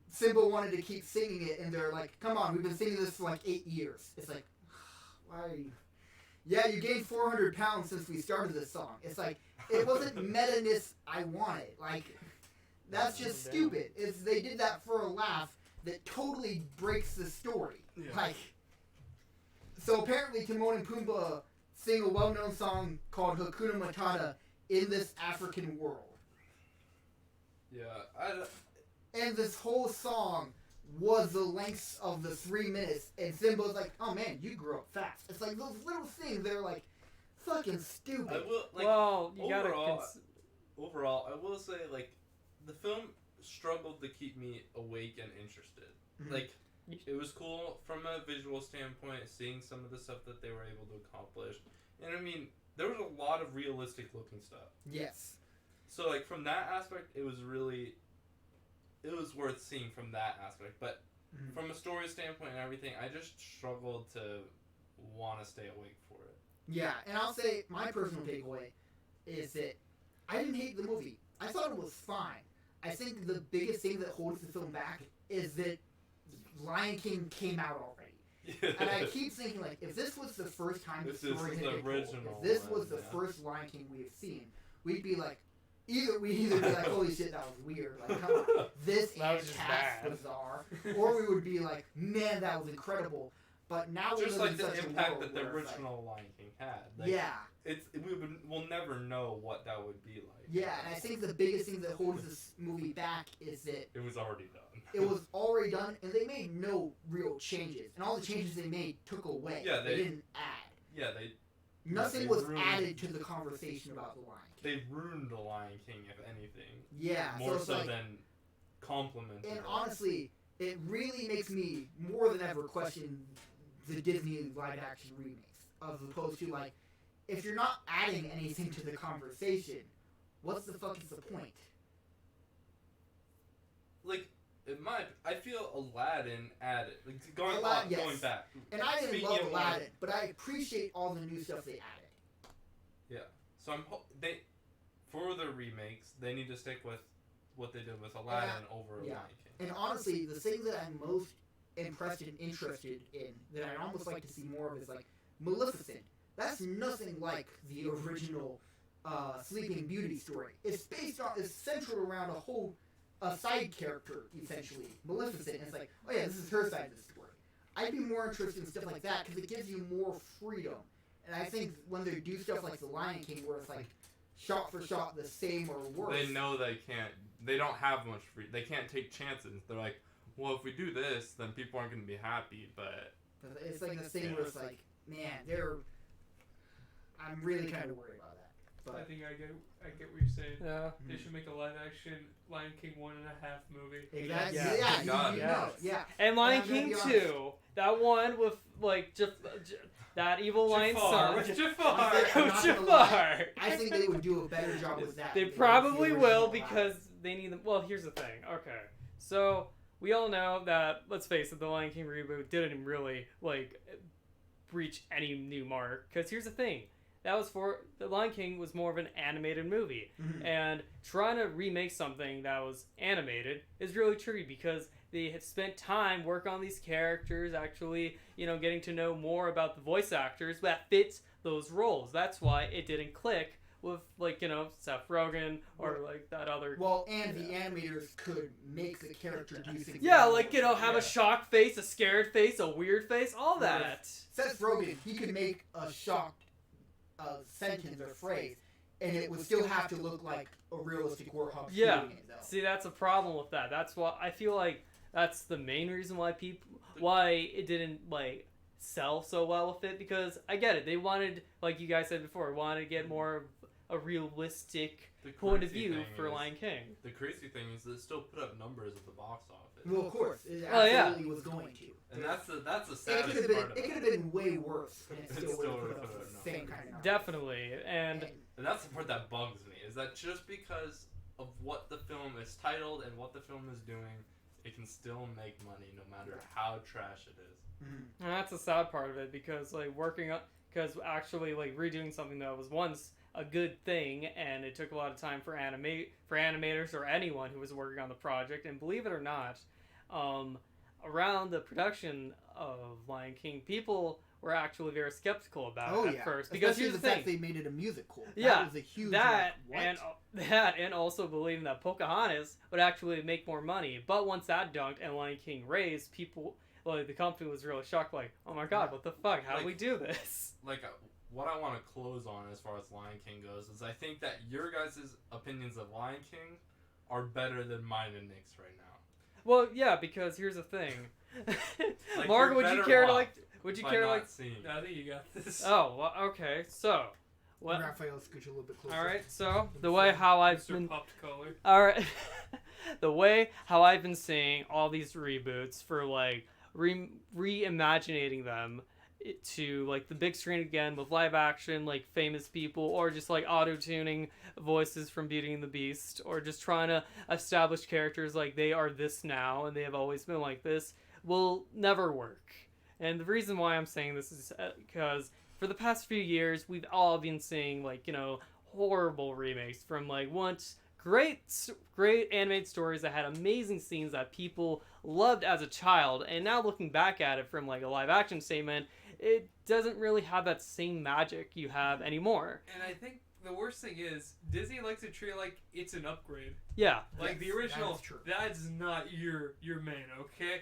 Simba wanted to keep singing it, and they're like, come on, we've been singing this for like 8 years. It's like, why are you... Yeah, you gained 400 pounds since we started this song. It's like, it wasn't meta-ness I wanted. Like, That's just Damn. stupid. It's, they did that for a laugh that totally breaks the story. Yeah. Like, so apparently Timon and Pumbaa sing a well-known song called Hakuna Matata in this African world. Yeah, And this whole song was the length of the 3 minutes, and Simba's like, oh man, you grew up fast. It's like those little things that are like fucking stupid. I will, like, Well, you overall, gotta. overall, I will say, like, the film struggled to keep me awake and interested. Mhm. Like, it was cool from a visual standpoint, seeing some of the stuff that they were able to accomplish. And I mean, there was a lot of realistic looking stuff. Yes. So, like, from that aspect, it was really, it was worth seeing from that aspect. But Mhm. from a story standpoint and everything, I just struggled to want to stay awake for it. Yeah, and I'll say my personal takeaway is that I didn't hate the movie. I thought it was fine. I think the biggest thing that holds the film back is that Lion King came out already. And I keep thinking, like, if this was the first time the This is story had the been told, original if this one, was the yeah. first Lion King we have seen, we'd either be like, holy shit, that was weird. Like, come on, this That is was just cast bad. bizarre. Or we would be like, man, that was incredible. But now we Just live like in the such a impact world that the where it's original Lion King had. like, Like, yeah. we'll never know what that would be like. Yeah, and I think the biggest thing that holds this movie back is that It was already done. it was already done, and they made no real changes. And all the changes they made took away. Yeah, they they- didn't add. Yeah, Nothing they was ruined- added to the conversation about the Lion King. they ruined the Lion King, if anything. Yeah, More so it's so like, than complimented. and it. honestly, it really makes me more than ever question the Disney live action remakes, as opposed to like, if you're not adding anything to the conversation, what's the fuck is the point? Like, I feel Aladdin added. Like, going Yes. back. And I didn't Speaking love of Aladdin, but I appreciate all the new stuff they added. Yeah. So they for the remakes, they need to stick with what they did with Aladdin over yeah. Lion King. And honestly, the thing that I'm most impressed and interested in, that I'd almost like to see more of, is like Maleficent. That's nothing like the original Sleeping Beauty story. It's centered around a side character, essentially, Maleficent. And it's like, oh yeah, this is her side of the story. I'd be more interested in stuff like that because it gives you more freedom. And I think when they do stuff like The Lion King, where it's like shot for shot the same or worse. They know they don't have much they can't take chances. They're like, well, if we do this, then people aren't going to be happy, but... It's like the thing where it's like, man, I'm really kind of worried about that. I But think I get what you're saying. Yeah. They should make a live action Lion King 1.5 movie. exactly, Yeah. yeah, God, you yes. know, yeah. And Lion I'm gonna King be honest. 2, that one with like that evil lion's son. With I'm Jafar. not gonna Jafar. lie. I think they would do a better job with that. They than the probably will original because they need them. Well, here's the thing. Okay, so we all know that. Let's face it, the Lion King reboot didn't really like reach any new mark. Because here's the thing. That was the Lion King was more of an animated movie, Mhm. and trying to remake something that was animated is really tricky because they had spent time working on these characters, actually, getting to know more about the voice actors that fits those roles. That's why it didn't click with Seth Rogen or like that other. Well, and the animators could make the character do things. Yeah, like have Yeah. a shocked face, a scared face, a weird face, all Right. that. Seth Rogen, he could make a shocked sentence or phrase, and it would still have to look like a realistic warthog Yeah. doing it, though. See, that's a problem with that. That's why I feel like that's the main reason why it didn't sell so well with it, because I get it. They wanted, like you guys said before, wanted to get more of a realistic The point of crazy view thing for is- Lion King. The crazy thing is that it still put up numbers at the box office. Well, of course, it Oh, yeah. absolutely was going to. And that's the It saddest could have part been. of It could have been way worse, and it It still would still have would've put put up up the same numbers. kind of numbers. Definitely, and And that's the part that bugs me, is that just because of what the film is titled and what the film is doing, it can still make money no matter how trash it is. Mhm. And that's the sad part of it, because because actually redoing something that was once a good thing, and it took a lot of time for animators or anyone who was working on the project. And believe it or not, around the production of Lion King, people were actually very skeptical about Oh it at yeah, first because especially here's the the thing. fact they made it a musical. Yeah, That was a huge that like, what? and also believing that Pocahontas would actually make more money. But once that dunked and Lion King raised, people like the company was really shocked. Like, oh my god, what the fuck? How do we do this? Like, what I want to close on as far as Lion King goes is I think that your guys' opinions of Lion King are better than mine and Nick's right now. Well, yeah, because here's the thing. Like, Mark, you're would you better care to off like? Would you by care to not like? seeing. I think you got this. Oh, well, okay. So, what? Raphael, scoot you a little bit closer. All right. So the way how I've Mr. been. Popped collar. All right. The way how I've been seeing all these reboots for like reimagining them to like the big screen again with live action, like famous people, or just like auto tuning voices from Beauty and the Beast, or just trying to establish characters like they are this now and they have always been like this, will never work. And the reason why I'm saying this is because for the past few years we've all been seeing like, you know, horrible remakes from like once great animated stories that had amazing scenes that people loved as a child, and now looking back at it from like a live action statement, it doesn't really have that same magic you have anymore. And I think the worst thing is Disney likes to treat it like it's an upgrade. Yeah. Like the Yes, original, that is true. that's not your main, okay?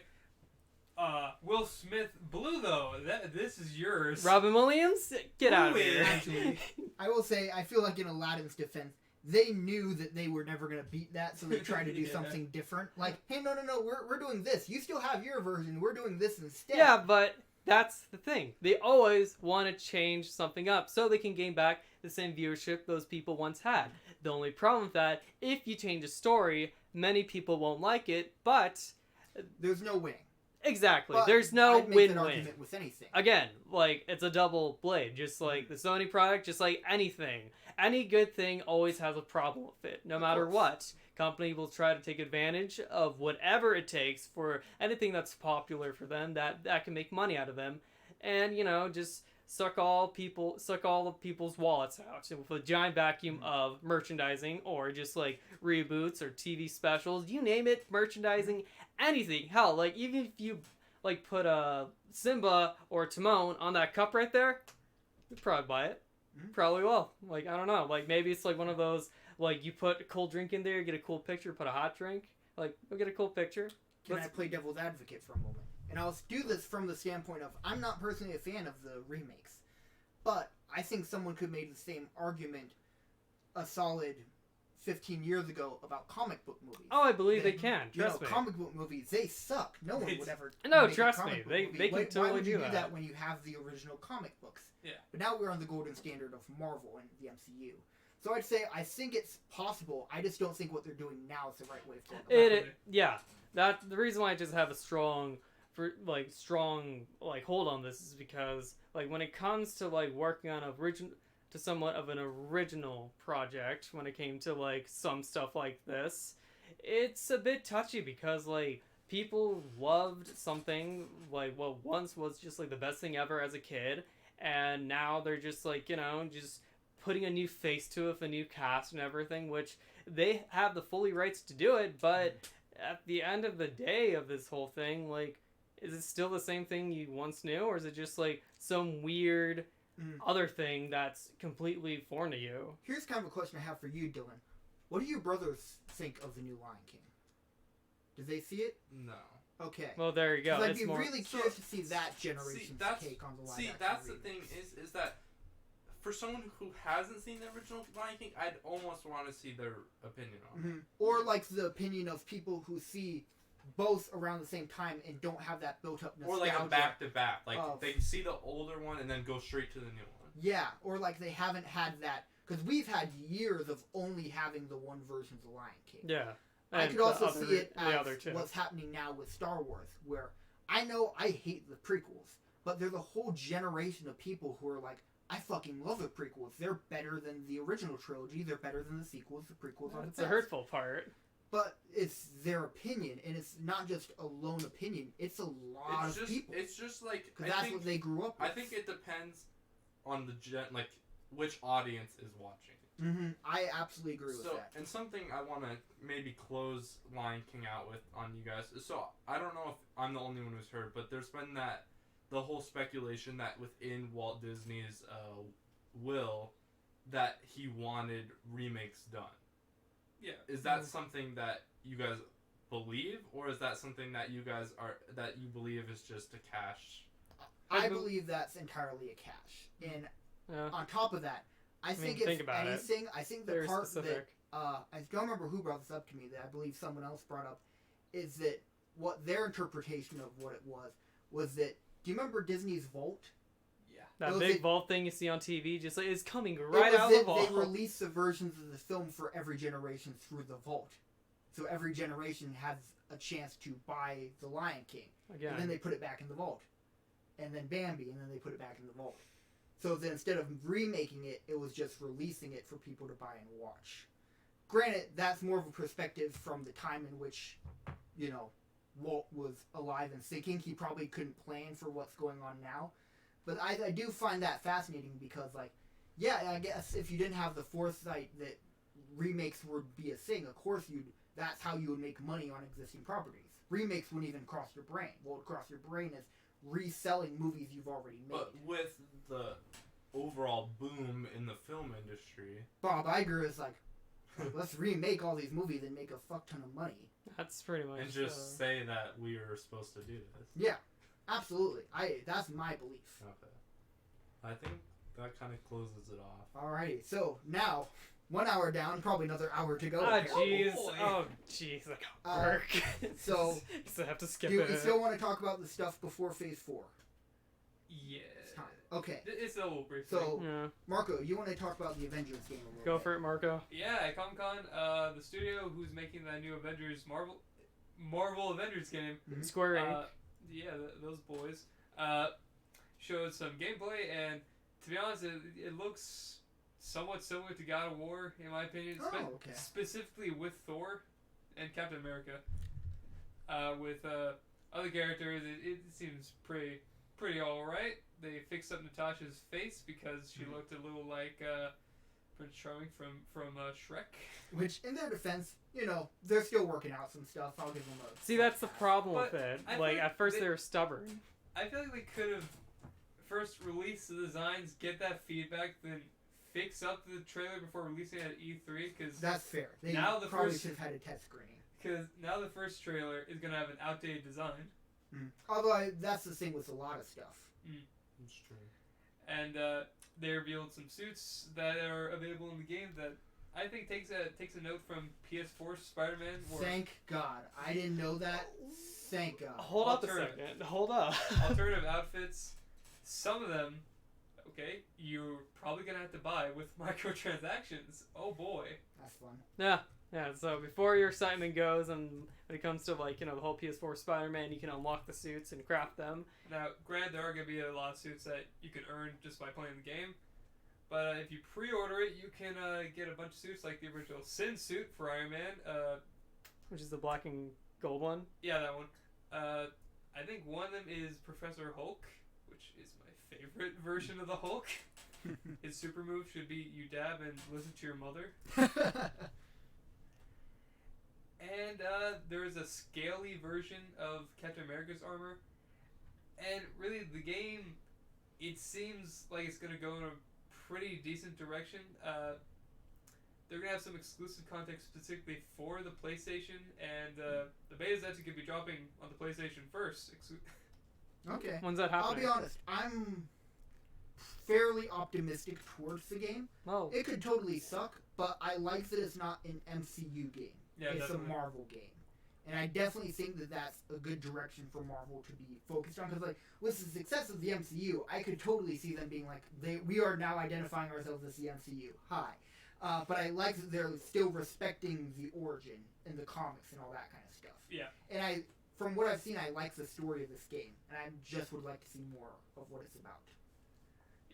Will Smith Blue though, this is yours. Robin Williams, get out of here. Actually, I will say, I feel like in Aladdin's defense, they knew that they were never going to beat that, so they tried to do Yeah. something different. Like, hey, no, we're doing this. You still have your version. We're doing this instead. Yeah, but that's the thing. They always want to change something up so they can gain back the same viewership those people once had. The only problem with that, if you change a story, many people won't like it, but... There's no winning. Exactly. But There's no I'd make that win-win. argument with anything. Again, like, it's a double blade. Just like the Sony product, just like anything. Any good thing always has a problem with it, no Of matter course. what. Company will try to take advantage of whatever it takes for anything that's popular for them that can make money out of them. And, you know, just suck all the people's wallets out with a giant vacuum of merchandising or just like reboots or TV specials, you name it, merchandising, anything. Hell, like even if you like put a Simba or Timon on that cup right there, you'd probably buy it. Mhm. Probably will. Like, I don't know. Like maybe it's like one of those like you put a cold drink in there, get a cool picture, put a hot drink. Like, you'll get a cool picture. Can I play devil's advocate for a moment? And I'll do this from the standpoint of, I'm not personally a fan of the remakes, but I think someone could make the same argument a solid 15 years ago about comic book movies. Oh, I believe they can. You know, Trust me. comic book movies, they suck. No one would ever No, make a trust comic me. book They movie. can Why totally would you do do that. when you have the original comic books? Yeah. But now we're on the golden standard of Marvel and the MCU. So I'd say I think it's possible. I just don't think what they're doing now is the right way of going about it. Yeah. That the reason why I just have a strong hold on this is because like when it comes to like working on somewhat of an original project, when it came to like some stuff like this, it's a bit touchy because like people loved something like what once was just like the best thing ever as a kid, and now they're just like, you know, just putting a new face to it, a new cast and everything, which they have the fully rights to do it, but at the end of the day of this whole thing, like, is it still the same thing you once knew, or is it just like some weird other thing that's completely foreign to you? Here's kind of a question I have for you, Dylan. What do your brothers think of the new Lion King? Did they see it? No. Okay. Well, there you go. 'Cause I'd It's be more... really curious to see that generation's take on the live action that's the remakes. thing is that for someone who hasn't seen the original Lion King, I'd almost want to see their opinion on it. Mhm. Or like the opinion of people who see both around the same time and don't have that built up Or nostalgia. like a back to back, like of- they see the older one and then go straight to the new one. Yeah, or like they haven't had that, because we've had years of only having the one version of the Lion King. Yeah. I And could the also other- see it the as other two. what's happening now with Star Wars, where I know I hate the prequels, but there's a whole generation of people who are like, I fucking love the prequels. They're better than the original trilogy. They're better than the sequels. The prequels are the That's best. the hurtful part. But it's their opinion, and it's not just a lone opinion. It's a lot of people. It's just like Because that's what they grew up with. I think it depends on the like which audience is watching it. Mm-hmm. I absolutely agree with that. And something I want to maybe close Lion King out with on you guys. So I don't know if I'm the only one who's heard, but there's been that the whole speculation that within Walt Disney's will that he wanted remakes done. Yeah. Is that something that you guys believe, or is that something that you believe is just a cash? I believe that's entirely a cash. And on top of that, I think the part specific. that I don't remember who brought this up to me, that I believe someone else brought up, is that what their interpretation of what it was that, do you remember Disney's Vault? Yeah. That big vault thing you see on TV, just like, it's coming right out of the vault. They released the versions of the film for every generation through the vault. So every generation has a chance to buy The Lion King. Again. And then they put it back in the vault. And then Bambi, and then they put it back in the vault. So then instead of remaking it, it was just releasing it for people to buy and watch. Granted, that's more of a perspective from the time in which, you know, Walt was alive and thinking. He probably couldn't plan for what's going on now. But I do find that fascinating because, like, yeah, I guess if you didn't have the foresight that remakes would be a thing, of course that's how you would make money on existing properties. Remakes wouldn't even cross your brain. What would cross your brain is reselling movies you've already made. But with the overall boom in the film industry, Bob Iger is like, let's remake all these movies and make a fuck ton of money. That's pretty much. and just say that we are supposed to do this. Yeah, absolutely. That's my belief. Okay. I think that kind of closes it off. Alrighty, so now 1 hour down, probably another hour to go. Ah, apparently. jeez. Oh, jeez. I got work. So, I have to skip do it. we still want to talk about the stuff before Phase 4? Yeah. It's time. Okay. It's a little brief. So, Yeah. Marco, you want to talk about the Avengers game a little Go bit? for it, Marco. Yeah, at Comic-Con, the studio who's making that new Avengers Marvel Avengers game, Square Enix. yeah, those boys, showed some gameplay, and to be honest, it looks somewhat similar to God of War, in my opinion. Okay. Specifically with Thor and Captain America. With other characters, it seems pretty alright. They fixed up Natasha's face because she looked a little like Prince Charming from Shrek. Which, in their defense, you know, they're still working out some stuff. I'll give them a... See, that's the problem But with it. I Like, feel at first they- they were stubborn. I feel like they could have first released the designs, get that feedback, then fix up the trailer before releasing it at E3. Because That's fair. They now the probably first- should have had a test screening. now the first trailer is gonna have an outdated design, Although, that's the thing with a lot of stuff. It's true. and they revealed some suits that are available in the game that I think takes a note from PS4 Spiderman. Thank God. I didn't know that. Thank God. Hold up a Alternative. second. Hold up. Alternative outfits. Some of them, okay, you're probably gonna have to buy with microtransactions. Oh boy. That's fun. Yeah, so before your excitement goes, and when it comes to, like, you know, the whole PS4 Spider-Man, you can unlock the suits and craft them. Now, granted, there are going to be a lot of suits that you can earn just by playing the game, but if you pre-order it, you can get a bunch of suits, like the original Sin suit for Iron Man. Which is the black and gold one. Yeah, that one. I think one of them is Professor Hulk, which is my favorite version of the Hulk. His super move should be you dab and listen to your mother. And there is a scaly version of Captain America's armor. And really, the game, it seems like it's going to go in a pretty decent direction. They're going to have some exclusive content specifically for the PlayStation. And the beta is actually going to be dropping on the PlayStation first. Okay. When's that I'll happening? be honest. I'm fairly optimistic towards the game. Oh. It could totally suck, but I like that it's not an MCU game. Yeah, It's definitely. a Marvel game. And I definitely think that that's a good direction for Marvel to be focused on. Because, like, with the success of the MCU, I could totally see them being like, we are now identifying ourselves as the MCU. Hi. But I like that they're still respecting the origin in the comics and all that kind of stuff. Yeah. And from what I've seen, I like the story of this game. And I just would like to see more of what it's about.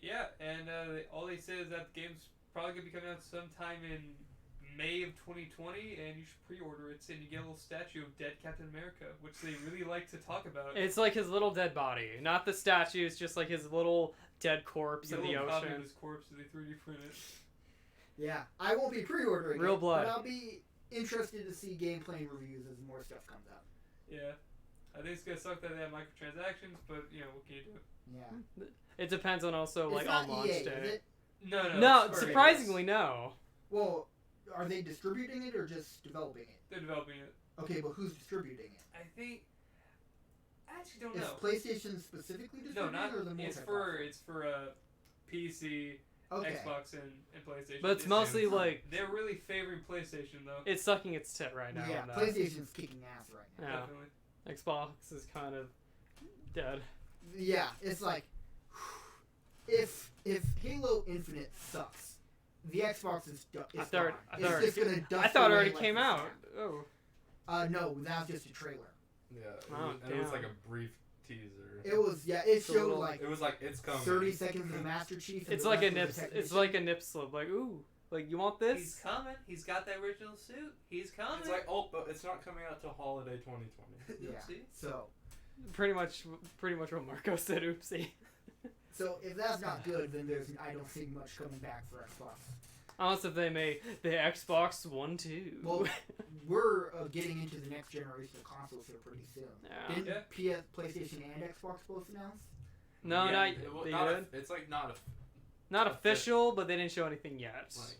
Yeah, and all they say is that the game's probably going to be coming out sometime in May of 2020, and you should pre-order it, and you get a little statue of dead Captain America, which they really like to talk about. It's like his little dead body. Not the statue, it's just like his little dead corpse You in get a the little copy of ocean. his corpse that they 3D printed. Yeah. I won't be pre-ordering Real it, blood. but I'll be interested to see gameplay and reviews as more stuff comes out. Yeah. I think it's gonna suck that they have microtransactions, but what can you do? Yeah. It depends on also It's like not on launch EA, day. is it? No, No, Square surprisingly no. Well, are they distributing it or just developing it? They're developing it. Okay, but who's distributing it? I think. I actually don't Is know. PlayStation specifically No, distributing not. it or the It's for PC, Okay. Xbox, and PlayStation. But it's mostly like They're really favoring PlayStation though. it's sucking its tit right now. Yeah, on that. PlayStation's kicking ass right now. Yeah. Definitely. Xbox is kind of dead. Yeah, it's like if Halo Infinite sucks, the Xbox is gone. I thought It's just gonna dust I thought it away already like came the out. snap. Oh. No, that was just a trailer. Yeah, Oh, it was damn. like a brief teaser. It was it a showed little- like It was like it's coming. 30 seconds of Master Chief. And It's the like a rest nip. was the It's technician. like a nip slip. Like ooh, like you want He's this? coming. He's got that original suit. He's coming. It's like but it's not coming out till holiday 2020. Yeah. Oopsie. So Pretty much what Marco said. Oopsie. if that's not good, then I don't see much coming back for Xbox. Unless if they made the Xbox One too. Well, we're getting into the next generation of consoles here pretty soon. Yeah. Didn't PS, PlayStation, and Xbox both announce? No, Yeah, not it- they not did. it's like not Not official, but they didn't show anything yet. like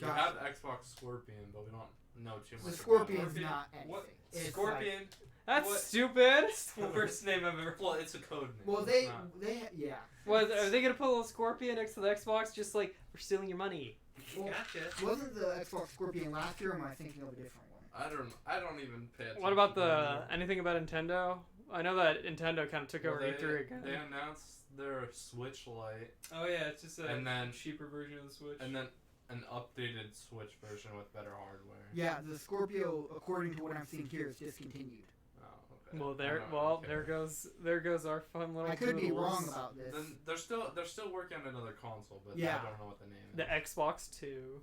we Gotcha. have Xbox Scorpion, but we don't know too much. The about Scorpion's Scorpion? not anything. What? It's Scorpion. That's What? stupid. It's the worst name I've ever. It. Well, it's a code name. Well, It's they not- yeah. What are they gonna put a little Scorpion next to the Xbox? Just like we're stealing your money. Well, Gotcha. wasn't the Xbox Scorpion last year, or am I thinking of a different one? I don't even pay attention. What about to them. anything about Nintendo? I know that Nintendo kind of took Well, over they, E3 again. They announced their Switch Lite Oh yeah, it's just a And then- cheaper version of the Switch. and then an updated Switch version with better hardware. Yeah, the Scorpio, according to what I'm seeing here, is discontinued. Oh, okay. Well, I don't really care. there goes our fun little. I could be doodles. wrong about this. Then they're still working on another console, but Yeah. I don't know what the name is. The Xbox 2.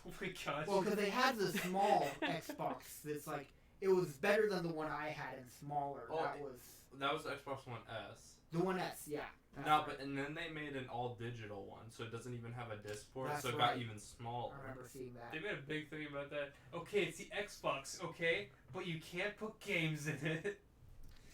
Oh my gosh. Well, because they had the small Xbox that's like, it was better than the one I had and smaller. Oh, That was That was Xbox One S. the One S, yeah. That's No, right. but and then they made an all digital one, so it doesn't even have a disc port, That's so it right. got even smaller. I remember seeing that. They made a big thing about that. Okay, it's the Xbox, okay, but you can't put games in it.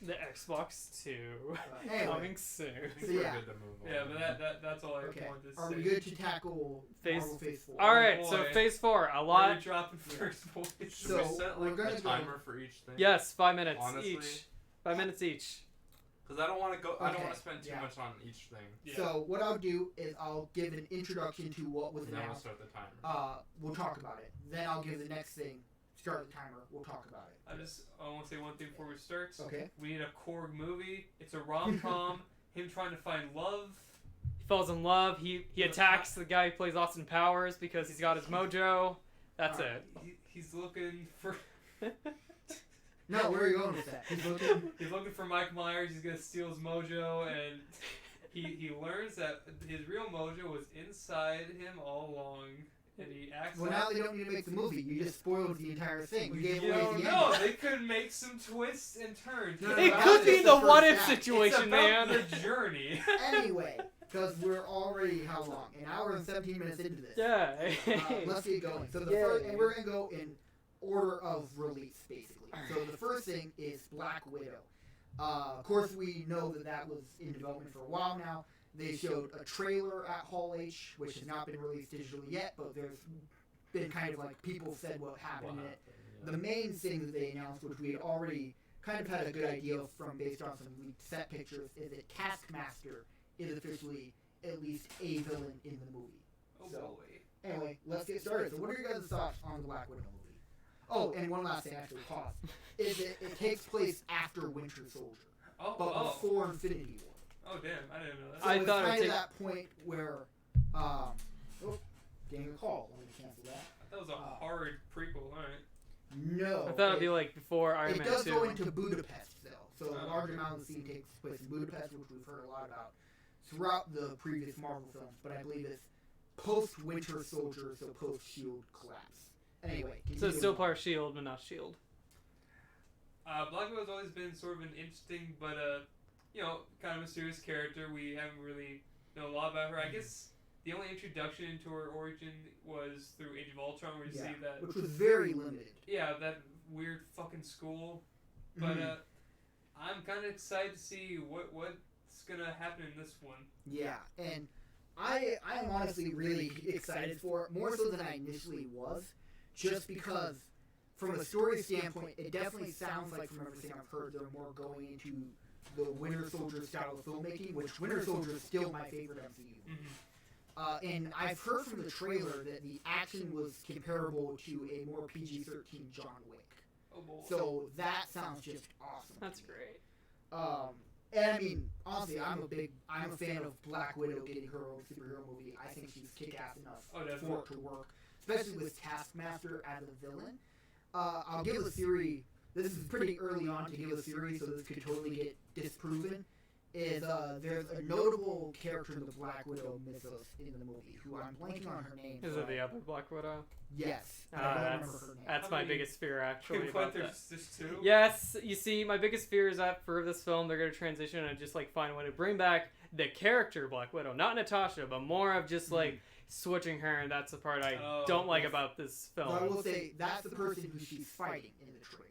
The Xbox 2. Anyway. Coming soon. I think So, we're yeah. good to move on. Yeah, but that's all I Okay. wanted to Are say. we good to tackle Phase- Marvel Phase 4? Alright, boy. so Phase 4. A Where are lot. we dropping Yeah. first, boys? Should So, we set we're like gonna a go- timer for each thing? Yes, 5 minutes Honestly, each. 5 minutes each. Because I don't want to go. I don't Okay, want to spend too yeah. much on each thing. Yeah. So what I'll do is I'll give an introduction to what was And then we'll announced. start the timer. We'll talk about it. Then I'll give the next thing. Start the timer. We'll talk about it. I want to say one thing before we start. Okay. We need a Korg movie. It's a rom-com. Him trying to find love. He falls in love. He attacks the guy who plays Austin Powers because he's got his mojo. That's Alright. it. He's looking for. No, where are you going with that? He's looking. He's looking for Mike Myers. He's gonna steal his mojo, and he learns that his real mojo was inside him all along, and he acts. Well, like, now they don't need to make the movie. You just spoiled the entire thing. You gave you away don't the know. ending. They could make some twists and turns. No, It's no, It no, about could that's be just the the what first if act. It's situation, about man. the journey. Anyway, because we're already how long? An hour and 17 minutes into this. Yeah. Let's get going. So the Yay. first, and we're gonna go in order of release, basically. So the first thing is Black Widow. Of course, we know that was in development for a while now. They showed a trailer at Hall H, which has not been released digitally yet, but there's been kind of like people said what happened in it. The main thing that they announced, which we had already kind of had a good idea from based on some leaked set pictures, is that Taskmaster is officially at least a villain in the movie. Oh So- boy. Anyway, let's get started. So what are your guys' thoughts on the Black Widow movie? Oh, and one last thing, actually, pause. Is that it takes place after Winter Soldier, Oh, but oh, before Infinity War. oh, damn! I didn't know that. So I it's thought it kind of take- that point where, getting a call. Let me cancel that. That was a hard prequel, alright. No. I thought it'd be like before Iron It Man does 2. go into Budapest, though. So a Oh, large okay. amount of the scene takes place in Budapest, which we've heard a lot about throughout the previous Marvel films. But I believe it's post-Winter Soldier, so post-SHIELD collapse. Anyway. So it's still continue part of S.H.I.E.L.D., but not S.H.I.E.L.D. Black Widow's always been sort of an interesting, but kind of mysterious character. We haven't really know a lot about her. I guess the only introduction into her origin was through Age of Ultron, where you Yeah, see that. which was very limited. Yeah, that weird fucking school. But Mhm. I'm kind of excited to see what's gonna happen in this one. Yeah, and I'm honestly really excited for it, more so than I initially was, just because from a story standpoint, it definitely sounds like, from everything I've heard, they're more going into the Winter Soldier style of filmmaking, which Winter Soldier is still my favorite MCU movie. And I've heard from the trailer that the action was comparable to a more PG-13 John Wick. Oh boy. So that sounds just awesome. That's great. And I mean, honestly, I'm a fan of Black Widow getting her own superhero movie. I think she's kick-ass enough for it to work, especially with Taskmaster as a villain. I'll give a theory. This is pretty early on to give a theory, so this could totally get disproven. There's a notable character in the Black Widow mythos in the movie, who I'm blanking on her name. Is it the other Black Widow? Yes. I don't remember her name. That's my biggest fear, actually. About that. There's two? Yes, you see, my biggest fear is that for this film, they're going to transition and just, like, find a way to bring back the character Black Widow. Not Natasha, but more of just, like, switching her, and that's the part I don't like about this film. But I will say, that's the person who she's fighting in the trailer.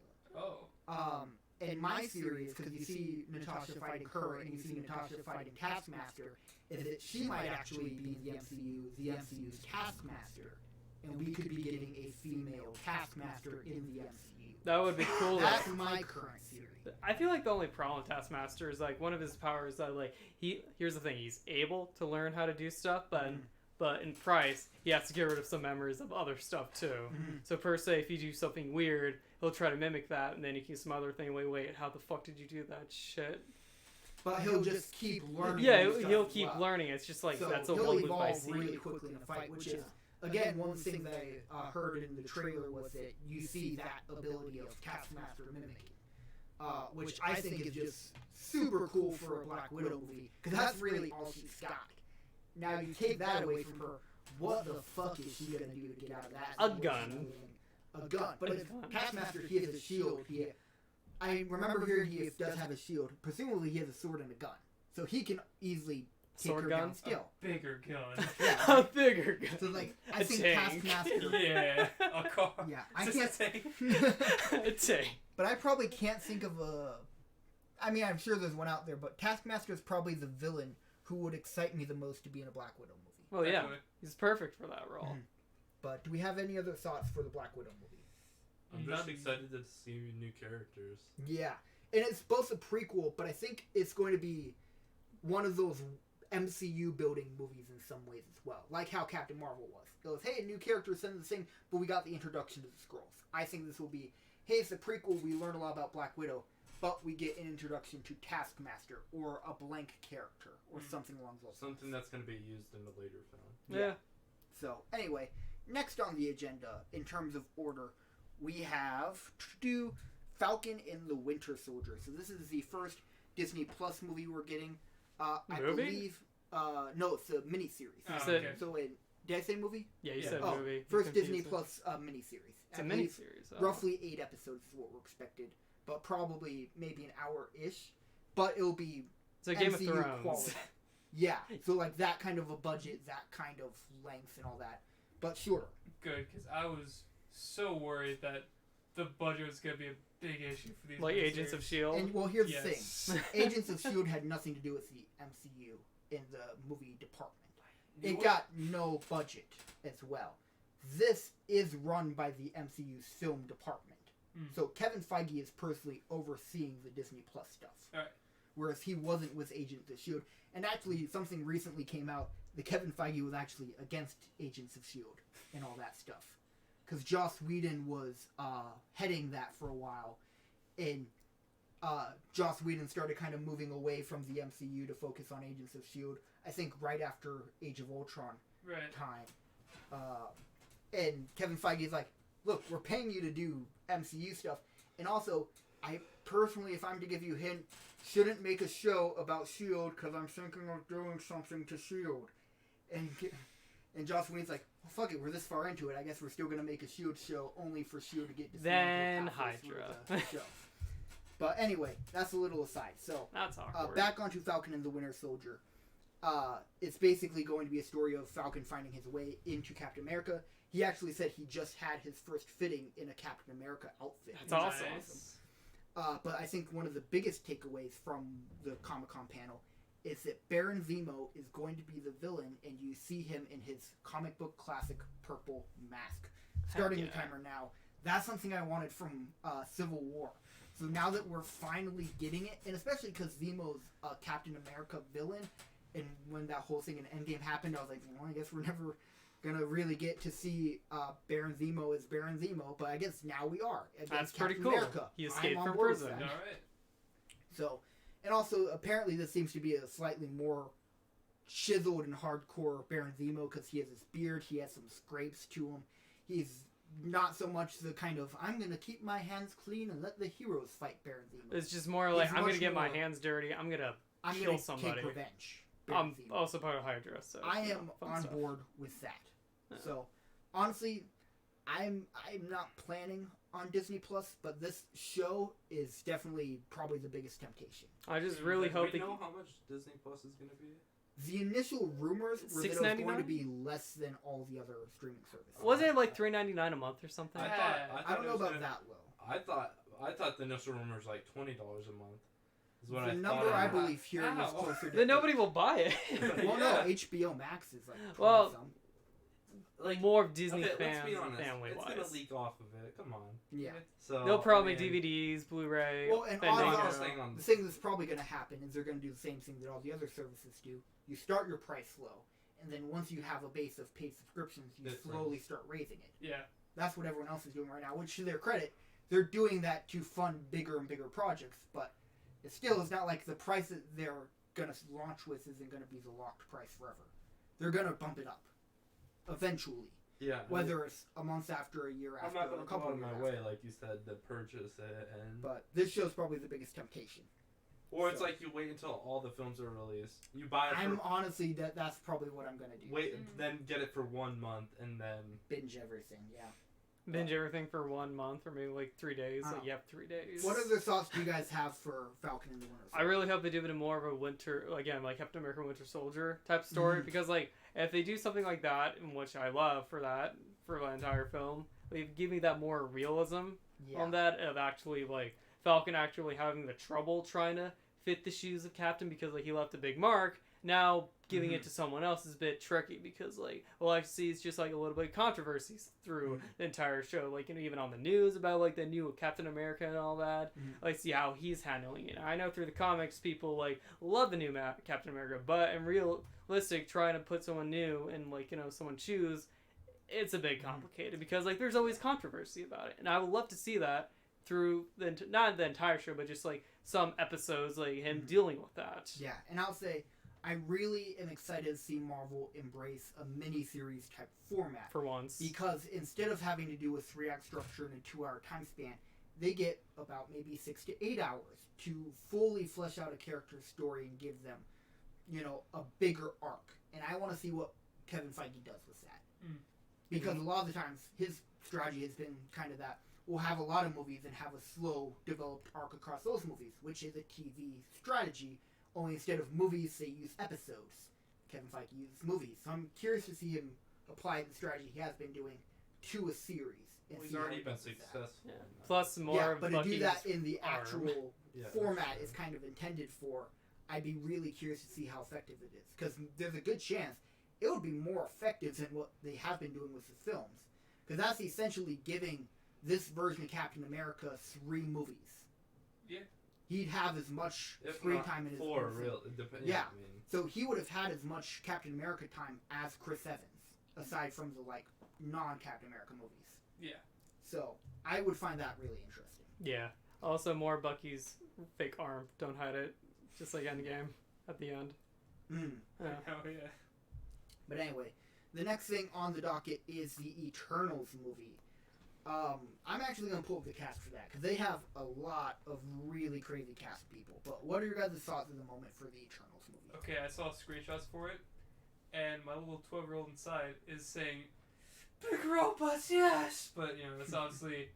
Oh. And my theory is, because you see Natasha fighting her and you see Natasha fighting Taskmaster, is that she might actually be in the MCU's Taskmaster, and we could be getting a female Taskmaster in the MCU. That would be cool. That's my current theory. I feel like the only problem with Taskmaster is, like, one of his powers that, like, here's the thing, he's able to learn how to do stuff, but in Price, he has to get rid of some memories of other stuff, too. Mm-hmm. So, per se, if you do something weird, he'll try to mimic that, and then he keeps some other thing, wait, how the fuck did you do that shit? But he'll just keep learning. Yeah, he'll keep learning. It's just like, so that's a he'll one move by evolve scene. really quickly in a fight, which is, again, one thing that I heard in the trailer was that you see that ability of Taskmaster mimicking, which I think is just super cool for a Black Widow movie, because that's really all she's got. Now you take that away from her, what the fuck is she gonna do to get out of that? A gun. A gun. But if Taskmaster, he has a shield. I remember hearing he does have a shield. Presumably he has a sword and a gun. So he can easily take Sword her gun? down still. A bigger gun. A bigger gun. So, like, I A think tank. Taskmaster... Yeah. A car. Yeah, I Is can't... this a tank? A tank. But I probably can't think of a... I mean, I'm sure there's one out there, but Taskmaster is probably the villain who would excite me the most to be in a Black Widow movie. Well, yeah, Definitely. he's perfect for that role. Mhm. But do we have any other thoughts for the Black Widow movie? I'm just excited to see new characters. Yeah. And it's both a prequel, but I think it's going to be one of those MCU building movies in some ways as well. Like how Captain Marvel was. It was, hey, new characters, send the thing, but we got the introduction to the Skrulls. I think this will be, hey, it's a prequel, we learn a lot about Black Widow, but we get an introduction to Taskmaster, or a blank character, or something along those lines. Something that's going to be used in a later film. Yeah. So, anyway, next on the agenda, in terms of order, we have to do Falcon and the Winter Soldier. So this is the first Disney Plus movie we're getting. I Movie? believe... no, it's a miniseries. Oh, So- okay. So, did I say movie? Yeah, you Yeah. said Oh, movie. first You're Disney confusing. Plus miniseries. It's a I believe miniseries. Oh. Roughly 8 episodes is what we're expected, but probably maybe an hour-ish. But it'll be It's like Game of MCU Thrones. quality. Yeah, so like that kind of a budget, that kind of length and all that, but shorter. Good, because I was so worried that the budget was going to be a big issue for these Like miniseries. Agents of S.H.I.E.L.D. And well, here's the Yes. thing: Agents of S.H.I.E.L.D. had nothing to do with the MCU in the movie department. You It know got no budget as well. This is run by the MCU's film department. Mm. So Kevin Feige is personally overseeing the Disney Plus stuff. Alright. Whereas he wasn't with Agents of S.H.I.E.L.D. And actually, something recently came out that Kevin Feige was actually against Agents of S.H.I.E.L.D. and all that stuff. Because Joss Whedon was heading that for a while. And Joss Whedon started kind of moving away from the MCU to focus on Agents of S.H.I.E.L.D. I think right after Age of Ultron Right. time. And Kevin Feige's like, look, we're paying you to do MCU stuff. And also, I personally, if I'm to give you a hint, shouldn't make a show about S.H.I.E.L.D. because I'm thinking of doing something to S.H.I.E.L.D. And Joss Whedon's like, well, fuck it, we're this far into it. I guess we're still going to make a S.H.I.E.L.D. show only for S.H.I.E.L.D. to get dismantled Then halfway through Hydra. the show. But anyway, that's a little aside. So, That's awkward. back onto Falcon and the Winter Soldier. It's basically going to be a story of Falcon finding his way into Captain America. He actually said he just had his first fitting in a Captain America outfit. That's awesome. Nice. But I think one of the biggest takeaways from the Comic-Con panel is that Baron Zemo is going to be the villain, and you see him in his comic book classic purple mask. Starting the timer now. That's something I wanted from Civil War. So now that we're finally getting it, and especially because Zemo's a Captain America villain, and when that whole thing in Endgame happened, I was like, well, I guess we're never gonna really get to see Baron Zemo as Baron Zemo, but I guess now we are. That's Captain pretty cool. America. He escaped I'm on from board with prison. that. All right. So, and also apparently this seems to be a slightly more chiseled and hardcore Baron Zemo because he has his beard, he has some scrapes to him. He's not so much the kind of I'm gonna keep my hands clean and let the heroes fight Baron Zemo. It's just more like I'm gonna get my hands dirty. I'm gonna kill somebody. Take revenge. I'm Zemo. also part of Hydra, so I am on stuff. board with that. Yeah. So honestly, I'm not planning on Disney Plus, but this show is definitely probably the biggest temptation. I just really hope we they know how much Disney Plus is going to be. The initial rumors were that it was going to $6.99? be less than all the other streaming services. wasn't it like $3.99 a month or something? I don't know about that low. I thought the initial rumor was like $20 a month. Is what The I number thought. I believe here was Ow. closer to. Then nobody will buy it. Well, Yeah. no, HBO Max is like 20 Well, some. Like, more of Disney okay, fans, let's be honest. family It's wise. gonna leak off of it. Come on. Yeah. So They'll probably I mean, make DVDs, Blu-ray. Well, and Fandango. odds I'm are, just saying on the thing that's probably going to happen is they're going to do the same thing that all the other services do. You start your price low, and then once you have a base of paid subscriptions, you Different. slowly start raising it. Yeah. That's what everyone else is doing right now, which to their credit, they're doing that to fund bigger and bigger projects, but it still is not like the price that they're going to launch with isn't going to be the locked price forever. They're going to bump it up eventually, yeah. whether it's a month after, a year I'm after, not a gonna go couple out of of years my after. way, like you said, to purchase it, and But this show's probably the biggest temptation. or it's so- like you wait until all the films are released. You buy it I'm for honestly that's probably what I'm gonna do. wait, then get it for 1 month, and then Binge everything, yeah. Binge everything for 1 month or maybe like 3 days. Oh. Like you have 3 days. What other thoughts do you guys have for Falcon and the Winter I Soldier? really hope they do it in more of a winter, again, like Captain America Winter Soldier type story. Mhm. Because, like, if they do something like that, in which I love for that, for the entire film, they give me that more realism Yeah. on that, of actually, like, Falcon actually having the trouble trying to fit the shoes of Captain because, like, he left a big mark. Now, giving it to someone else is a bit tricky because, like, well, I see it's just, like, a little bit of controversies through the entire show. Like, and even on the news about, like, the new Captain America and all that. Mhm. Like, see how he's handling it. I know through the comics, people, like, love the new Captain America, but in realistic, trying to put someone new and, like, you know, someone choose, it's a bit complicated because, like, there's always controversy about it. And I would love to see that through not the entire show, but just, like, some episodes, like, him dealing with that. Yeah, and I'll say I really am excited to see Marvel embrace a mini-series type format. For once. Because instead of having to do a 3-act structure in a 2-hour time span, they get about maybe 6 to 8 hours to fully flesh out a character's story and give them, you know, a bigger arc. And I want to see what Kevin Feige does with that. Because a lot of the times, his strategy has been kind of that we'll have a lot of movies and have a slow developed arc across those movies, which is a TV strategy. Only instead of movies, they use episodes. Kevin Feige uses movies. So I'm curious to see him apply the strategy he has been doing to a series. And he's see how already he been does that. successful. Yeah. in that. Plus more Yeah, of but to do Bucky's that in the arm. actual Yeah, format that's is true. kind of intended for, I'd be really curious to see how effective it is. Because there's a good chance it would be more effective than what they have been doing with the films. Because that's essentially giving this version of Captain America 3 movies. Yeah. He'd have as much If screen not time in his 4, own real, film. yeah. Yeah. I mean, So he would have had as much Captain America time as Chris Evans, aside from the like non-Captain America movies. Yeah. So I would find that really interesting. Yeah. Also more Bucky's fake arm. Don't hide it. Just like Endgame at the end. Yeah. Oh yeah. But anyway, the next thing on the docket is the Eternals movie. I'm actually going to pull up the cast for that, because they have a lot of really crazy cast people. But what are your guys' thoughts at the moment for the Eternals movie? Okay, I saw screenshots for it, and my little 12-year-old inside is saying, "Big robots, yes!" But, you know, that's obviously...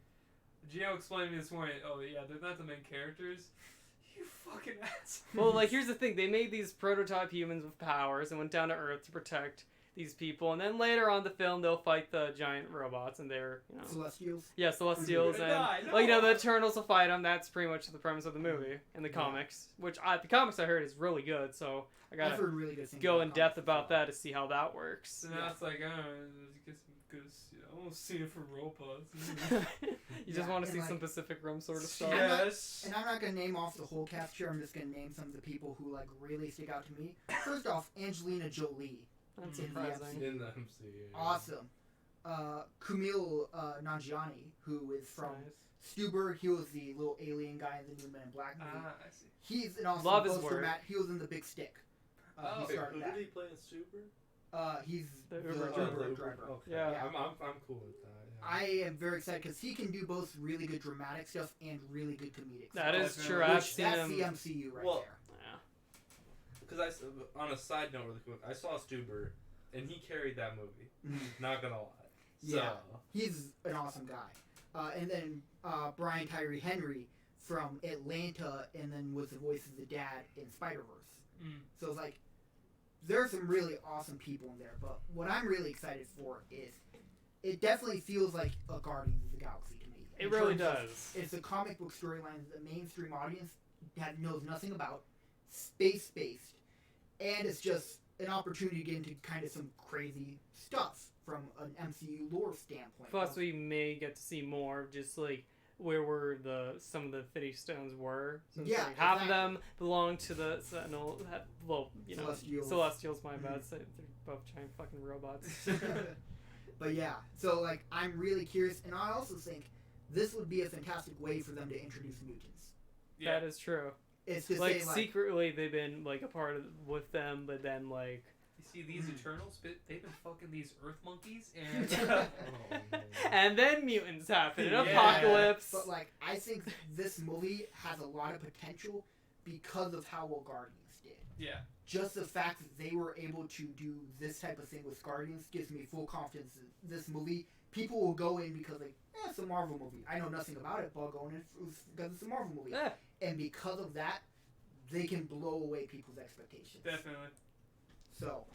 Gio explained to me this morning, oh yeah, they're not the main characters. You fucking ass. Well, like, here's the thing. They made these prototype humans with powers and went down to Earth to protect these people, and then later on the film they'll fight the giant robots, and they're Celestials. Yeah, Celestials, They're and gonna die, like no! the Eternals will fight them. That's pretty much the premise of the movie in the comics, which the comics I heard is really good. So I I've gotta heard really good things go about in depth comics about as well. that to see how that works. So now it's like, I don't know, get some good, I want to see it for robots. You just Yeah, want to and, see like, some Pacific Rim sort of Yeah. stuff. Yes. And I'm not gonna name off the whole cast here. I'm just gonna name some of the people who like really stick out to me. First off, Angelina Jolie, That's in the surprising. In the MCU. awesome. Kumail Nanjiani, who is from Nice. Stuber. He was the little alien guy in the new Men in Black movie. Ah, I see. He's an awesome Love his poster work. He was in The Big Stick. Oh, He Wait, started who that. did he play in Super? He's The the Uber Uber driver. driver. Okay. Yeah. I'm cool with that. Yeah. I am very excited because he can do both really good dramatic stuff and really good comedic That stuff. is Definitely. true. I've Which, seen that's him. the MCU right Well, there. Yeah. Because on a side note, really quick, I saw Stuber, and he carried that movie. Not gonna lie. Yeah. So, He's an awesome guy. And then Brian Tyree Henry from Atlanta, and then was the voice of the dad in Spider-Verse. Mm. So it's like, there are some really awesome people in there. But what I'm really excited for is, it definitely feels like a Guardians of the Galaxy to me. It In really terms of- does. It's a comic book storyline that the mainstream audience knows nothing about, space-based, and it's just an opportunity to get into kind of some crazy stuff from an MCU lore standpoint. Plus, we may get to see more of just like where were some of the Infinity Stones were. So it's Yeah, like half of exactly. them belong to the Sentinel. Well, Celestials. Celestials. My Mhm. bad. So they're both giant fucking robots. But yeah, so like I'm really curious, and I also think this would be a fantastic way for them to introduce mutants. Yeah. That is true. It's to Like say like secretly, they've been like a part of with them, but then like. You see these Mm. Eternals, they've been fucking these Earth monkeys, and oh, man. And then mutants happen. An Yeah. apocalypse. but like I think this movie has a lot of potential because of how well Guardians did. yeah, Just the fact that they were able to do this type of thing with Guardians gives me full confidence in this movie. People will go in because like, it's a Marvel movie. I know nothing about it, but I'll go in because it's a Marvel movie. Yeah. And because of that, they can blow away people's expectations. definitely. So,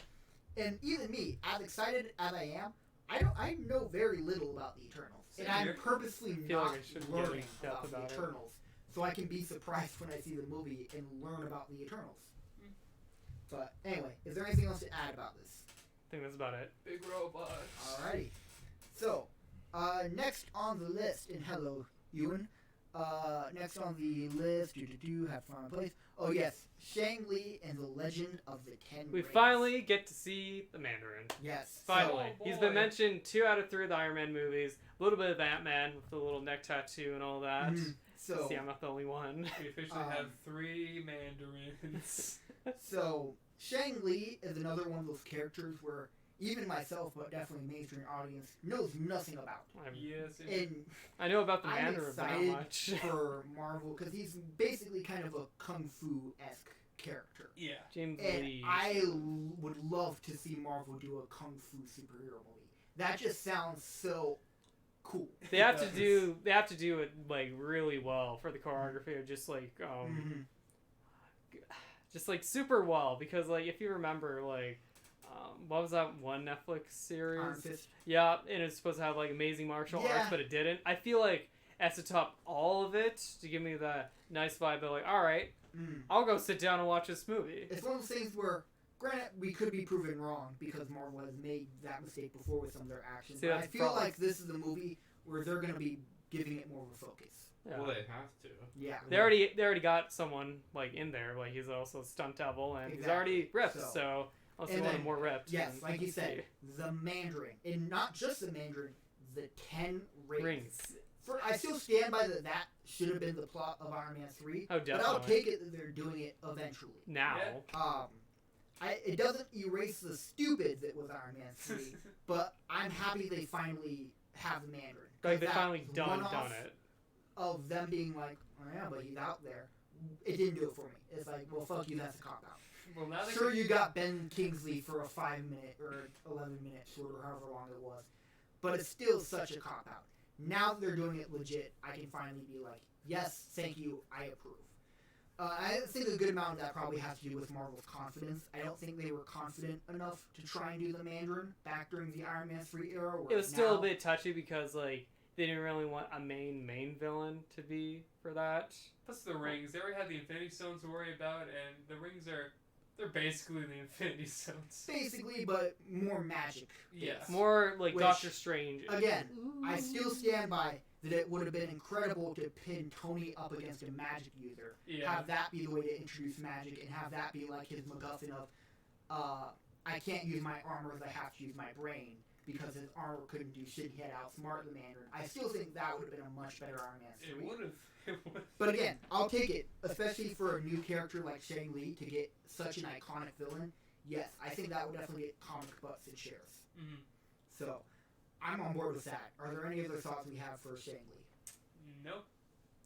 and even me, as excited as I am, I know very little about the Eternals, Same and I'm here. purposely feel like not I should learning get in depth about about the it. Eternals, so I can be surprised when I see the movie and learn about the Eternals. Mm. But anyway, is there anything else to add about this? I think that's about it. Big robots. Alrighty. So, next on the list, and hello, Ewan. Next on the list, have fun place. Oh yes, Shang Li and the Legend of the Ten We Rings. finally get to see the Mandarin. Yes. Finally. Oh, He's boy. been mentioned 2 out of 3 of the Iron Man movies. A little bit of Ant-Man with the little neck tattoo and all that. So, See, I'm not the only one. We officially have 3 Mandarins. So Shang Li is another one of those characters where even myself, but definitely mainstream audience, knows nothing about. Yes. And I know about the I'm Mandarin, but not excited much. for Marvel because he's basically kind of a kung fu-esque character. Yeah. James And Lee. I would love to see Marvel do a kung fu superhero movie. That just sounds so cool. They have to Yes. do it like really well for the choreography of just like Mhm. just like super well, because like if you remember like what was that one Netflix series? Iron Fist. Yeah, and it's supposed to have like amazing martial Yeah. arts, but it didn't. I feel like that's to top all of it to give me that nice vibe of like, all right, Mm. I'll go sit down and watch this movie. It's one of those things where, granted, we could be proven wrong because Marvel has made that mistake before with some of their actions. See, but I that's the feel problem. like this is a movie where they're going to be giving it more of a focus. Yeah. Well, they have to. Yeah. They already got someone like in there, like he's also a stunt double and he's Exactly. already ripped, So- so I'll see and one then- more ripped. Yes, and like you see. said, the Mandarin, and not just the Mandarin, the 10 rings. Rings. I still stand by that should have been the plot of Iron Man 3. Oh, But I'll definitely. take it that they're doing it eventually. Now. Yeah. It doesn't erase the stupid that was Iron Man 3, but I'm happy they finally have the Mandarin. Like they That finally done one-off it. Of them being like, oh yeah, but he's out there. It didn't do it for me. It's like, well, fuck you, that's a cop out. Well, now they Sure, can- you got Ben Kingsley for a 5-minute or 11-minute short or however long it was, but it's still such a cop out. Now that they're doing it legit, I can finally be like, yes, thank you, I approve. I think a good amount of that probably has to do with Marvel's confidence. I don't think they were confident enough to try and do the Mandarin back during the Iron Man 3 era. It was still a bit touchy because, like, they didn't really want a main villain to be for that. Plus the rings. They already had the Infinity Stones to worry about, and the rings they're basically the Infinity Stones. Basically, but more magic. Yes. More like Which, Doctor Strange. Again, I still stand by that it would have been incredible to pin Tony up against a magic user. Yeah. Have that be the way to introduce magic, and have that be like his MacGuffin of, I can't use my armor as I have to use my brain, because his armor couldn't do shit. He had to outsmart the Mandarin. I still think that would have been a much better Iron Man 3. It would have. But again, I'll take it, especially for a new character like Shang to get such an iconic villain. Yes, I think that would definitely get comic butts and shares. Mm-hmm. So, I'm on board with that. Are there any other thoughts we have for Shang? Nope.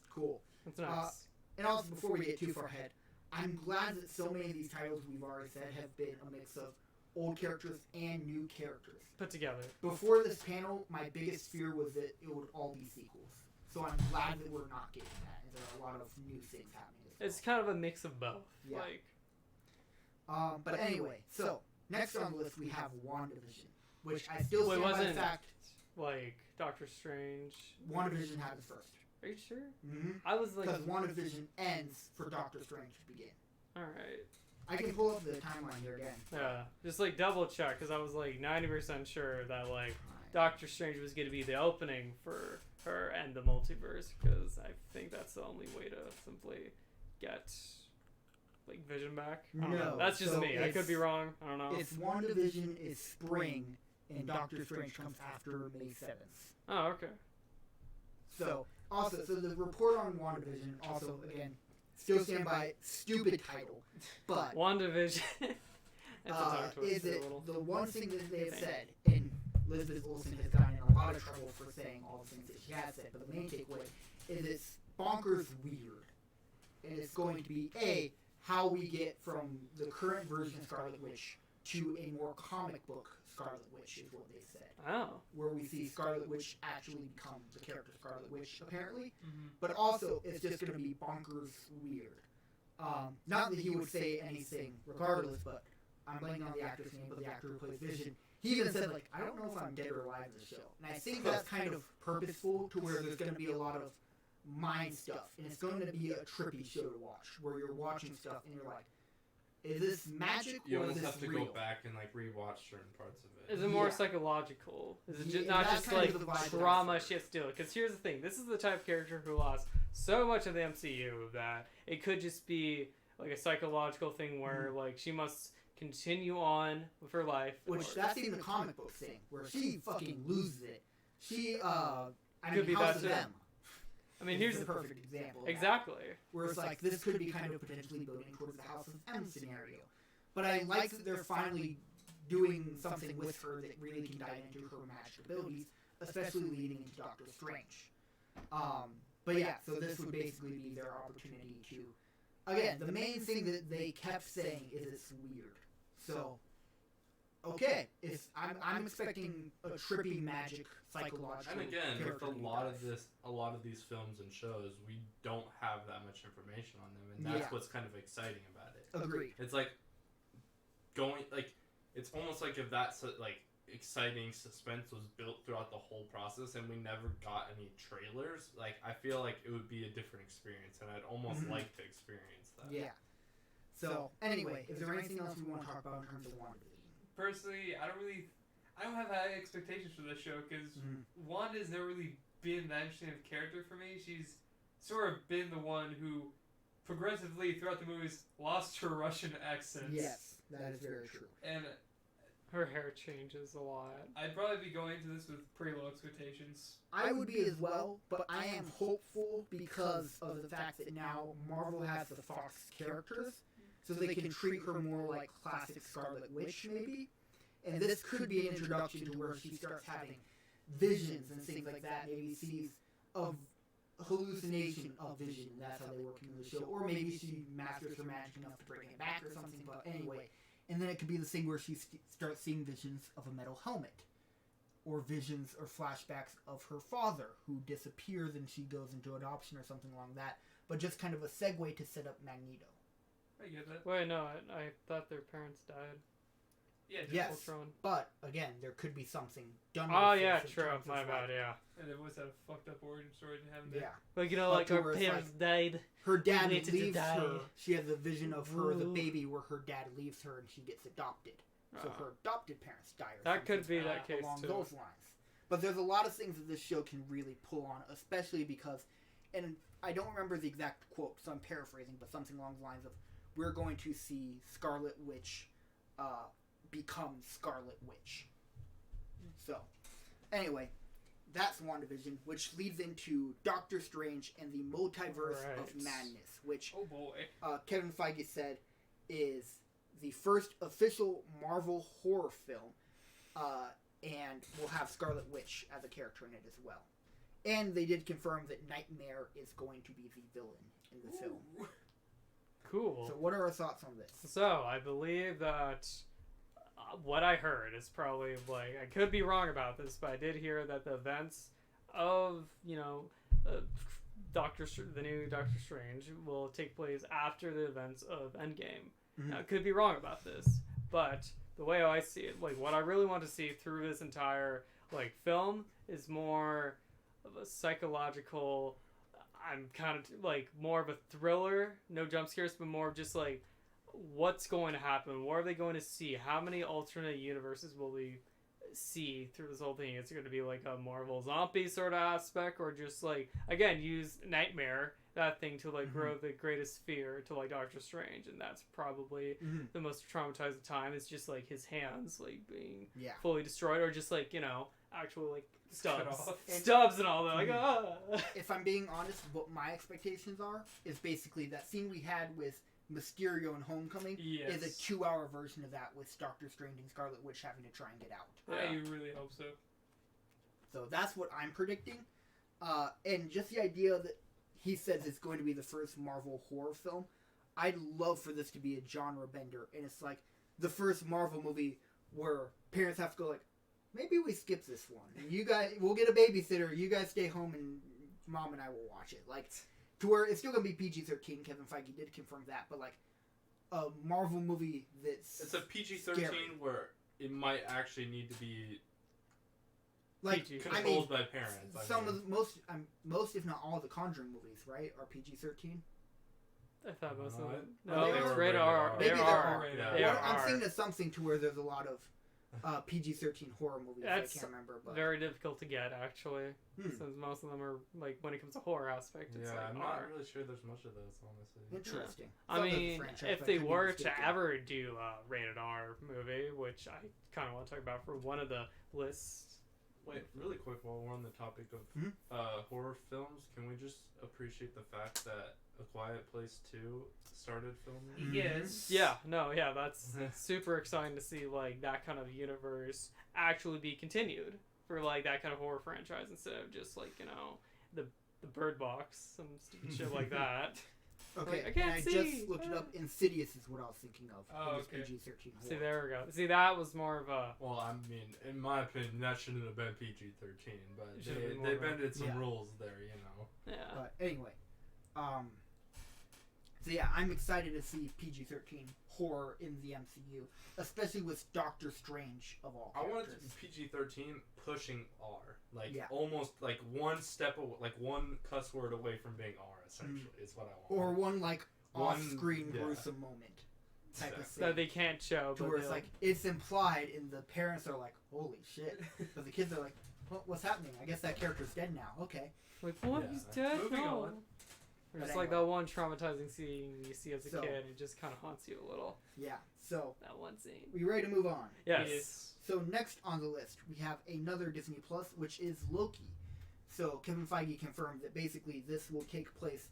Cool. That's nice. And also, before we get too far ahead, I'm glad that so many of these titles we've already said have been a mix of old characters and new characters. Put together. Before this panel, my biggest fear was that it would all be sequels. So I'm glad that we're not getting that, and there are a lot of new things happening as well. It's kind of a mix of both. Yeah. Like, but anyway, so next on the list we have WandaVision, which I still stand by the wasn't fact like Doctor Strange. WandaVision happened first. Are you sure? Mm-hmm. I was like, Because WandaVision ends for Doctor Strange to begin. all right. I can pull up the timeline here again. Yeah, just like double check because I was like 90% sure that like Doctor Strange was going to be the opening for her and the multiverse because I think that's the only way to simply get like Vision back. I don't know. That's just so me. I could be wrong. I don't know. It's WandaVision is spring, and Doctor Strange comes after May 7th. Oh, okay. So, also, the report on WandaVision, also, again, still stand by stupid title, but WandaVision. That's a tongue twister is a it little. the one thing that they've said, and Elizabeth Olsen has gotten in a lot of trouble for saying all the things that she has said, but the main takeaway is it's bonkers weird. And it's going to be, A, how we get from the current version of Scarlet Witch to a more comic book Scarlet Witch, is what they said. Oh. Where we see Scarlet Witch actually become the character Scarlet Witch, apparently. Mm-hmm. But also, it's just going to be bonkers weird. Not that he would say anything regardless, but I'm blanking on the actor's name, but the actor who plays Vision, he even said, like, I don't know if I'm dead or alive in the show. And I think that's kind of purposeful to where there's going to be a lot of mind stuff. And it's going to be a trippy show to watch, where you're watching stuff and you're like, is this magic You or is almost this have to real? go back and like rewatch certain parts of it. Is it more Yeah. psychological? Is it Yeah, just, not that's just kind like of the vibe that I trauma feel. shit still? Because here's the thing. This is the type of character who lost so much of the MCU that it could just be like a psychological thing where like she must continue on with her life. Which, that's even the comic book thing, where she fucking loses it. She, I Could mean, be House that of too. M. I mean, is here's the perfect example. of that. exactly. Where it's like, this could be kind of potentially building towards the House of M scenario. But I like that they're finally doing something with her that really can dive into her magic abilities, especially leading into Doctor Strange. But yeah, so this would basically be their opportunity to... Again, the main thing that they kept saying is it's weird. So, okay, I'm expecting a trippy magic psychological. And again, with character a lot deep dive. of a lot of these films and shows, we don't have that much information on them, and that's Yeah. what's kind of exciting about it. Agreed. It's like it's almost like if that like exciting suspense was built throughout the whole process, and we never got any trailers. Like I feel like it would be a different experience, and I'd almost Mhm. like to experience that. Yeah. So, anyway, is there anything else we want to talk about in terms of WandaVision? Personally, I don't have high expectations for this show because Mhm. Wanda's never really been that interesting of a character for me. She's sort of been the one who progressively throughout the movies lost her Russian accent. Yes, that is very true. And Her hair changes a lot. I'd probably be going into this with pretty low expectations. I would be as well, but I am hopeful because of the fact that now Marvel has the Fox characters, so they can treat her more like classic Scarlet Witch, maybe. And this could be an introduction to where she starts having visions and things like that. Maybe sees a hallucination of Vision, and that's how they work in the show. Or maybe she masters her magic enough to bring it back or something, but anyway. And then it could be the thing where she starts seeing visions of a metal helmet. Or visions or flashbacks of her father, who disappears and she goes into adoption or something along that but just kind of a segue to set up Magneto. I get that. Wait, no, I thought their parents died. Yeah. Yes, Ultron. but again, there could be something done. Oh with yeah, this in true. terms of, My bad. Yeah. And they always had a fucked up origin story to have Yeah, Like Up like to our where it's parents died. her dad waited to leaves die. her. She has a vision of her, the Ooh. baby, where her dad leaves her and she gets adopted. So her adopted parents die. Or That could something be that case along too. those lines. But there's a lot of things that this show can really pull on, especially because, and I don't remember the exact quote, so I'm paraphrasing, but something along the lines of, we're going to see Scarlet Witch become Scarlet Witch. So, anyway, that's WandaVision, which leads into Doctor Strange and the Multiverse of Right. Madness, which Oh boy. Kevin Feige said is the first official Marvel horror film, and will have Scarlet Witch as a character in it as well. And they did confirm that Nightmare is going to be the villain in the film. Ooh. Cool. So what are our thoughts on this? So I believe that what I heard is probably like I could be wrong about this, but I did hear that the events of the new Doctor Strange will take place after the events of Endgame. Mhm. Now, I could be wrong about this, but the way I see it, like what I really want to see through this entire like film is more of a psychological. I'm kind of like more of a thriller, no jump scares, but more of just like what's going to happen, what are they going to see, how many alternate universes will we see through this whole thing. It's going to be like a Marvel zombie sort of aspect, or just like again use Nightmare, that thing, to like grow the greatest fear to like Doctor Strange, and that's probably the most traumatizing time. It's just like his hands like being fully destroyed, or just like actually like stubs and all that. Like If I'm being honest, what my expectations are is basically that scene we had with Mysterio in Homecoming is a 2-hour version of that with Doctor Strange and Scarlet Witch having to try and get out. I really hope so. So that's what I'm predicting. And just the idea that he says it's going to be the first Marvel horror film, I'd love for this to be a genre bender. And it's like the first Marvel movie where parents have to go like, maybe we skip this one. You guys, we'll get a babysitter. You guys stay home and Mom and I will watch it. Like, to where it's still going to be PG-13. Kevin Feige did confirm that. But like, a Marvel movie that's It's a PG-13 scary. where it might actually need to be like, PG. I mean, controlled by parents. some of the most, if not all, of the Conjuring movies, right, are PG-13. I thought most of them. No, No, they it's were rated R. Maybe They there are. are. Yeah. They I'm are. thinking of something to where there's a lot of PG-13 horror movies. That's I can't remember, but Very difficult to get, actually, Hmm. since most of them are like when it comes to horror aspect. It's like I'm R. not really sure there's much of those, honestly. interesting. I Some of the mean, franchise, if but they could be were mistaken. to ever do a rated R movie, which I kind of want to talk about for one of the lists. Wait, really quick, while we're on the topic of Mhm. horror films, can we just appreciate the fact that A Quiet Place 2 started filming? Mhm. Yes. Yeah, no, yeah, that's super exciting to see like that kind of universe actually be continued for like that kind of horror franchise instead of just like the Bird Box, some stupid shit like that. Okay, Like, I can't and I see. just looked it up. Insidious is what I was thinking of. Oh, It was okay. PG-13 horror. See, there we go. See, that was more of a Well, I mean, in my opinion, that shouldn't have been PG-13, but It should have been more they of a- bended some Yeah. rules there, you know. yeah. But anyway, so yeah, I'm excited to see PG-13 horror in the MCU, especially with Doctor Strange of all I want characters. it to be PG-13 pushing R, like Yeah. almost like one step, like one cuss word away from being R. Essentially, is what I want. Or one like One- off-screen yeah. gruesome moment type of Exactly. That thing. they can't show, To but where it's they'll- like it's implied, and the parents are like, "Holy shit!" But the kids are like, "What's happening? I guess that character's dead now." Okay. like, what? Yeah. He's dead? Moving No. on. Or But just like anyway. that one traumatizing scene you see as a So- kid, it just kind of haunts you a little. Yeah. So That one scene. we ready to move on? Yes. So next on the list, we have another Disney Plus, which is Loki. So Kevin Feige confirmed that basically this will take place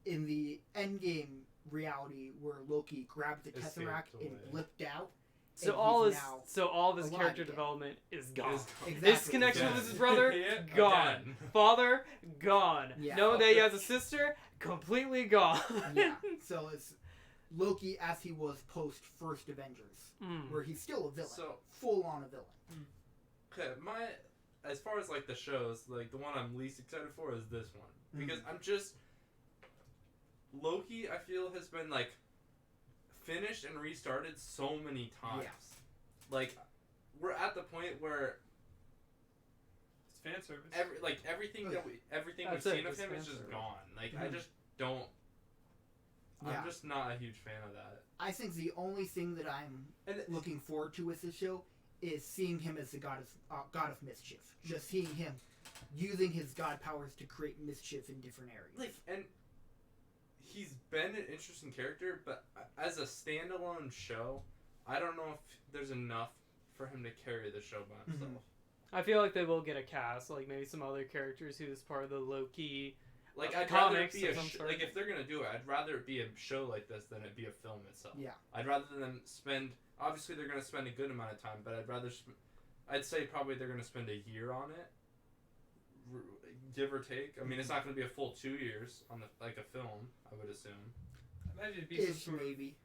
in the Endgame reality where Loki grabbed the Escaped Tesseract and away. blipped out. So and all he's his now all of his alive character again. development is gone. Exactly. His connection Yeah. with his brother Yeah, gone. again. Father gone. Yeah. Knowing that he has a sister completely gone. Yeah. So it's Loki as he was post first Avengers, Mm. where he's still a villain, So, full on a villain. okay, as far as like the shows, like the one I'm least excited for is this one because Mhm. I'm just Loki, I feel, has been like finished and restarted so many times. Yeah. Like, we're at the point where It's fan service. everything we've That's it, seen of just him fan is just service. gone. Like, I Mhm. just don't. Yeah. I'm just not a huge fan of that. I think the only thing that I'm And looking forward to with this show is seeing him as the god of mischief. Just seeing him using his god powers to create mischief in different areas. and he's been an interesting character, but as a standalone show, I don't know if there's enough for him to carry the show by himself. I feel like they will get a cast, like maybe some other characters who's part of the Loki. Like, Of I'd rather comics it be of a some sort. like if they're gonna do it, I'd rather it be a show like this than it be a film itself. Yeah. I'd rather them spend. Obviously, they're gonna spend a good amount of time, but I'd say probably they're gonna spend a year on it, give or take. I mean, it's not gonna be a full 2 years on like a film. I would assume. I imagine it'd be some Ish, sort of, maybe.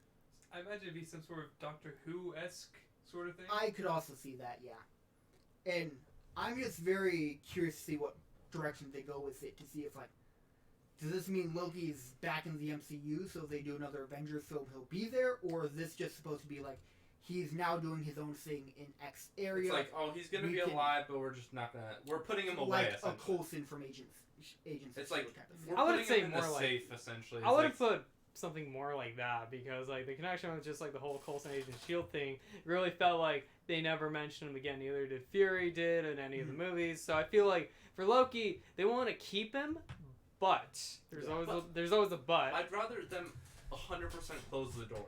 I imagine it'd be some sort of Doctor Who-esque sort of thing. I could also see that, yeah. And I'm just very curious to see what direction they go with it, to see if, like, does this mean Loki's back in the MCU, so if they do another Avengers film, he'll be there, or is this just supposed to be, like, he's now doing his own thing in X area? It's like, oh, he's gonna We be can- alive, but we're just not gonna. We're putting him away. like a Essentially. Coulson from Agents It's of like S.H.I.E.L.D. type of we're thing. I would putting say him in more the like- safe. Essentially, I would have put something more like that because like the connection with just like the whole Coulson Agent Shield thing really felt like they never mentioned him again. Neither did Fury did in any of the movies. So I feel like for Loki, they want to keep him, but there's always a but. I'd rather them 100% close the door.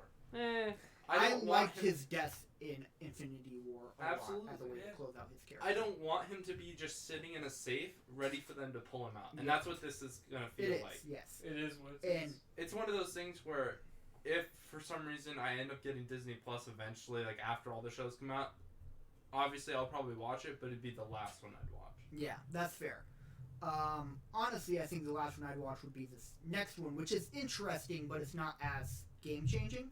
I don't want liked him- his death in Infinity War a lot as a way Absolutely, to yeah. close out his character. I don't want him to be just sitting in a safe, ready for them to pull him out, and Yeah. that's what this is gonna It feel is, like. yes. It is what it And is. It's one of those things where, if for some reason I end up getting Disney Plus eventually, like after all the shows come out, obviously I'll probably watch it, but it'd be the last one I'd watch. Yeah, that's fair. Honestly, I think the last one I'd watch would be this next one, which is interesting, but it's not as game-changing,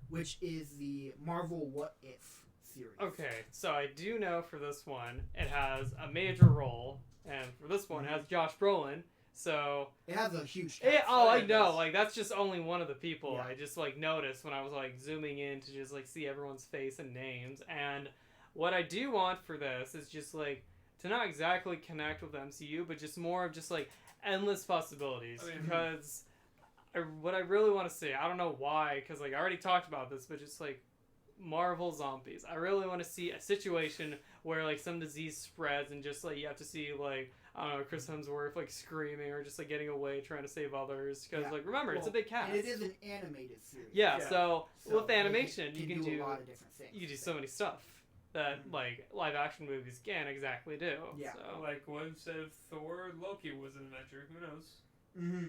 which is the Marvel What If series. Okay, so I do know for this one it has a major role, and for this one it has Josh Brolin. So It has a huge I cast. it know, does. like that's just only one of the people. Yeah. I just like noticed when I was like zooming in to just like see everyone's face and names. And what I do want for this is just like to not exactly connect with the MCU, but just more of just like endless possibilities. I mean- Because what I really want to see, I don't know why, because like I already talked about this, but just like Marvel zombies. I really want to see a situation where like some disease spreads and just like you have to see like I don't know Chris Hemsworth like screaming or just like getting away trying to save others because Yeah. like remember it's a Well, big cast. And it is an animated series. Yeah, Yeah. so with they animation you can do a lot of different things. you can do so many stuff that Mhm. like live action movies can't exactly do. Yeah. So. Like what instead of Thor, Loki was an Avenger. Who knows? Mm-hmm.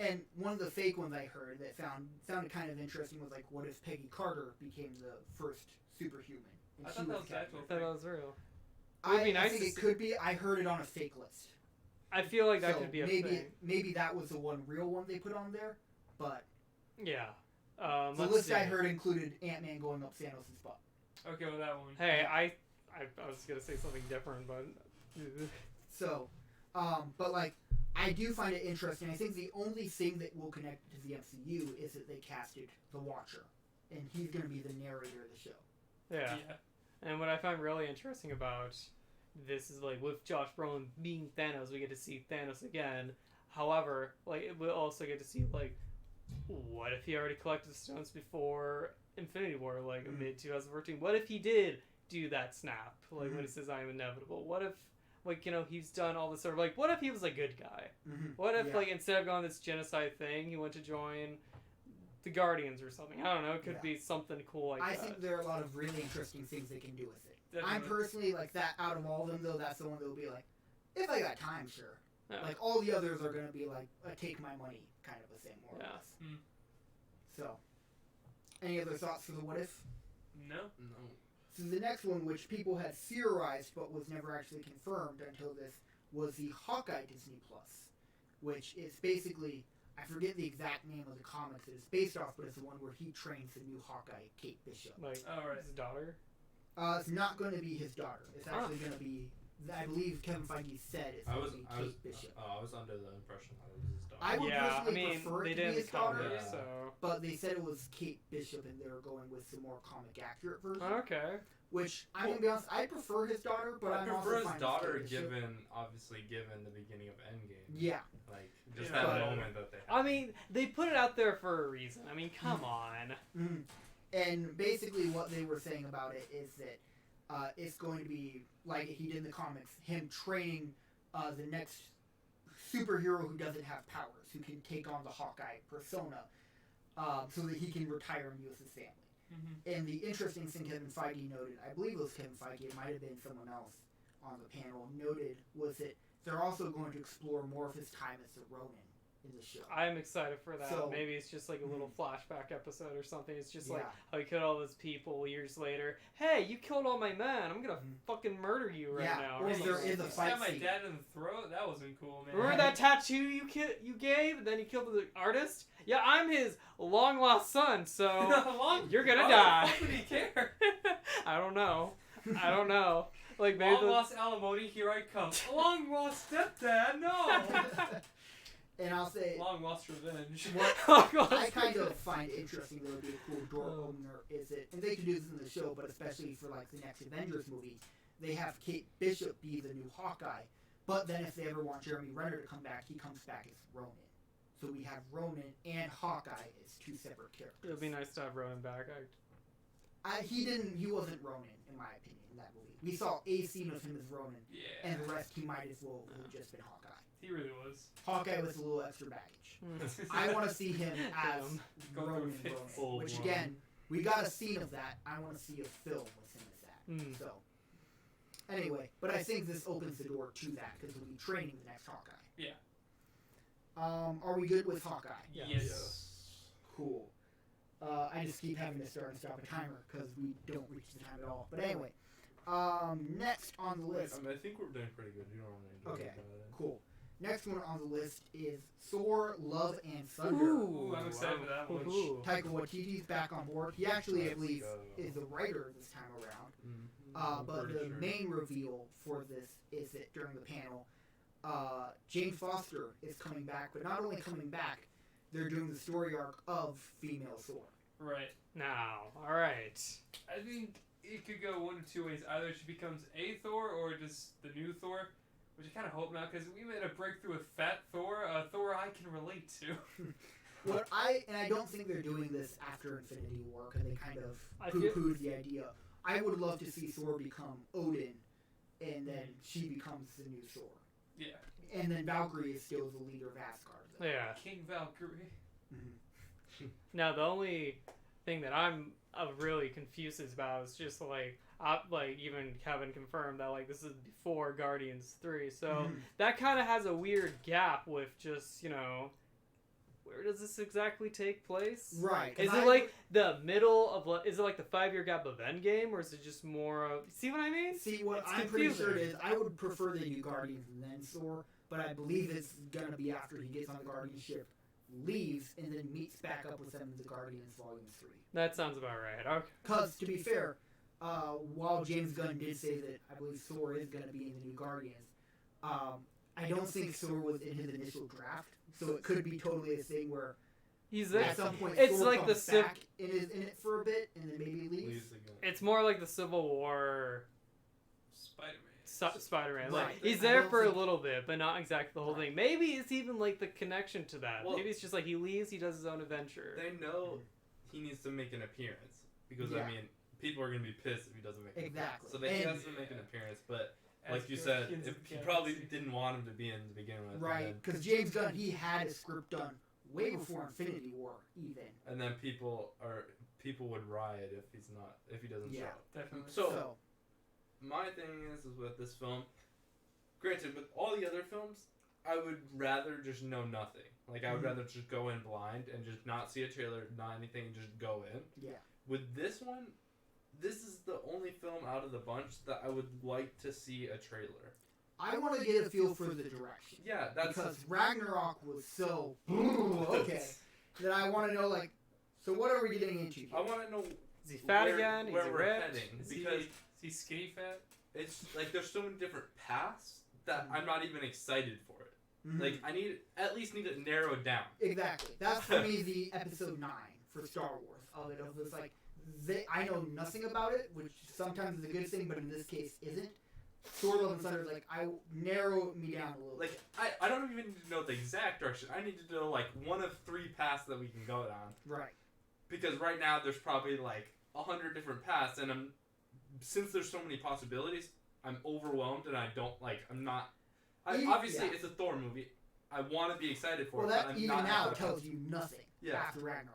And one of the fake ones I heard that sounded kind of interesting was like, what if Peggy Carter became the first superhuman? And I she thought that was Captain actual I America? thought that was real. It would be I nice think to it see- could be. I heard it on a fake list. I feel like that So could be a maybe thing. maybe that was the one real one they put on there, but Yeah. the Let's list see. I heard included Ant-Man going up Thanos' butt. Okay, well that one. Hey, Yeah. I was gonna say something different, but So, but like, I do find it interesting. I think the only thing that will connect it to the MCU is that they casted the Watcher, and he's going to be the narrator of the show. yeah. And what I find really interesting about this is like with Josh Brolin being Thanos, we get to see Thanos again. However, like we'll also get to see like what if he already collected stones before Infinity War, like Mhm. mid 2014? What if he did do that snap, like when Mhm. he says "I am inevitable"? What if like he's done all this sort of like what if he was a good guy? Mm-hmm. What if Yeah. like instead of going this genocide thing, he went to join the Guardians or something? I don't know. It could Yeah. be something cool like I that. think there are a lot of really interesting things they can do with it. I'm Definitely. personally like that. Out of all of them, though, that's the one that will be like, if I got time, sure. Yeah. Like all the others are going to be like a take my money kind of a thing, more Yeah. or less. Mm. So, any other thoughts for the what if? No. No. So the next one, which people had theorized but was never actually confirmed until this, was the Hawkeye Disney Plus, which is basically, I forget the exact name of the comics it is based off, but it's the one where he trains the new Hawkeye, Kate Bishop. Like All right. his daughter. It's not going to be his daughter. It's actually going to be I believe Kevin Feige said it's going to be Kate Bishop. I was under the impression that it was his daughter. I would personally prefer they it to did be his daughter, Yeah. so. but they said it was Kate Bishop, and they were going with some more comic accurate version. Okay. Which I'm gonna be honest, I prefer his daughter, but I I'm prefer also his fine daughter, with Kate Bishop. given the beginning of Endgame. Yeah. Like just Yeah. that But- moment that they had. I mean, they put it out there for a reason. I mean, come on. Mhm. And basically, what they were saying about it is that it's going to be like he did in the comics, him training the next superhero who doesn't have powers, who can take on the Hawkeye persona, so that he can retire and be with his family. Mm-hmm. And the interesting thing Kevin Feige noted, I believe it was Kevin Feige, it might have been someone else on the panel, noted was that they're also going to explore more of his time as a Ronin in the show. I'm excited for that. So- Maybe it's just like a little flashback episode or something. It's just like Yeah. how he killed all those people years later. Hey, you killed all my men. I'm gonna fucking murder you right Yeah, now. or or there something. is a You fight stabbed my scene. dad in the throat. That wasn't cool, man. Remember that tattoo you gave, and then you killed the artist? Yeah, I'm his long lost son, so Long- you're gonna Why die. the fuck would he care? I don't know. Like maybe Long lost alimony, here I come. Long lost stepdad, no. And I'll say, Long lost revenge. what I kind of find interesting that would be a cool door opener is that, and they can do this in the show, but especially for like the next Avengers movie, they have Kate Bishop be the new Hawkeye, but then if they ever want Jeremy Renner to come back, he comes back as Ronin. So we have Ronin and Hawkeye as two separate characters. It would be nice to have Ronan back. He wasn't Ronin, in my opinion, in that movie. We saw a scene of him as Ronin, Yeah. and the rest he might as well have just been Hawkeye. He really was. Hawkeye with a little extra baggage. Mm. I want to see him as Go through Ronin, it. Full which blown. again, we got a scene of that. I want to see a film with him as that. Mm. So, anyway, but I think this opens the door to that because we'll be training the next Hawkeye. Yeah. Are we good with Hawkeye? Yes. Cool. I just keep having to start and stop a timer because we don't reach the time at all. But anyway, next on the list. I think we're doing pretty good. You don't want to Okay. Cool. Next one on the list is Thor: Love and Thunder. Ooh, I'm excited for that one. Ooh. Taika Waititi's back on board. He actually, I Let's believe, go. is the writer this time around. Mm-hmm. But the main reveal for this is that during the panel, Jane Foster is coming back, but not only coming back, they're doing the story arc of female Thor. Right. Now, all right. I think it could go one of two ways. Either she becomes a Thor or just the new Thor, which I kind of hope not, because we made a breakthrough with Fat Thor, a Thor I can relate to. I don't think they're doing this after Infinity War, because they kind of I feel- poo-pooed the idea. I would love to see Thor become Odin, and then she becomes the new Thor. Yeah. And then Valkyrie is still the leader of Asgard. though. Yeah. King Valkyrie. Now the only thing that I'm really confused about is just like even Kevin confirmed that like this is before Guardians 3, so Mhm. that kind of has a weird gap with just where does this exactly take place? Right. 'cause Is I it like the middle of is it like the 5-year gap of Endgame, or is it just more of see what I mean? See, what It's I'm pretty sure it confusing. is, I would prefer they do Guardians and then Thor, but I believe it's gonna be after he gets on the Guardian ship, leaves, and then meets back up with them in the Guardians Volume 3. That sounds about right. Okay. Because, to be fair, while James Gunn did say that I believe Thor is gonna be in the new Guardians, I don't think Thor was in his initial draft, so it could be totally a thing where He's at some point It's Thor like the comes back and is in it for a bit, and then maybe leaves. Leaves again. It's more like the Civil War Spider-Man. Spider-Man. Right. Like he's I there don't for a think- little bit, but not exactly the whole Right. thing. Maybe it's even like the connection to that. Well- Maybe it's just like he leaves, he does his own adventure. They know he needs to make an appearance because Yeah. I mean, people are gonna be pissed if he doesn't make an Exactly. appearance. So he And- has to make an appearance, but As like you said, Guardians if of the he probably Galaxy. didn't want him to be in to begin with. Right, because James Gunn, he had his script done way before Infinity War, even. And then people would riot if he doesn't Yeah. show up. Definitely. So my thing is with this film, granted, with all the other films, I would rather just know nothing. Like, I would Mhm. rather just go in blind and just not see a trailer, not anything, and just go in. yeah. With this one, this is the only film out of the bunch that I would like to see a trailer. I want to get a feel for the direction. Yeah, that's... Because Ragnarok was so okay that I want to know, like, So what are we getting into here? I want to know Is he fat again? where Is he we're ripped? heading, Is because he skinny fat? it's like there's so many different paths that I'm not even excited for it. Mhm. Like I at least need it narrowed down. Exactly. That's for me the episode 9 for Star Wars. Of it was like I know nothing about it, which sometimes is a good thing, but in this case isn't. Thor: Love and Thunder, like I narrow me down a little. Like I don't even need to know the exact direction. I need to know like one of 3 paths that we can go down. Right. Because right now there's probably like 100 different paths, and since there's so many possibilities, I'm overwhelmed, and I'm not. Obviously, it's a Thor movie. I want to be excited for it. Well, that but I'm even not now excited. tells you nothing after Ragnarok.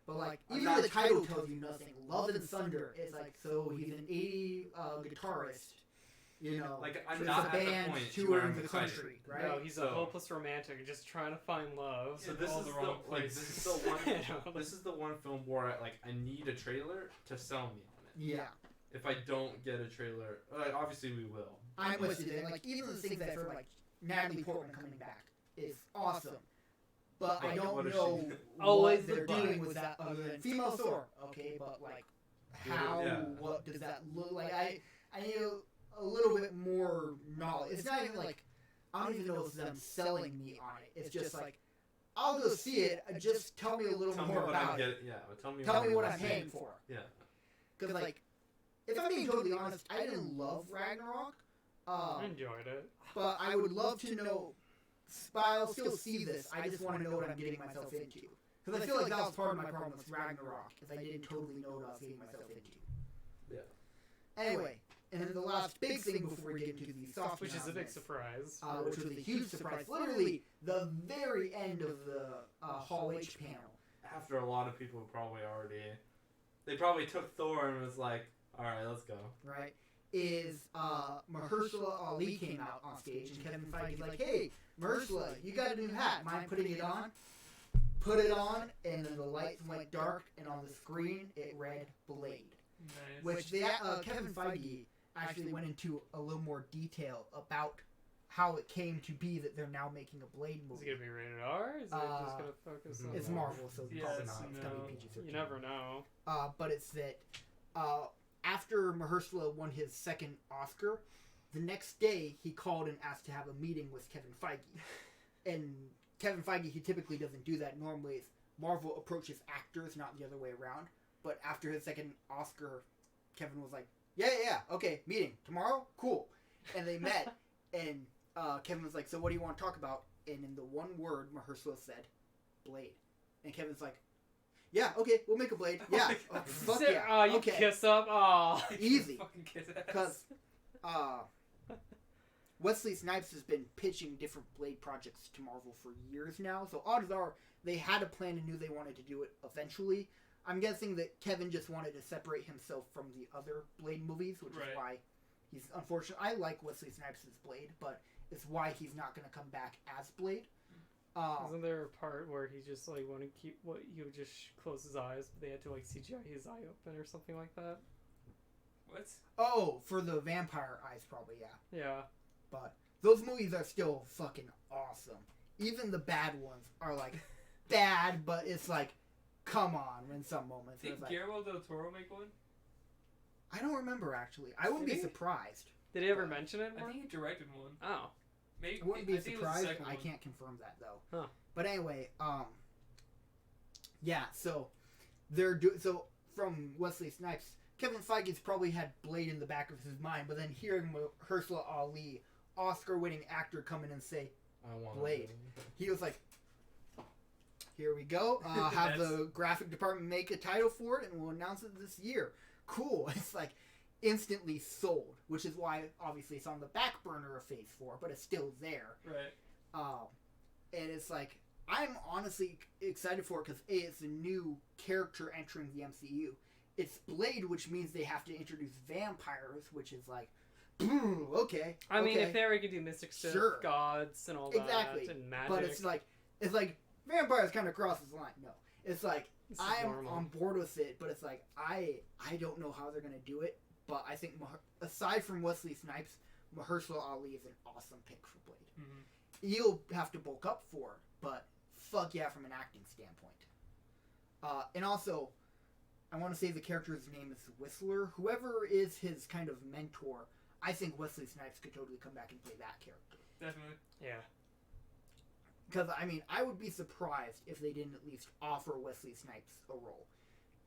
But like I'm even not- the title tells you nothing. Love and Thunder is like so he's an 80 guitarist. You know, Like, I'm with not a at the band point touring where I'm the excited. country, right? No, he's a So- hopeless romantic just trying to find love. So in this all is the the wrong like places. this is the one You know, this is the one film where I need a trailer to sell me on it. Yeah, If I don't get a trailer, obviously we will. I'm with you there. Like even the things I've heard, like Natalie Portman coming back is awesome. But I Like, don't what is know she- Always what they're the doing but. with that other than female Thor. Okay, but like how, Yeah. what does that look like? I need a little bit more knowledge. It's not even like I don't even know if it's them selling me on it. It's just like I'll go see it. Just tell me a little Tell me more what about I'm it. getting. Yeah, but tell me. Tell me what I'm getting. paying for. Yeah. Because like, if I'm being totally honest, I didn't love Ragnarok. I enjoyed it. But I would love to know. But I'll still see this. I just want to know what I'm getting myself into. Because I feel like that was part of my problem with Ragnarok, is I didn't totally know what I was getting myself into. Yeah. Anyway, and then the last big thing before we get into the soft Which is a big announcements, surprise. which was a huge surprise. Literally, the very end of the Hall H panel. After a lot of people they probably took Thor and was like, all right, let's go. Right, is Mahershala Ali came out on stage, and Kevin Feige's like, hey, Mahershala, you got a new hat. Mind putting it on? Put it on, and then the lights went dark, and on the screen it read Blade. Nice. Which Kevin Feige actually went into a little more detail about how it came to be that they're now making a Blade Is it movie. gonna be rated R? Is it just gonna focus on? It's Marvel, so Yes, probably not. It's gonna no. be PG-13. You never know. But it's that after Mahershala won his second Oscar, the next day he called and asked to have a meeting with Kevin Feige. And Kevin Feige, he typically doesn't do that. Normally, it's Marvel approaches actors, not the other way around. But after his second Oscar, Kevin was like, yeah, okay, meeting. Tomorrow? Cool. And they met, and Kevin was like, so what do you want to talk about? And in the one word, Mahershala said, Blade. And Kevin's like, yeah, okay, we'll make a Blade. Yeah, oh, fuck yeah. Oh, you okay. kiss up. Oh. Easy. Fucking kiss ass. Because Wesley Snipes has been pitching different Blade projects to Marvel for years now, so odds are they had a plan and knew they wanted to do it eventually. I'm guessing that Kevin just wanted to separate himself from the other Blade movies, which Right. is why he's unfortunate. I like Wesley Snipes' Blade, but it's why he's not going to come back as Blade. Isn't there a part where he just like want to keep what he would just close his eyes, but they had to like CGI his eye open or something like that? What? Oh, for the vampire eyes, probably, yeah. Yeah. But those movies are still fucking awesome. Even the bad ones are like bad, but it's like, come on, in some moments. Did It's like, Guillermo del Toro make one? I don't remember actually. I wouldn't Did be he? surprised. Did he ever mention it I more? think he directed one. Oh. Maybe I wouldn't be think it was the surprised. second I one. can't confirm that though. Huh. But anyway, yeah. So so from Wesley Snipes, Kevin Feige's probably had Blade in the back of his mind, but then hearing Mahershala Ali, Oscar-winning actor, come in and say I want Blade, he was like, "Here we go. Have the graphic department make a title for it, and we'll announce it this year." Cool. It's like instantly sold, which is why obviously it's on the back burner of Phase 4, but it's still there. Right. And it's like, I'm honestly excited for it because it's a new character entering the MCU. It's Blade, which means they have to introduce vampires, which is like, okay. I mean, okay. if they ever could do mystic stuff, Sure. gods and all Exactly. that, and magic. But it's like vampires kind of crosses the line. No, it's like This is I'm normal. on board with it, but it's like I don't know how they're gonna do it. But I think aside from Wesley Snipes, Mahershala Ali is an awesome pick for Blade. Mm-hmm. You'll have to bulk up for, but fuck yeah, from an acting standpoint. And also, I want to say the character's name is Whistler. Whoever is his kind of mentor, I think Wesley Snipes could totally come back and play that character. Definitely. Yeah. Because, I mean, I would be surprised if they didn't at least offer Wesley Snipes a role.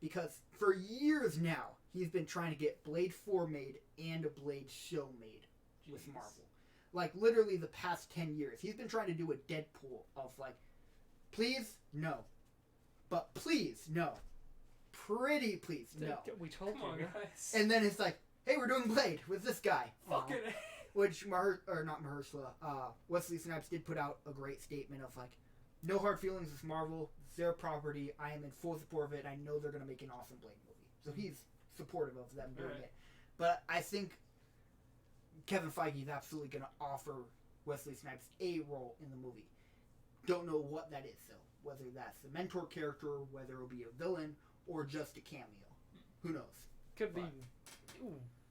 Because for years now, he's been trying to get Blade 4 made and a Blade show made with Marvel. Like, literally the past 10 years. He's been trying to do a Deadpool of, like, please, no. But please, no. Pretty please, no. We told Come on, you. guys. And then it's like, hey, we're doing Blade with this guy. Fucking Which, not Mahershala, Wesley Snipes did put out a great statement of, like, no hard feelings with Marvel. It's their property. I am in full support of it. I know they're going to make an awesome Blade movie. So he's supportive of them doing it. But I think Kevin Feige is absolutely going to offer Wesley Snipes a role in the movie. Don't know what that is, though. Whether that's the mentor character, whether it'll be a villain, or just a cameo. Who knows? Could be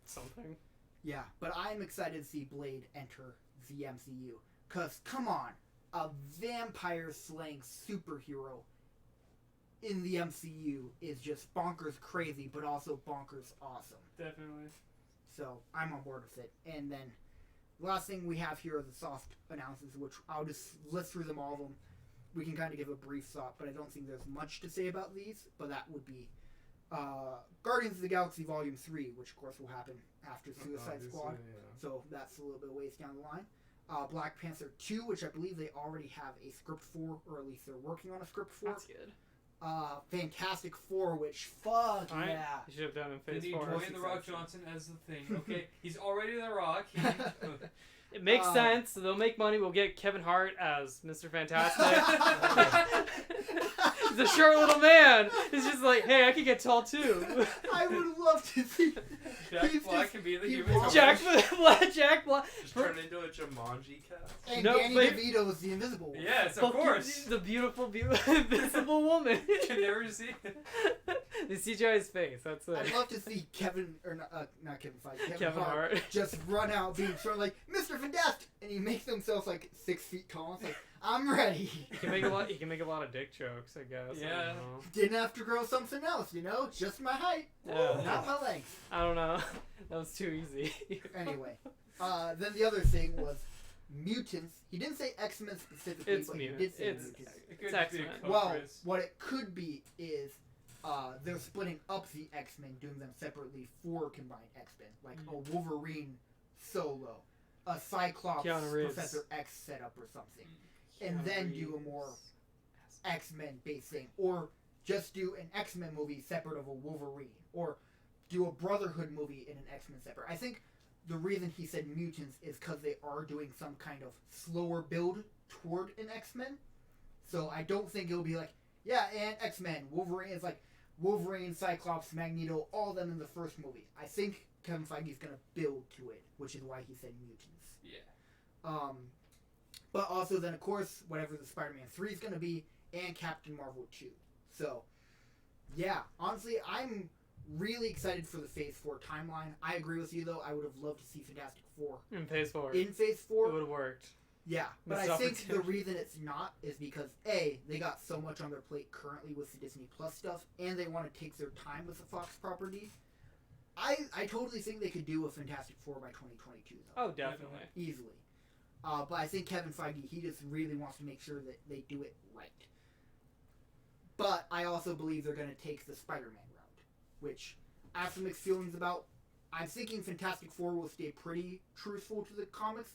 something. Yeah, but I'm excited to see Blade enter the MCU. Because, come on, a vampire-slaying superhero in the MCU is just bonkers crazy, but also bonkers awesome. Definitely. So, I'm on board with it. And then, the last thing we have here are the soft announcements, which I'll just list through them all of them. We can kind of give a brief thought, but I don't think there's much to say about these. But that would be Guardians of the Galaxy Volume 3, which of course will happen after Suicide Squad. Yeah. So that's a little bit of ways down the line. Black Panther 2, which I believe they already have a script for, or at least they're working on a script for. That's good. Fantastic Four, which, fuck Right. yeah. You should have done in They Phase need 4. Dwayne The Rock Johnson as the thing, okay? He's already The Rock. It makes sense. They'll make money. We'll get Kevin Hart as Mr. Fantastic. He's a short little man. He's just like, hey, I could get tall too. I would love to see Jack He's Black just- can be the he human. walks- Jack Black. Just turn into a Jumanji cast. and No, Danny but- DeVito is the Invisible One. Yes, of Fucking course. The beautiful, invisible woman. You can never see it. The CGI's face. That's I'd it. love to see Kevin, or not Kevin Feige, Kevin Hart. just run out being sort of like, Mr. Fantastic! And he makes himself like 6 feet tall. It's like, I'm ready. He can make a lot. He can make a lot of dick jokes, I guess. Yeah. I don't know. Didn't have to grow something else, you know? Just my height. Yeah. Not my length. I don't know. That was too easy. Anyway. Then the other thing was Mutants. He didn't say X-Men specifically, It's but Mutants. he did say It's- Mutants. It could It's be a X-Men. Well, co-phrase. what it could be is they're splitting up the X-Men, doing them separately for combined X-Men. Like a Wolverine solo, a Cyclops Keanu Reeves. Professor X setup or something. And then do a more X-Men based thing. Or just do an X-Men movie separate of a Wolverine. Or do a Brotherhood movie in an X-Men separate. I think the reason he said Mutants is because they are doing some kind of slower build toward an X-Men. So I don't think it'll be like, yeah, and X-Men. Wolverine is like Wolverine, Cyclops, Magneto, all of them in the first movie. I think Kevin Feige's going to build to it, which is why he said Mutants. Yeah. But also then, of course, whatever the Spider-Man 3 is going to be, and Captain Marvel 2. So, yeah, honestly, I'm really excited for the Phase 4 timeline. I agree with you, though. I would have loved to see Fantastic Four In Phase 4. in Phase 4. It would have worked. Yeah, but Missed I think the opportunity. reason it's not is because, A, they got so much on their plate currently with the Disney Plus stuff, and they want to take their time with the Fox properties. I totally think they could do a Fantastic Four by 2022, though. Oh, definitely. Easily. But I think Kevin Feige, he just really wants to make sure that they do it right. But I also believe they're going to take the Spider-Man route, which I have some mixed feelings about. I'm thinking Fantastic Four will stay pretty truthful to the comics.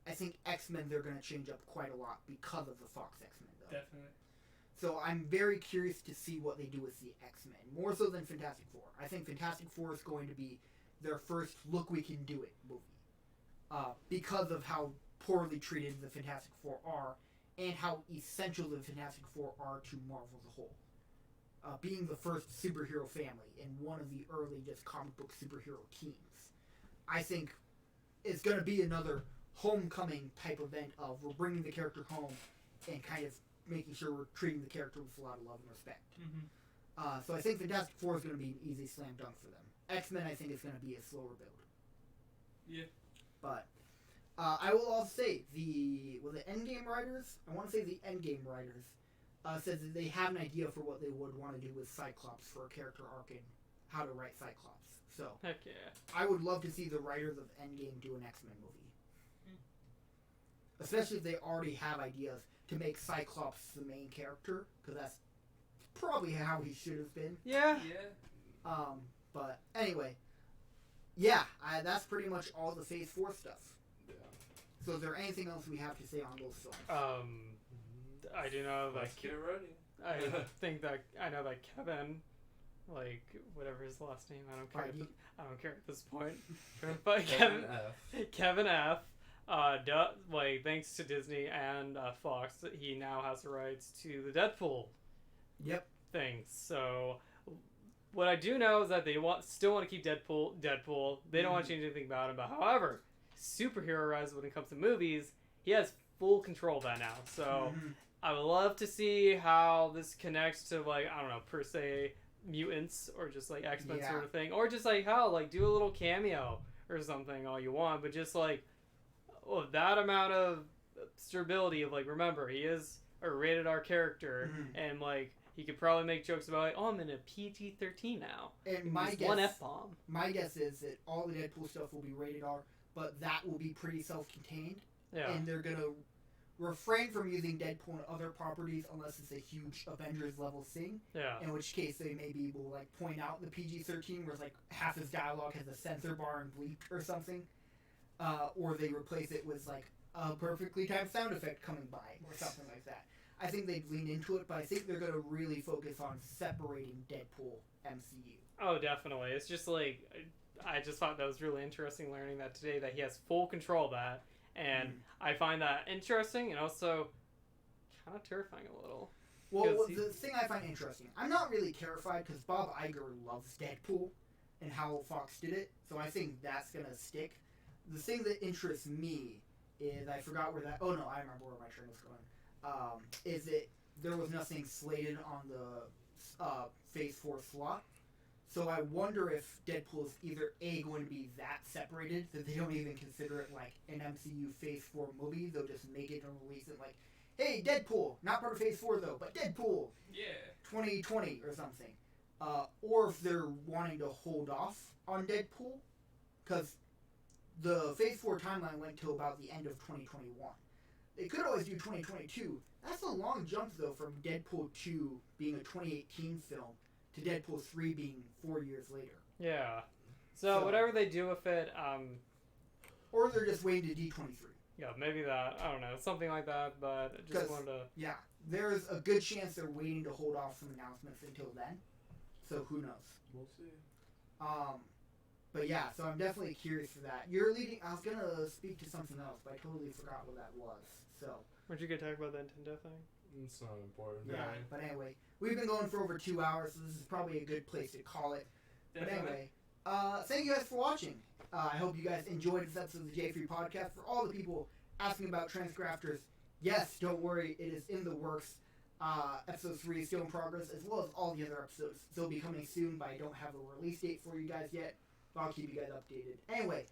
I think X-Men, they're going to change up quite a lot because of the Fox X-Men, though. Definitely. So I'm very curious to see what they do with the X-Men, more so than Fantastic Four. I think Fantastic Four is going to be their first look we can do it movie. Because of how poorly treated the Fantastic Four are, and how essential the Fantastic Four are to Marvel as a whole. Being the first superhero family and one of the early just comic book superhero teams. I think it's going to be another homecoming type event of we're bringing the character home and kind of making sure we're treating the character with a lot of love and respect. Mm-hmm. So I think Fantastic Four is going to be an easy slam dunk for them. X-Men, I think, is going to be a slower build. Yeah. But I will also say, the Endgame writers, I want to say the Endgame writers, says that they have an idea for what they would want to do with Cyclops for a character arc and how to write Cyclops. So Heck yeah. I would love to see the writers of Endgame do an X-Men movie. Especially if they already have ideas to make Cyclops the main character, because that's probably how he should have been. Yeah. Yeah. But anyway, yeah, that's pretty much all the Phase 4 stuff. Yeah. So is there anything else we have to say on those films? I do know that. Let's get ready. I think that I know that Kevin, like whatever his last name, I don't care. Feige. I don't care at this point. But Kevin F. Like thanks to Disney and Fox, he now has the rights to the Deadpool. Yep. Things. So what I do know is that they still want to keep Deadpool. They don't want to change anything about him. But however, superhero-wise, when it comes to movies, he has full control of that now. So I would love to see how this connects to, like, I don't know, per se, mutants or just like X-Men sort of thing, or just like how, like, do a little cameo or something all you want, but just like that amount of stability of, like, remember, he is a rated R character, and like he could probably make jokes about, like, oh, I'm in a PG-13 now. And my guess, one F-bomb. My guess is that all the Deadpool stuff will be rated R, but that will be pretty self-contained. Yeah. And they're gonna refrain from using Deadpool and other properties unless it's a huge Avengers level thing. Yeah. In which case they maybe will, like, point out the PG-13 where it's like half his dialogue has a censor bar and bleep or something, or they replace it with like a perfectly timed sound effect coming by or something like that. I think they'd lean into it, but I think they're going to really focus on separating Deadpool MCU. Oh, definitely. It's just like, I just thought that was really interesting learning that today, that he has full control of that. And I find that interesting and also kind of terrifying a little. Well, the thing I find interesting, I'm not really terrified because Bob Iger loves Deadpool and how Fox did it, so I think that's going to stick. The thing that interests me is, I forgot where that, oh no, I remember where my train was going. Is that there was nothing slated on the Phase 4 slot. So I wonder if Deadpool is either A, going to be that separated that they don't even consider it like an MCU Phase 4 movie. They'll just make it and release it like, hey, Deadpool, not part of Phase 4 though, but Deadpool, 2020 or something. Or if they're wanting to hold off on Deadpool, because the Phase 4 timeline went till about the end of 2021. They could always do 2022. That's a long jump, though, from Deadpool 2 being a 2018 film to Deadpool 3 being 4 years later. Yeah. So whatever they do with it, or they're just waiting to D23. Yeah, maybe that. I don't know. Something like that, but I just wanted to... Yeah, there's a good chance they're waiting to hold off some announcements until then. So who knows? We'll see. But yeah, so I'm definitely curious for that. You're leading... I was going to speak to something else, but I totally forgot what that was. So... Weren't you going to talk about the Nintendo thing? It's not important. Yeah, but anyway, we've been going for over 2 hours, so this is probably a good place to call it. Definitely. But anyway, thank you guys for watching. I hope you guys enjoyed this episode of the J4U podcast. For all the people asking about Transcrafters, yes, don't worry, it is in the works. Episode 3 is still in progress, as well as all the other episodes. They'll be coming soon, but I don't have a release date for you guys yet. But I'll keep you guys updated. Anyway,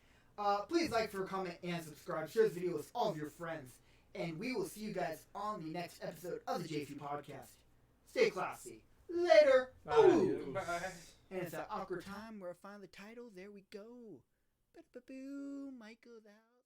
please like, comment, and subscribe. Share this video with all of your friends. And we will see you guys on the next episode of the J4U podcast. Stay classy. Later. Bye. Ooh. Bye. And it's that awkward time where I find the title. There we go. Ba-da-ba-boo. Michael's out.